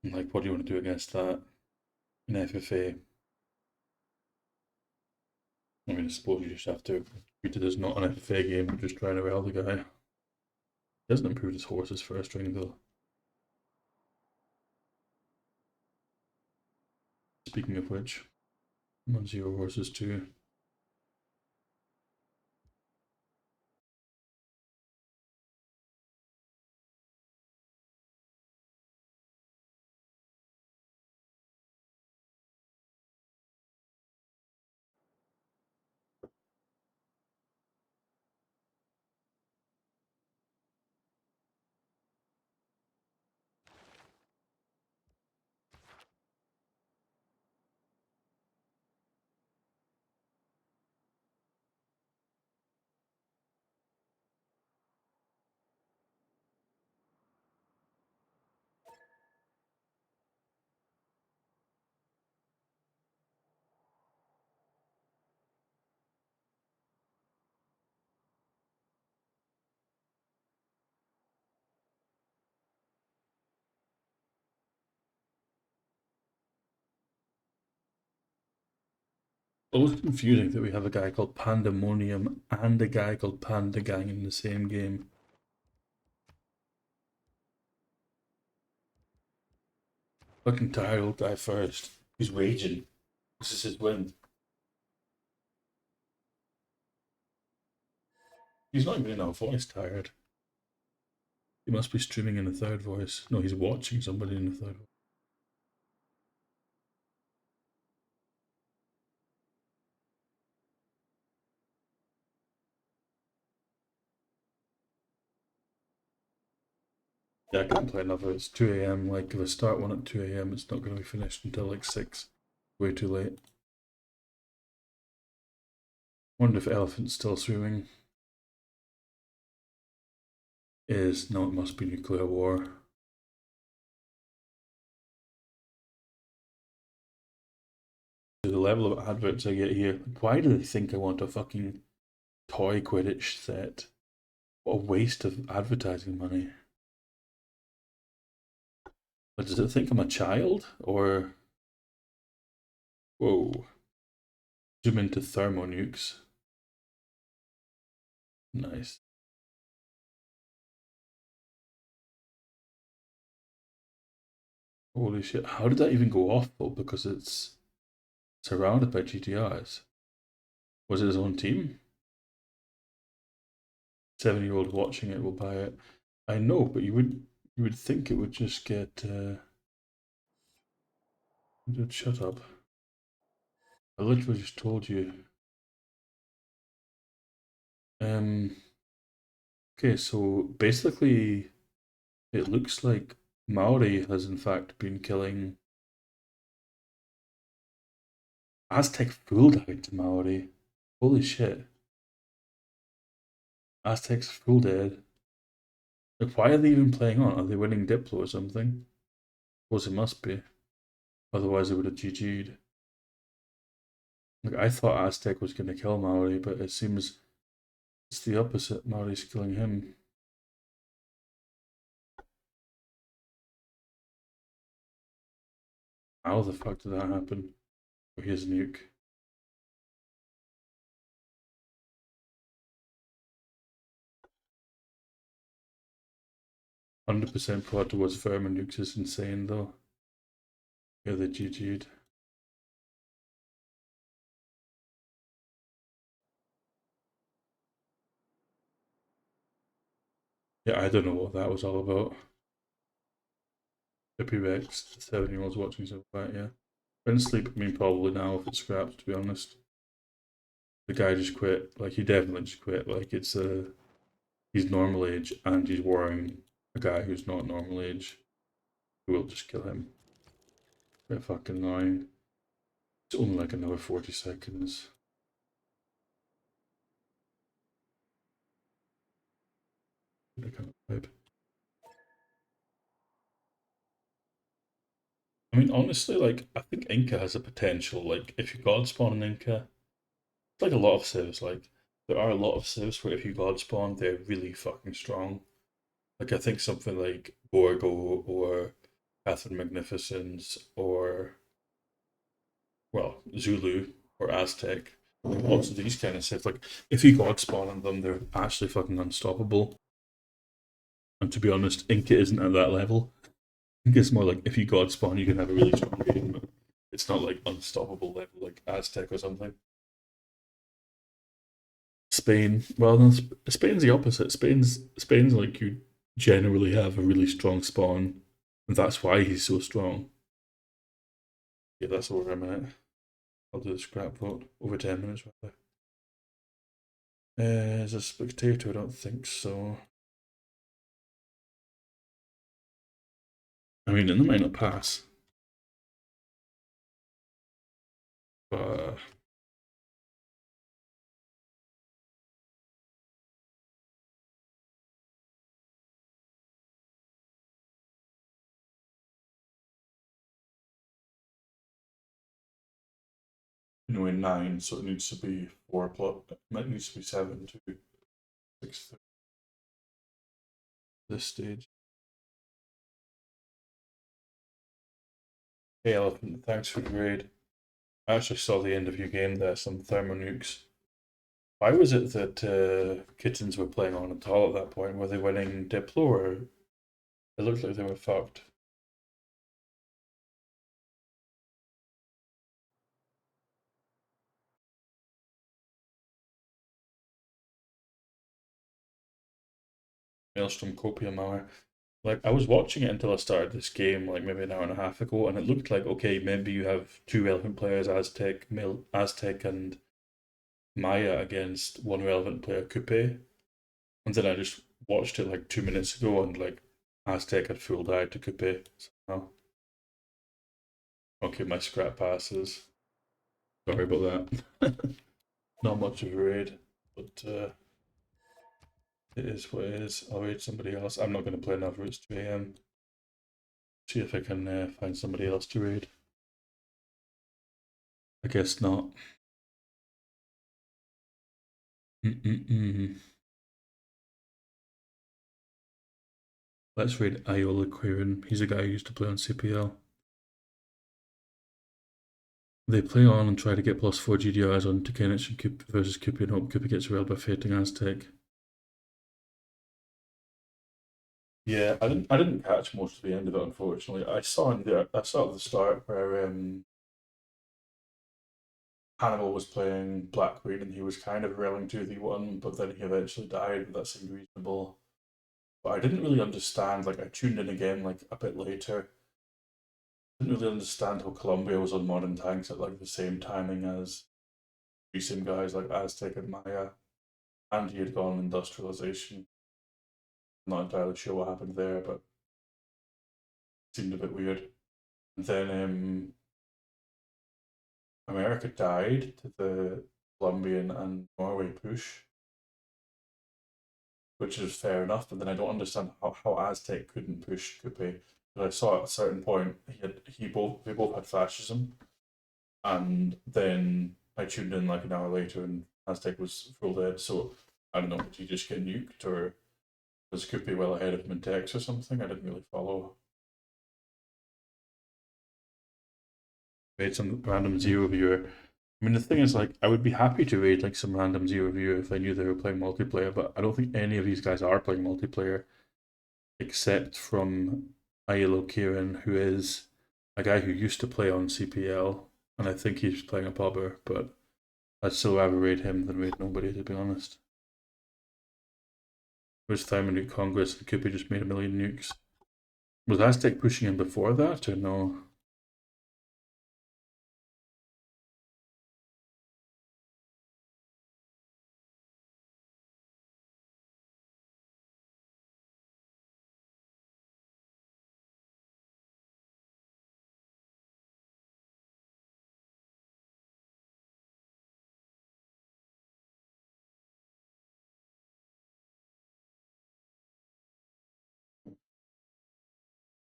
And like, what do you want to do against that? An FFA. I mean, I suppose you just have to treat it as not an FFA game, but just trying to rile the guy. He hasn't improved his horses first ring though. Speaking of which, I'm on 0 horses too. Always confusing that we have a guy called Pandemonium and a guy called Panda Gang in the same game. Fucking tired old guy first. He's raging. This is his win. He's not even in our voice tired. He must be streaming in a third voice. No, he's watching somebody in a third voice. Yeah, I can't play another. It's 2 a.m. Like, if I start one at 2 a.m., it's not going to be finished until like 6. Way too late. Wonder if Elephant's still swimming. No, it must be nuclear war. The level of adverts I get here. Why do they think I want a fucking toy Quidditch set? What a waste of advertising money. But does it think I'm a child? Or. Whoa. Zoom into thermonukes. Nice. Holy shit. How did that even go off though? Because it's surrounded by GTRs. Was it his own team? 7-year-old watching it will buy it. I know, but you would think it would just get shut up. I literally just told you. Um okay, so basically it looks like Maori has in fact been killing Aztec full died to Maori. Holy shit. Aztecs full dead. Like, why are they even playing on? Are they winning Diplo or something? Suppose it must be. Otherwise, they would have GG'd. Like, I thought Aztec was going to kill Maori, but it seems it's the opposite. Maori's killing him. How the fuck did that happen? Oh, here's a nuke. 100% prod towards Vermin nukes is insane though. Yeah, they GG'd. Yeah, I don't know what that was all about. Hippie Rex, the 7-year-old's watching so far, yeah. When sleep, I mean, probably now if it's scrapped, to be honest. The guy just quit. Like, he definitely just quit. Like, it's he's normal age and he's warring a guy who's not normal age who will just kill him. Bit fucking annoying. It's only like another 40 seconds. I can't vibe. I mean, honestly, like, I think Inca has a potential. Like, if you god spawn an Inca, it's like a lot of civs. Like, there are a lot of civs where if you god spawn, they're really fucking strong. Like, I think something like Borgo or Catherine Magnificence or, well, Zulu or Aztec. Like, lots of these kind of civs. Like, if you god spawn on them, they're actually fucking unstoppable. And to be honest, Inca isn't at that level. Inca is more like if you god spawn, you can have a really strong game. But it's not like unstoppable level like Aztec or something. Spain. Well, no, Spain's the opposite. Spain's like you generally have a really strong spawn, and that's why he's so strong. Yeah, that's over a minute. I'll do the scrap vote over 10 minutes rather. As a spectator, I don't think so. I mean, it might not pass, but in 9, so it needs to be 4 o'clock. It needs to be 7 to 6 this stage. Hey, Elephant, thanks for the raid. I actually saw the end of your game there, some thermonukes. Why was it that kittens were playing on at all at that point? Were they winning Diplo or it looked like they were fucked? Maelstrom Copium Hour. Like, I was watching it until I started this game, like maybe an hour and a half ago, and it looked like, okay, maybe you have two relevant players, Aztec and Maya against one relevant player, Coupe. And then I just watched it like 2 minutes ago, and like Aztec had full died to Coupe. So, okay, my scrap passes. Sorry about that. Not much of a raid, but it is what it is. I'll raid somebody else. I'm not going to play another. It's 2 a.m. See if I can find somebody else to raid. I guess not. Mm-mm-mm. Let's raid Iola Quirin. He's a guy who used to play on CPL. They play on and try to get +4 GDRs on Tukanich and Coop versus Cupid and hope Cupid gets railed by Fating Aztec. Yeah, I didn't catch most of the end of it, unfortunately. I saw at the start where Hannibal was playing Black Queen and he was kind of railing 2v1, but then he eventually died, but that seemed reasonable. But I didn't really understand, like I tuned in again like a bit later. Didn't really understand how Colombia was on modern tanks at like the same timing as recent guys like Aztec and Maya, and he had gone industrialization. I'm not entirely sure what happened there, but it seemed a bit weird. And then America died to the Colombian and Norway push, which is fair enough. But then I don't understand how Aztec couldn't push Coupe. But I saw at a certain point they both had fascism, and then I tuned in like an hour later and Aztec was full dead. So I don't know, did he just get nuked or was Coupe well ahead of him in Tex or something? I didn't really follow. Made some random zero viewer. I mean, the thing is, like, I would be happy to raid like some random zero viewer if I knew they were playing multiplayer, but I don't think any of these guys are playing multiplayer, except from Ayelo Kieran, who is a guy who used to play on CPL, and I think he's playing a pubber, but I'd still rather raid him than raid nobody, to be honest. Was Thermonuke Congress and Coupe just made a million nukes? Was Aztec pushing him before that, or no?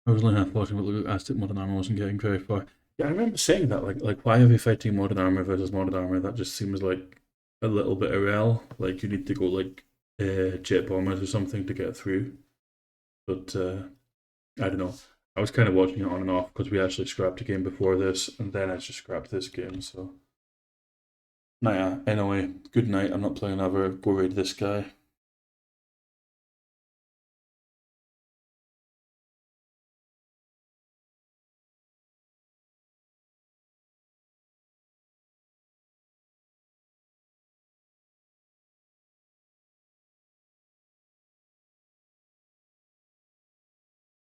I was only half watching, but look, Aztec Modern Armor wasn't getting very far. Yeah, I remember saying that. Like, why are they fighting Modern Armor versus Modern Armor? That just seems like a little bit irrel. Like, you need to go like jet bombers or something to get through. But I don't know. I was kind of watching it on and off because we actually scrapped a game before this, and then I just scrapped this game. So, nah, yeah. Anyway, good night. I'm not playing another. Go raid this guy.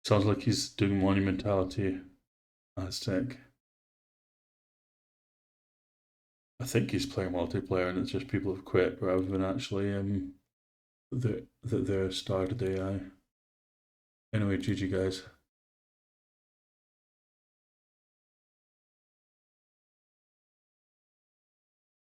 Sounds like he's doing monumentality. Aztec. I think he's playing multiplayer, and it's just people have quit rather than actually they're started AI. Anyway, GG guys.